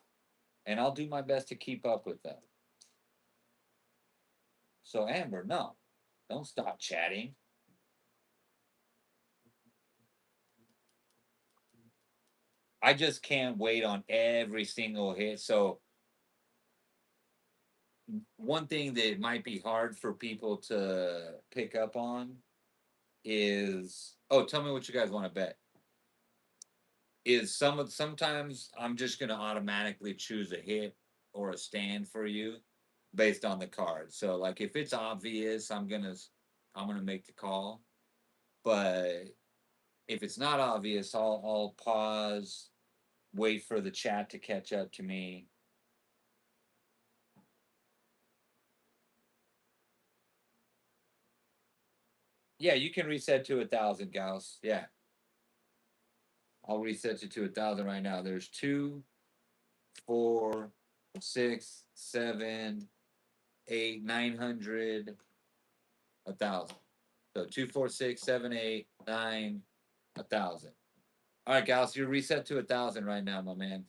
S1: and I'll do my best to keep up with them. So, Amber, no, don't stop chatting. I just can't wait on every single hit. So, one thing that might be hard for people to pick up on is, oh, tell me what you guys want to bet. Is sometimes I'm just gonna automatically choose a hit or a stand for you based on the card. So like if it's obvious, I'm gonna make the call. But if it's not obvious, I'll pause, wait for the chat to catch up to me. Yeah, you can reset to 1,000, Gauss. Yeah, I'll reset you to 1,000 right now. There's 2, 4, 6, 7, 8, 900, 1,000. So 2, 4, 6, 7, 8, 9, 1,000. All right, Gauss, you're reset to 1,000 right now, my man.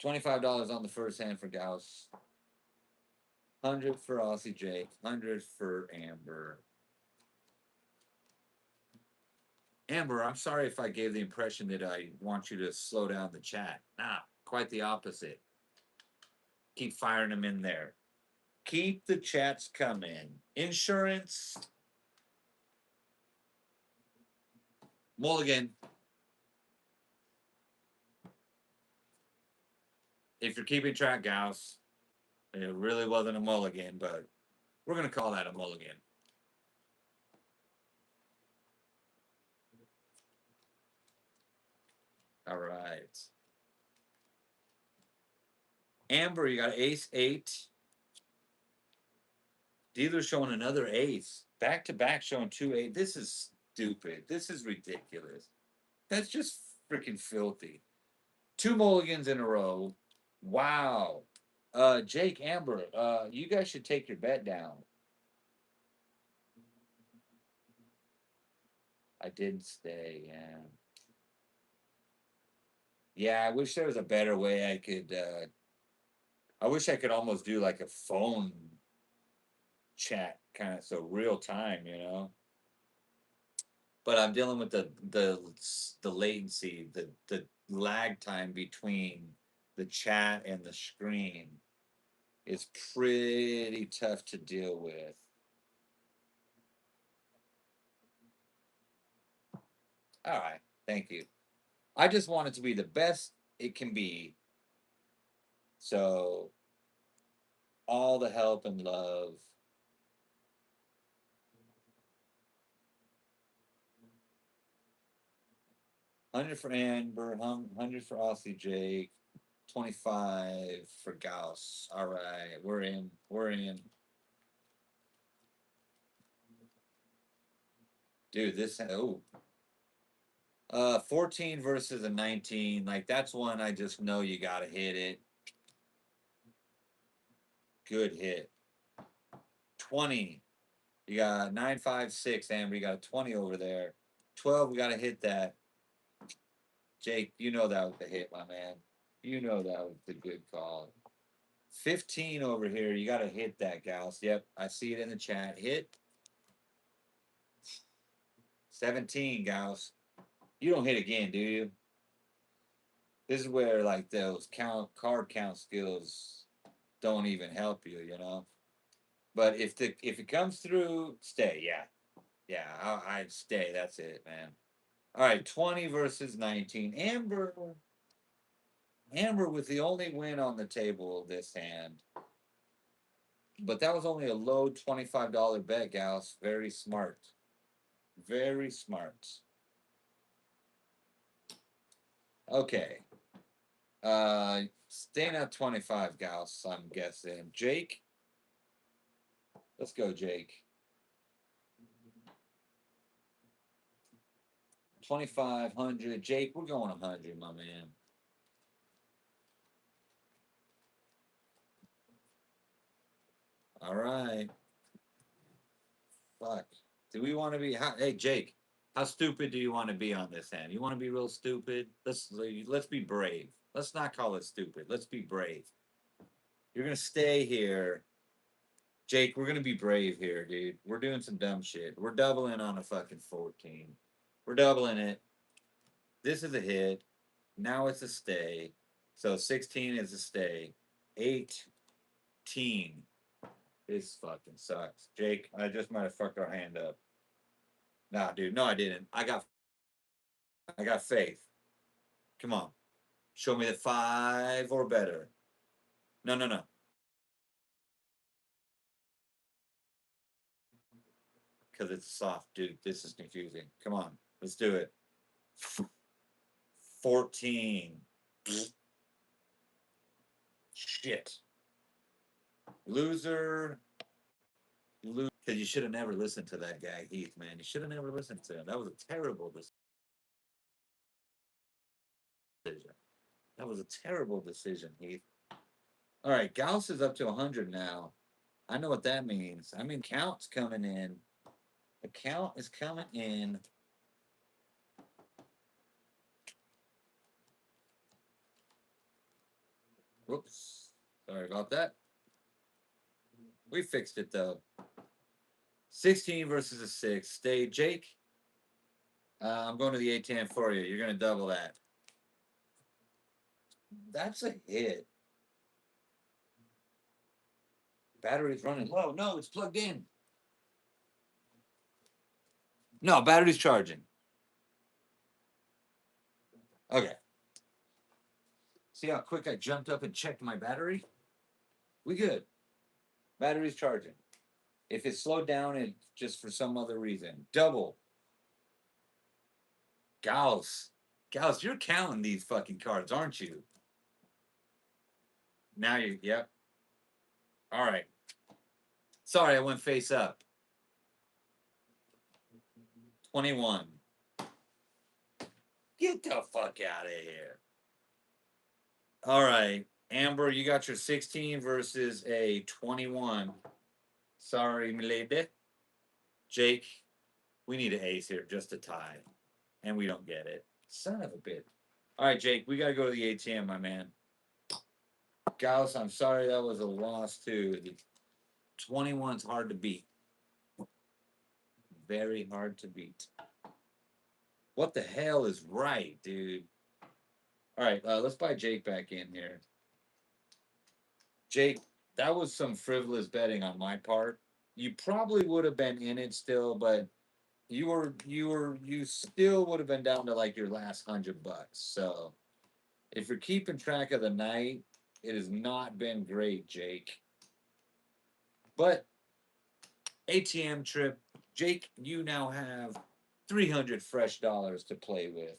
S1: $25 on the first hand for Gauss. 100 for Aussie Jake. 100 for Amber. Amber, I'm sorry if I gave the impression that I want you to slow down the chat. Nah, quite the opposite. Keep firing them in there. Keep the chats coming. Insurance. Mulligan. If you're keeping track, Gauss, it really wasn't a mulligan, but we're going to call that a mulligan. All right. Amber, you got ace 8. Dealer showing another ace. Back to back showing 2 8. This is stupid. This is ridiculous. That's just freaking filthy. 2 mulligans in a row. Wow. Jake, Amber, you guys should take your bet down. I did stay, yeah. Yeah, I wish there was a better way I could I wish I could almost do like a phone chat kind of so real time, you know. But I'm dealing with the latency, the lag time between the chat and the screen. is pretty tough to deal with. All right, thank you. I just want it to be the best it can be. So, all the help and love. 100 for Amber, 100 for Aussie Jake, 25 for Gauss. All right, we're in. We're in. Dude, this, oh, 14 versus a 19. Like, that's one I just know you got to hit it. Good hit. 20. You got 956, Amber. You got a 20 over there. 12, we got to hit that. Jake, you know that was the hit, my man. You know that was the good call. 15 over here. You got to hit that, Gauss. Yep, I see it in the chat. Hit. 17, Gauss. You don't hit again, do you? This is where like those card count skills don't even help you, you know. But if it comes through, stay. Yeah, yeah, I'd stay. That's it, man. All right, 20 versus 19. Amber was the only win on the table this hand, but that was only a low $25 bet, Gauss. Very smart. Very smart. Okay. Staying at 25, Gauss, I'm guessing. Jake? Let's go, Jake. 2,500. Jake, we're going 100, my man. All right. Fuck. Do we want to be? Hey, Jake, how stupid do you want to be on this hand? You want to be real stupid? Let's be brave. Let's not call it stupid. Let's be brave. You're gonna stay here, Jake. We're gonna be brave here, dude. We're doing some dumb shit. We're doubling on a fucking 14. We're doubling it. This is a hit. Now it's a stay. So 16 is a stay. 18. This fucking sucks. Jake, I just might have fucked our hand up. Nah, dude. No, I didn't. I got faith. Come on. Show me the 5 or better. No, no, no. Because it's soft, dude. This is confusing. Come on. Let's do it. 14. Shit. Loser. Loser. Because you should have never listened to that guy, Heath, man. You should have never listened to him. That was a terrible decision. That was a terrible decision, Heath. All right, Gauss is up to 100 now. I know what that means. I mean, count's coming in. The count is coming in. Whoops. Sorry about that. We fixed it, though. 16 versus a 6. Stay, Jake. I'm going to the ATM for you. You're going to double that. That's a hit. Battery's running low. No, it's plugged in. No, battery's charging. Okay. See how quick I jumped up and checked my battery? We good. Battery's charging. If it slowed down, it just for some other reason. Double. Gauss. Gauss, you're counting these fucking cards, aren't you? Now you, yep. All right. Sorry, I went face up. 21. Get the fuck out of here. All right. Amber, you got your 16 versus a 21. Sorry, milady. Jake, we need an ace here just to tie. And we don't get it. Son of a bitch. All right, Jake, we got to go to the ATM, my man. Gauss, I'm sorry that was a loss, too. The 21's hard to beat. Very hard to beat. What the hell is right, dude? All right, let's buy Jake back in here. Jake, That was some frivolous betting on my part. You probably would have been in it still, but you still would have been down to like your last $100. So if you're keeping track of the night, it has not been great, Jake. But ATM trip, Jake, you now have 300 fresh dollars to play with.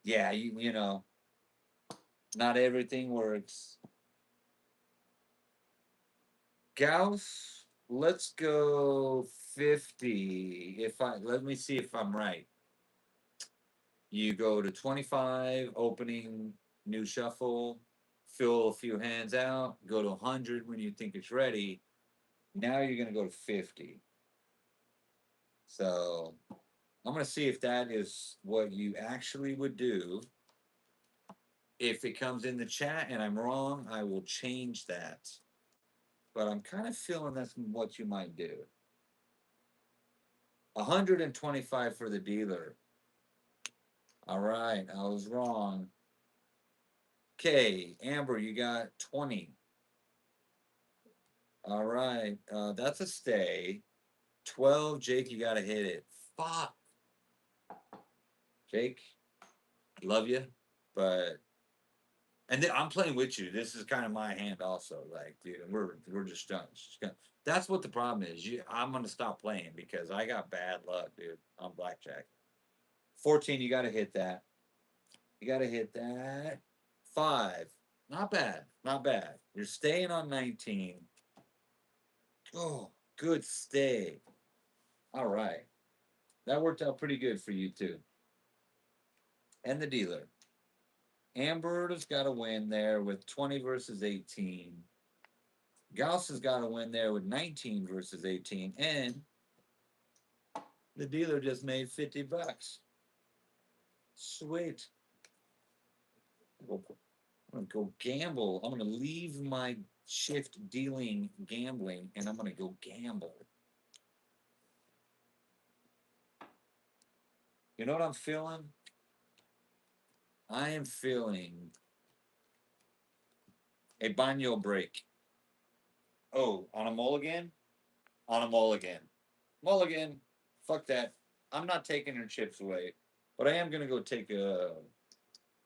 S1: Yeah, you know, not everything works. Gauss, let's go 50. If I let me see if I'm right. You go to 25, opening new shuffle, fill a few hands out, go to 100 when you think it's ready. Now you're going to go to 50. So I'm going to see if that is what you actually would do. If it comes in the chat and I'm wrong, I will change that. But I'm kind of feeling that's what you might do. 125 for the dealer. All right, I was wrong. Okay, Amber, you got 20. All right, that's a stay. 12, Jake, you got to hit it. Fuck. Jake, love you, but I'm playing with you. This is kind of my hand also. Like, dude, we're just done. That's what the problem is. I'm gonna stop playing because I got bad luck, dude, on blackjack. 14, you got to hit that. You got to hit that. 5, not bad, not bad. You're staying on 19. Oh, good stay. All right, that worked out pretty good for you too. And the dealer. Amber's got to win there with 20 versus 18. Gauss has got to win there with 19 versus 18. And the dealer just made $50. Sweet. I'm going to go gamble. I'm going to leave my shift dealing gambling and I'm going to go gamble. You know what I'm feeling? I am feeling a baño break. Oh, on a mulligan? On a mulligan. Mulligan. Fuck that. I'm not taking her chips away, but I am gonna go take a.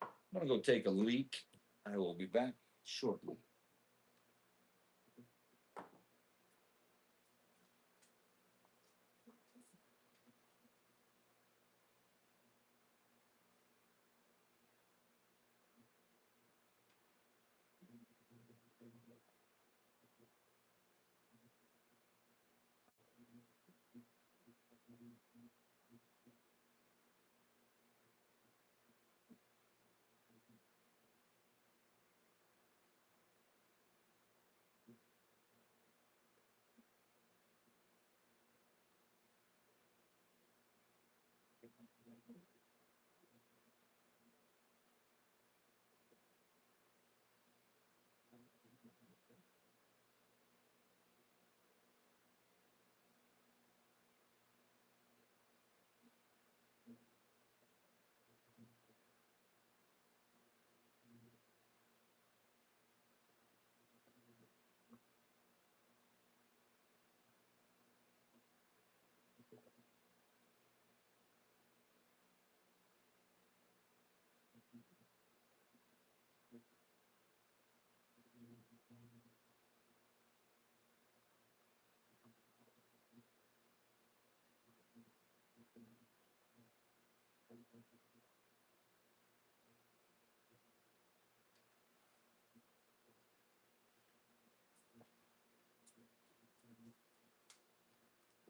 S1: I'm gonna go take a leak. I will be back shortly.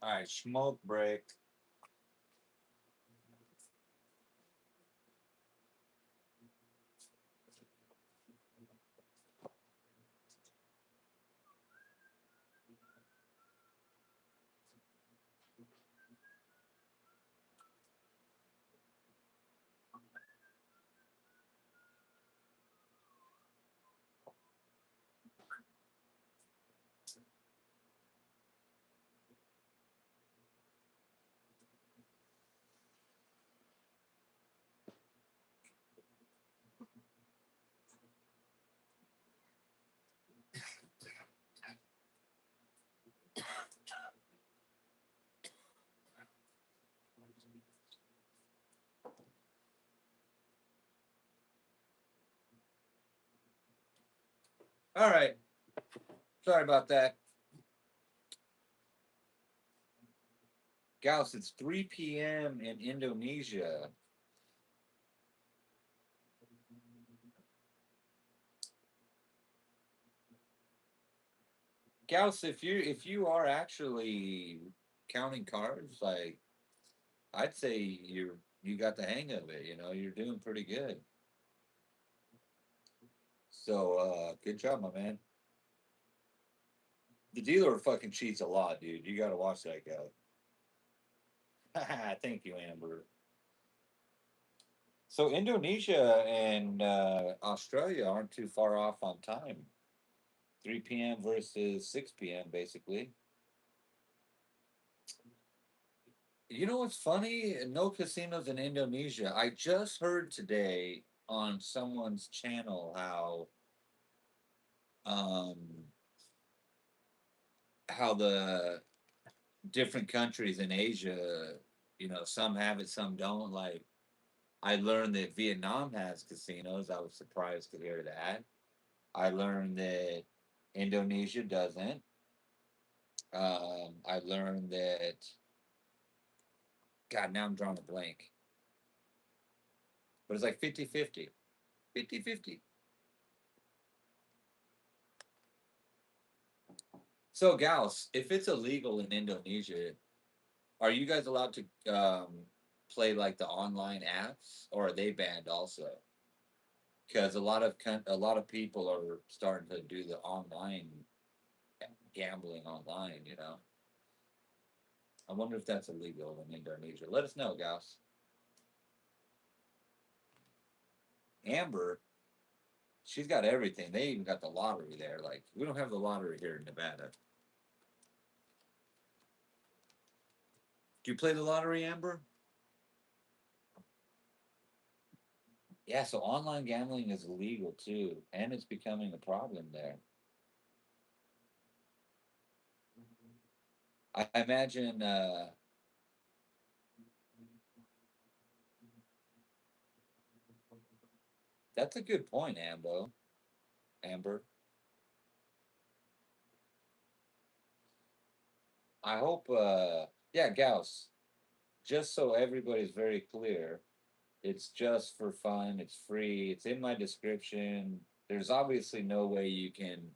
S1: All right, smoke break. All right. Sorry about that. Gauss, it's 3 p.m. in Indonesia. Gauss, if you are actually counting cards, like I'd say you got the hang of it. You're doing pretty good. So good job, my man. The dealer fucking cheats a lot, dude. You got to watch that guy. Thank you, Amber. So Indonesia and Australia aren't too far off on time. 3 p.m. versus 6 p.m. basically. You know what's funny? No casinos in Indonesia. I just heard today on someone's channel um how the different countries in Asia, some have it, some don't. Like I learned that Vietnam has casinos. I was surprised to hear that. I learned that Indonesia doesn't. I learned that God, now I'm drawing a blank. But it's like 50-50. 50-50. So, Gauss, if it's illegal in Indonesia, are you guys allowed to play like the online apps, or are they banned also? Because a lot of people are starting to do the online gambling online. I wonder if that's illegal in Indonesia. Let us know, Gauss. Amber, she's got everything. They even got the lottery there. Like we don't have the lottery here in Nevada. Do you play the lottery, Amber? Yeah, so online gambling is illegal too, and it's becoming a problem there. I imagine that's a good point, Amber. I hope, yeah, Gauss. Just so everybody's very clear, it's just for fun. It's free. It's in my description. There's obviously no way you can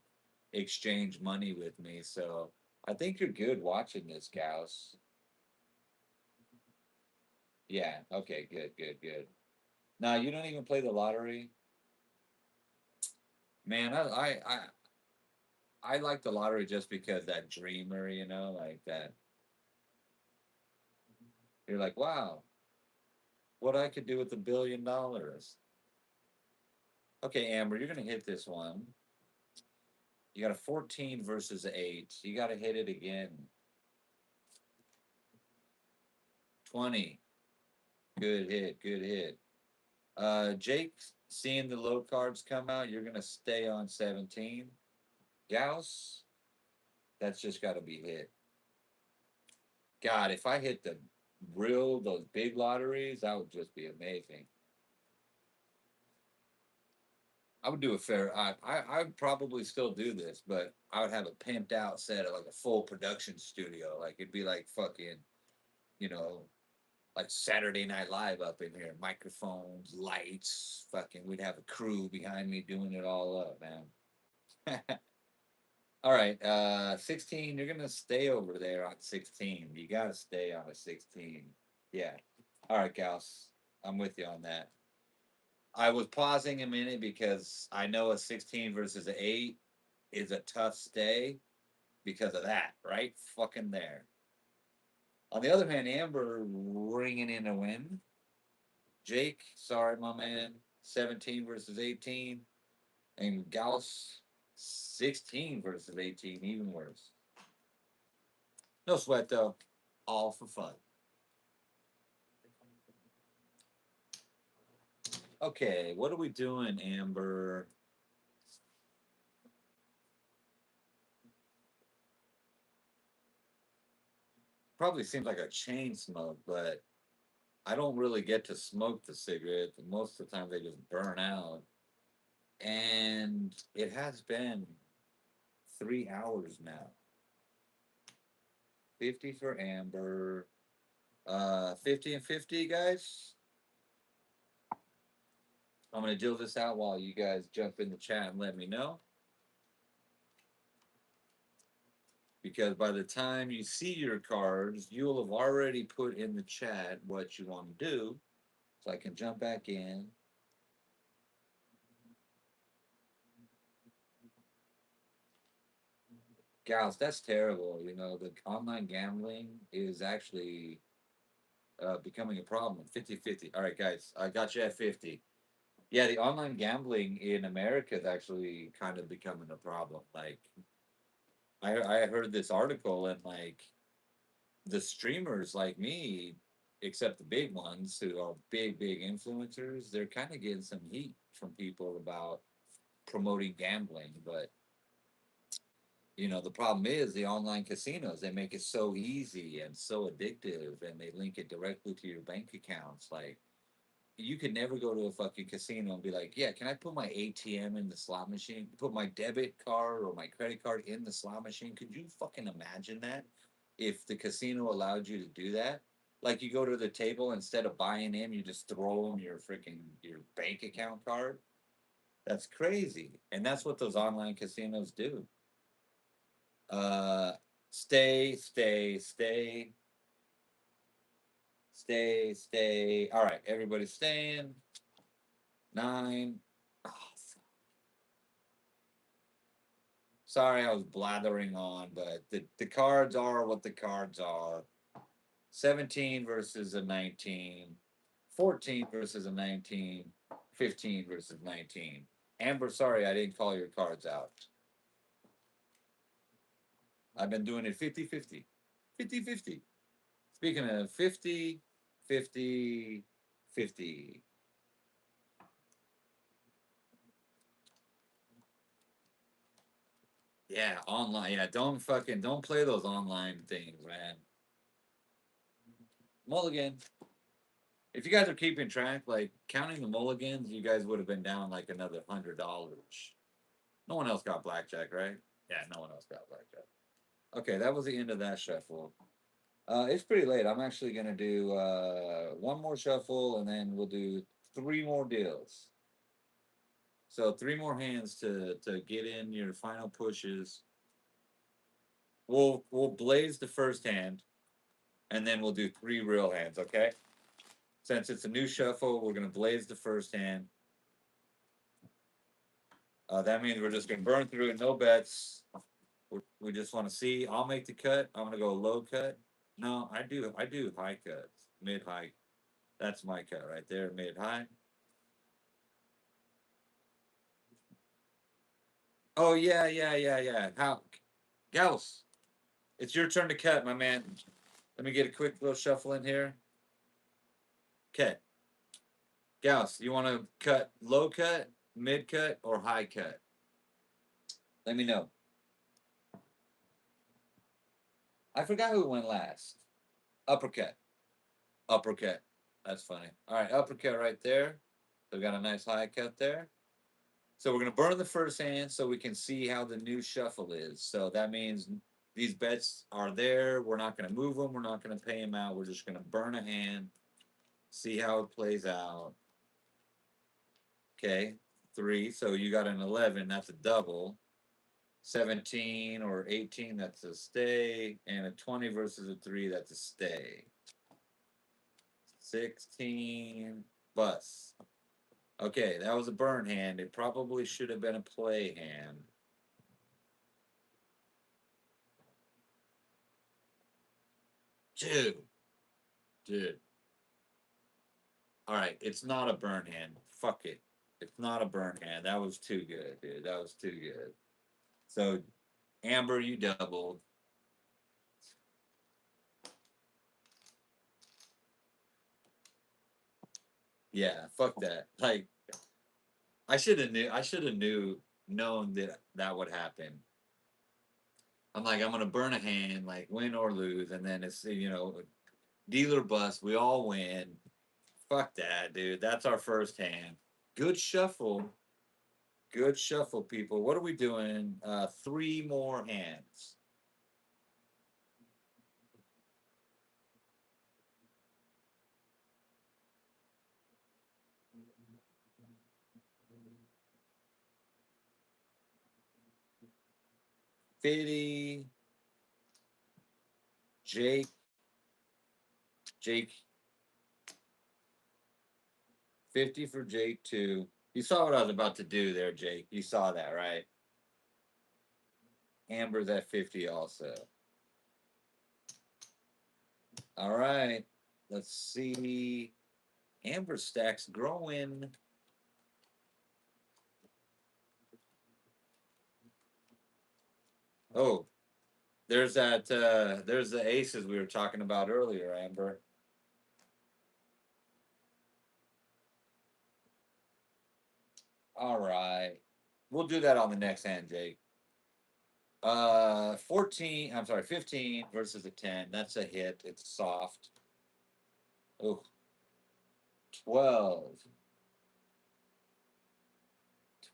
S1: exchange money with me, so I think you're good watching this, Gauss. Yeah. Okay. Good. Good. Good. Now you don't even play the lottery, man. I like the lottery just because that dreamer, like that. You're like, wow, what I could do with $1 billion. Okay, Amber, you're gonna hit this one. You got a 14 versus 8. You got to hit it again. 20. Good hit. Good hit. Jake, seeing the low cards come out, you're gonna stay on 17. Gauss, that's just got to be hit. God, if I hit those big lotteries, that would just be amazing. I would do a fair. I'd probably still do this, but I would have a pimped out set of like a full production studio. Like it'd be like fucking, you know, like Saturday Night Live up in here. Microphones, lights, fucking. We'd have a crew behind me doing it all up, man. All right, 16. You're gonna stay over there on 16. You gotta stay on a 16. Yeah. All right, Gauss. I'm with you on that. I was pausing a minute because I know a 16 versus an 8 is a tough stay because of that, right? Fucking there. On the other hand, Amber ringing in a win. Jake, sorry, my man, 17 versus 18. And Gauss, 16 versus 18, even worse. No sweat, though. All for fun. Okay, what are we doing, Amber? Probably seems like a chain smoke, but I don't really get to smoke the cigarette. Most of the time, they just burn out. And It has been 3 hours now. 50 for Amber. 50 and 50, guys. I'm gonna deal this out while you guys jump in the chat and let me know. Because by the time you see your cards, you'll have already put in the chat what you want to do. So I can jump back in. Gals, that's terrible. You know, the online gambling is actually becoming a problem. 50-50. All right, guys, I got you at 50. Yeah, the online gambling in America is actually kind of becoming a problem. Like, I heard this article and like the streamers like me, except the big ones who are big influencers, they're kind of getting some heat from people about promoting gambling. But you know, the problem is the online casinos, they make it so easy and so addictive and they link it directly to your bank accounts. Like you could never go to a fucking casino and be like, yeah, can I put my ATM in the slot machine? Put my debit card or my credit card in the slot machine? Could you fucking imagine that? If the casino allowed you to do that? Like you go to the table, instead of buying in, you just throw them your freaking your bank account card. That's crazy. And that's what those online casinos do. Uh stay. All right, everybody's staying. 9. Oh, sorry, I was blathering on, but the cards are what the cards are. 17 versus a 19, 14 versus a 19, 15 versus 19. Amber, sorry, I didn't call your cards out. I've been doing it 50-50. 50-50. Speaking of 50, 50, 50. Yeah, online. Yeah, don't play those online things, man. Mulligan. If you guys are keeping track, like counting the mulligans, you guys would have been down like another $100. No one else got blackjack, right? Yeah, no one else got blackjack. Okay, that was the end of that shuffle. It's pretty late. I'm actually gonna do one more shuffle, and then we'll do three more deals. So three more hands to get in your final pushes. We'll blaze the first hand, and then we'll do three real hands. Okay. Since it's a new shuffle, we're gonna blaze the first hand. That means we're just gonna burn through it, no bets. We just want to see. I'll make the cut. I'm gonna go low cut. No, I do high cuts, mid high. That's my cut right there, mid high. Oh yeah. How, Gauss? It's your turn to cut, my man. Let me get a quick little shuffle in here. Okay, Gauss, you want to cut low cut, mid cut, or high cut? Let me know. I forgot who went last. Uppercut. Uppercut. That's funny. All right, uppercut right there. So we got a nice high cut there. So we're gonna burn the first hand so we can see how the new shuffle is. So that means these bets are there. We're not gonna move them. We're not gonna pay them out. We're just gonna burn a hand, see how it plays out. Okay, 3. So you got an 11. That's a double. 17 or 18. That's a stay, and a 20 versus a 3. That's a stay. 16 bus. Okay, that was a burn hand. It probably should have been a play hand. Dude. Dude. All right, it's not a burn hand. Fuck it. It's not a burn hand. That was too good, dude. That was too good. So, Amber, you doubled. Yeah, fuck that. Like, I should have knew. I should have known that that would happen. I'm like, I'm gonna burn a hand, like win or lose, and then it's dealer bust. We all win. Fuck that, dude. That's our first hand. Good shuffle. Good shuffle, people. What are we doing? Three more hands. Fitty, Jake, Jake, 50 for Jake too. You saw what I was about to do there, Jake. You saw that, right? Amber's at 50 also. All right. Let's see. Amber stacks growing. Oh, there's that there's the aces we were talking about earlier, Amber. All right. We'll do that on the next hand, Jake. 14, I'm sorry, 15 versus a 10. That's a hit. It's soft. Oh, 12.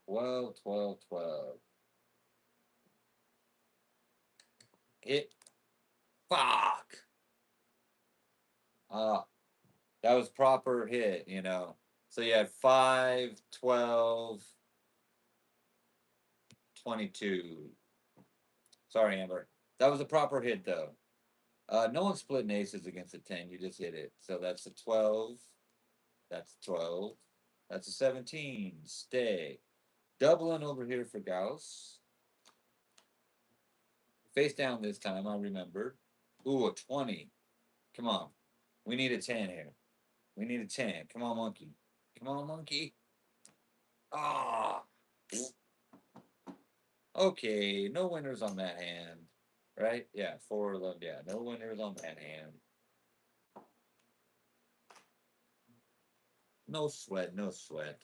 S1: 12, 12, 12. Hit. Fuck. Uh, that was proper hit. So you had 5, 12, 22. Sorry, Amber. That was a proper hit, though. No one's splitting aces against a 10. You just hit it. So that's a 12. That's 12. That's a 17. Stay. Doubling over here for Gauss. Face down this time, I remembered. Ooh, a 20. Come on. We need a 10 here. We need a 10. Come on, monkey. Come on, monkey. Ah. Okay, no winners on that hand. Right? Yeah, 4 of them. Yeah, no winners on that hand. No sweat, no sweat.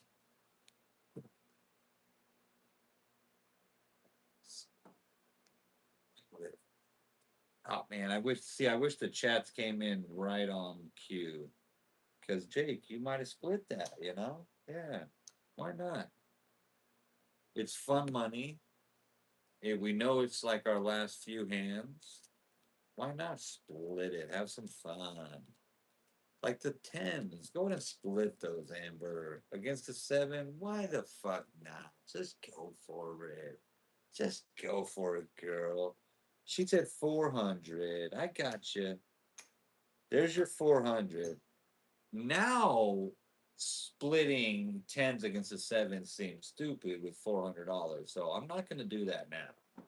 S1: Oh man, I wish the chats came in right on cue. Cause Jake, you might have split that. Yeah. Why not? It's fun money. We know it's like our last few hands. Why not split it? Have some fun. Like the tens. Go and split those, Amber. Against the seven. Why the fuck not? Just go for it. Just go for it, girl. She said 400. I got you. There's your 400. Now splitting tens against the sevens seems stupid with $400. So I'm not going to do that now.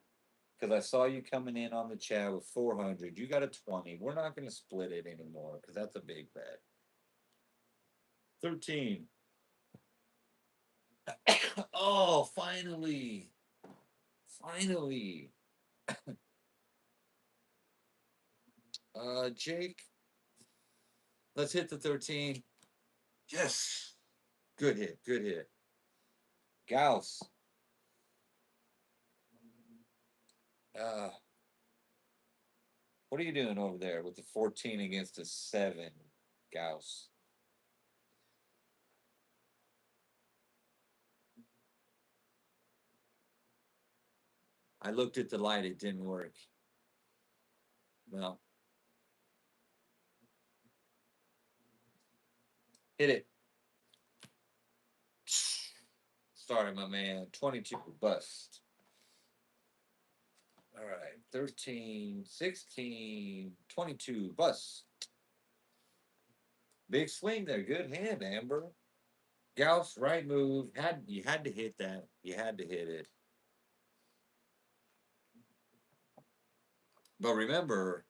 S1: Because I saw you coming in on the chat with 400. You got a 20. We're not going to split it anymore because that's a big bet. 13. Oh, finally. Finally. Jake, let's hit the 13. Yes. Good hit. Good hit. Gauss. Uh, what are you doing over there with the 14 against a 7, Gauss? I looked at the light. It didn't work. Well, hit it. Sorry, my man. 22 bust. All right. 13, 16, 22 bust. Big swing there. Good hand, Amber. Gauss, right move. You had to hit that. You had to hit it. But remember,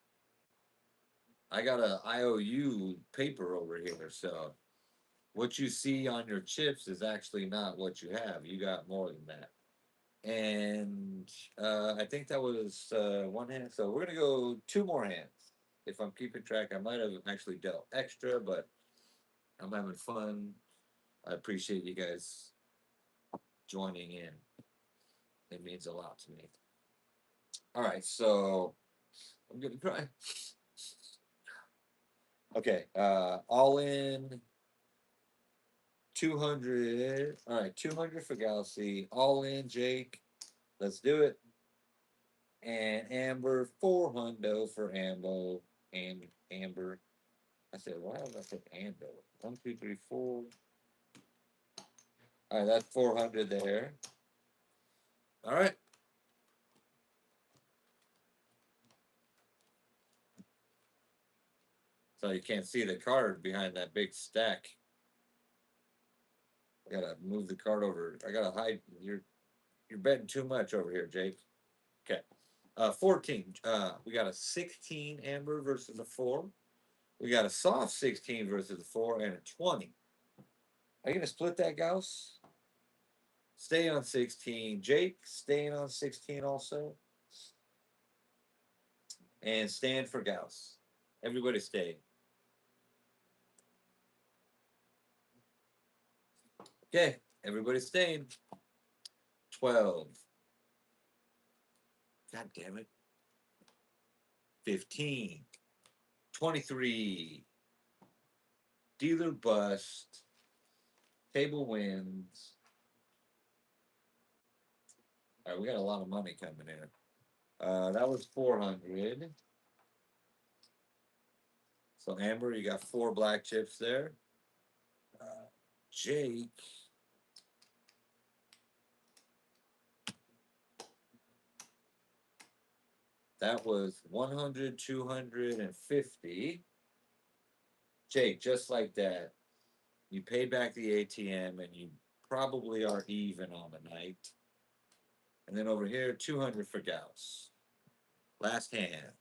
S1: I got a IOU paper over here, so what you see on your chips is actually not what you have. You got more than that. And I think that was one hand. So we're gonna go two more hands. If I'm keeping track, I might have actually dealt extra, but I'm having fun. I appreciate you guys joining in. It means a lot to me. All right, so I'm gonna try. Okay, all in 200. All right, 200 for Galaxy. All in, Jake. Let's do it. And Amber, 400 for Ambo. And Amber. I said, why did I say Ambo? 1, 2, 3, 4. All right, that's 400 there. All right. So you can't see the card behind that big stack. I gotta move the card over. I gotta hide. You're betting too much over here, Jake. Okay. 14. We got a 16 Amber versus a 4. We got a soft 16 versus a 4 and a 20. Are you gonna split that, Gauss? Stay on 16. Jake, staying on 16 also. And stand for Gauss. Everybody stay. Okay, everybody staying. 12. God damn it. 15. 23. Dealer bust. Table wins. All right, we got a lot of money coming in. That was 400. So Amber, you got 4 black chips there. Jake. That was 100, 250. Jake, just like that, you paid back the ATM and you probably are even on the night. And then over here, 200 for Gauss. Last hand.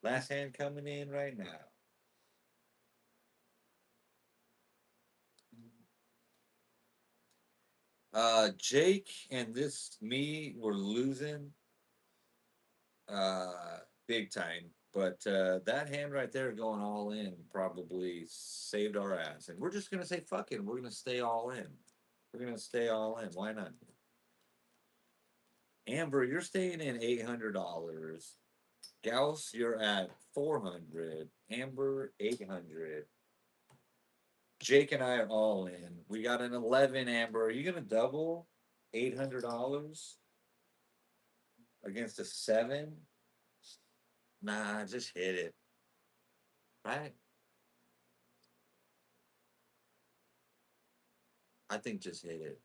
S1: Last hand coming in right now. Jake and this me were losing big time. But that hand right there going all in probably saved our ass. And we're just gonna say fuck it. We're gonna stay all in. We're gonna stay all in. Why not? Amber, you're staying in $800. Gauss, you're at 400. Amber, 800. Jake and I are all in. We got an 11. Amber, are you gonna double $800 against a 7? Nah, just hit it. Right? I think just hit it.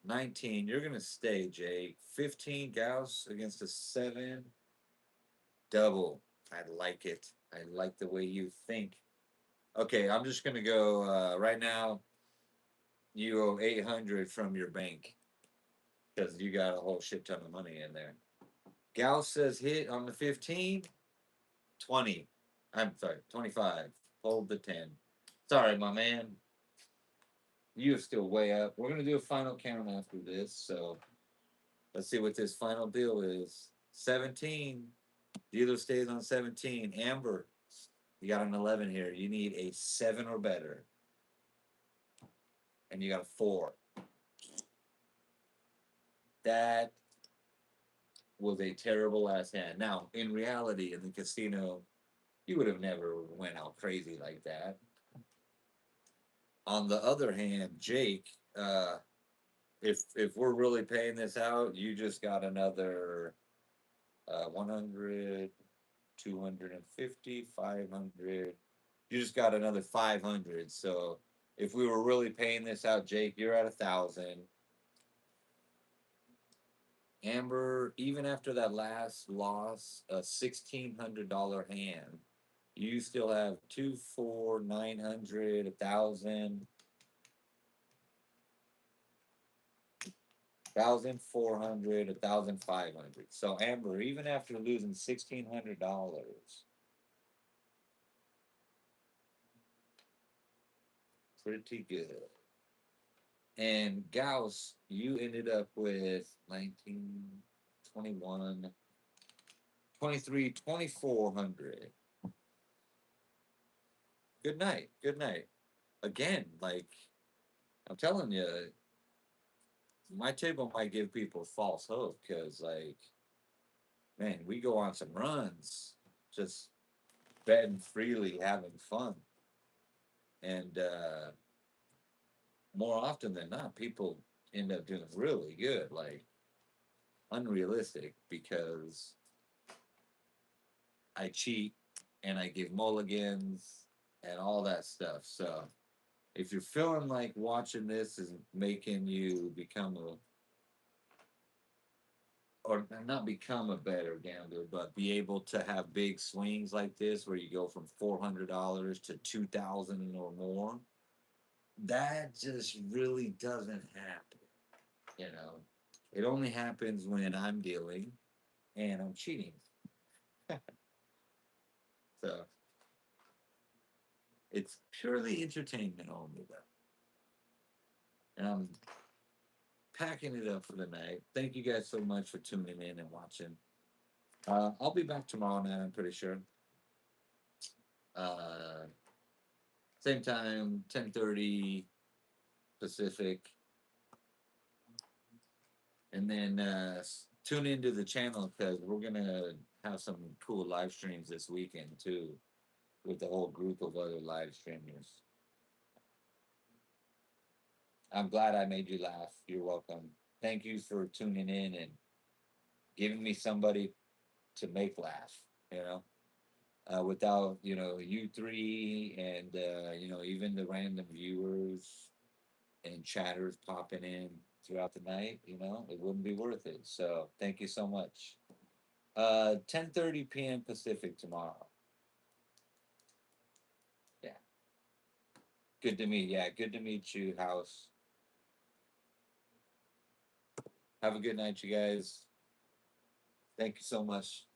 S1: 19, you're gonna stay, Jake. 15, Gauss against a 7. Double. I like it. I like the way you think. Okay, I'm just gonna go right now. You owe 800 from your bank because you got a whole shit ton of money in there. Gauss says hit on the 15. 20. I'm sorry, 25. Hold the 10. Sorry, my man. You're still way up. We're gonna do a final count after this, so let's see what this final deal is. 17. Dealer stays on 17. Amber, you got an 11 here. You need a 7 or better. And you got a 4. That was a terrible ass hand. Now, in reality, in the casino, you would have never went out crazy like that. On the other hand, Jake, if we're really paying this out, you just got another 100, 250, 500. You just got another 500. So if we were really paying this out, Jake, you're at 1,000. Amber, even after that last loss, a $1,600 hand, you still have 2, 4, 900, 1,000, 1,400, 1,500. So Amber, even after losing $1,600, pretty good. And Gauss, you ended up with 19, 21, 23, 2,400. Good night. Good night. Again, like, I'm telling you, my table might give people false hope because, like, man, we go on some runs, just betting freely, having fun. And more often than not, people end up doing really good, like unrealistic, because I cheat and I give mulligans and all that stuff. So if you're feeling like watching this is making you become a, or not become a better gambler, but be able to have big swings like this where you go from $400 to 2,000 or more, that just really doesn't happen. You know, it only happens when I'm dealing and I'm cheating. So it's purely entertainment only, though. And I'm packing it up for the night. Thank you guys so much for tuning in and watching. I'll be back tomorrow night, I'm pretty sure. Uh, Same time, 10:30 Pacific. And then tune into the channel because we're going to have some cool live streams this weekend, too, with the whole group of other live streamers. I'm glad I made you laugh. You're welcome. Thank you for tuning in and giving me somebody to make laugh, you know. Without, you three and, even the random viewers and chatters popping in throughout the night, it wouldn't be worth it. So thank you so much. 10:30 p.m. Pacific tomorrow. Yeah. Good to meet. Yeah, good to meet you, House. Have a good night, you guys. Thank you so much.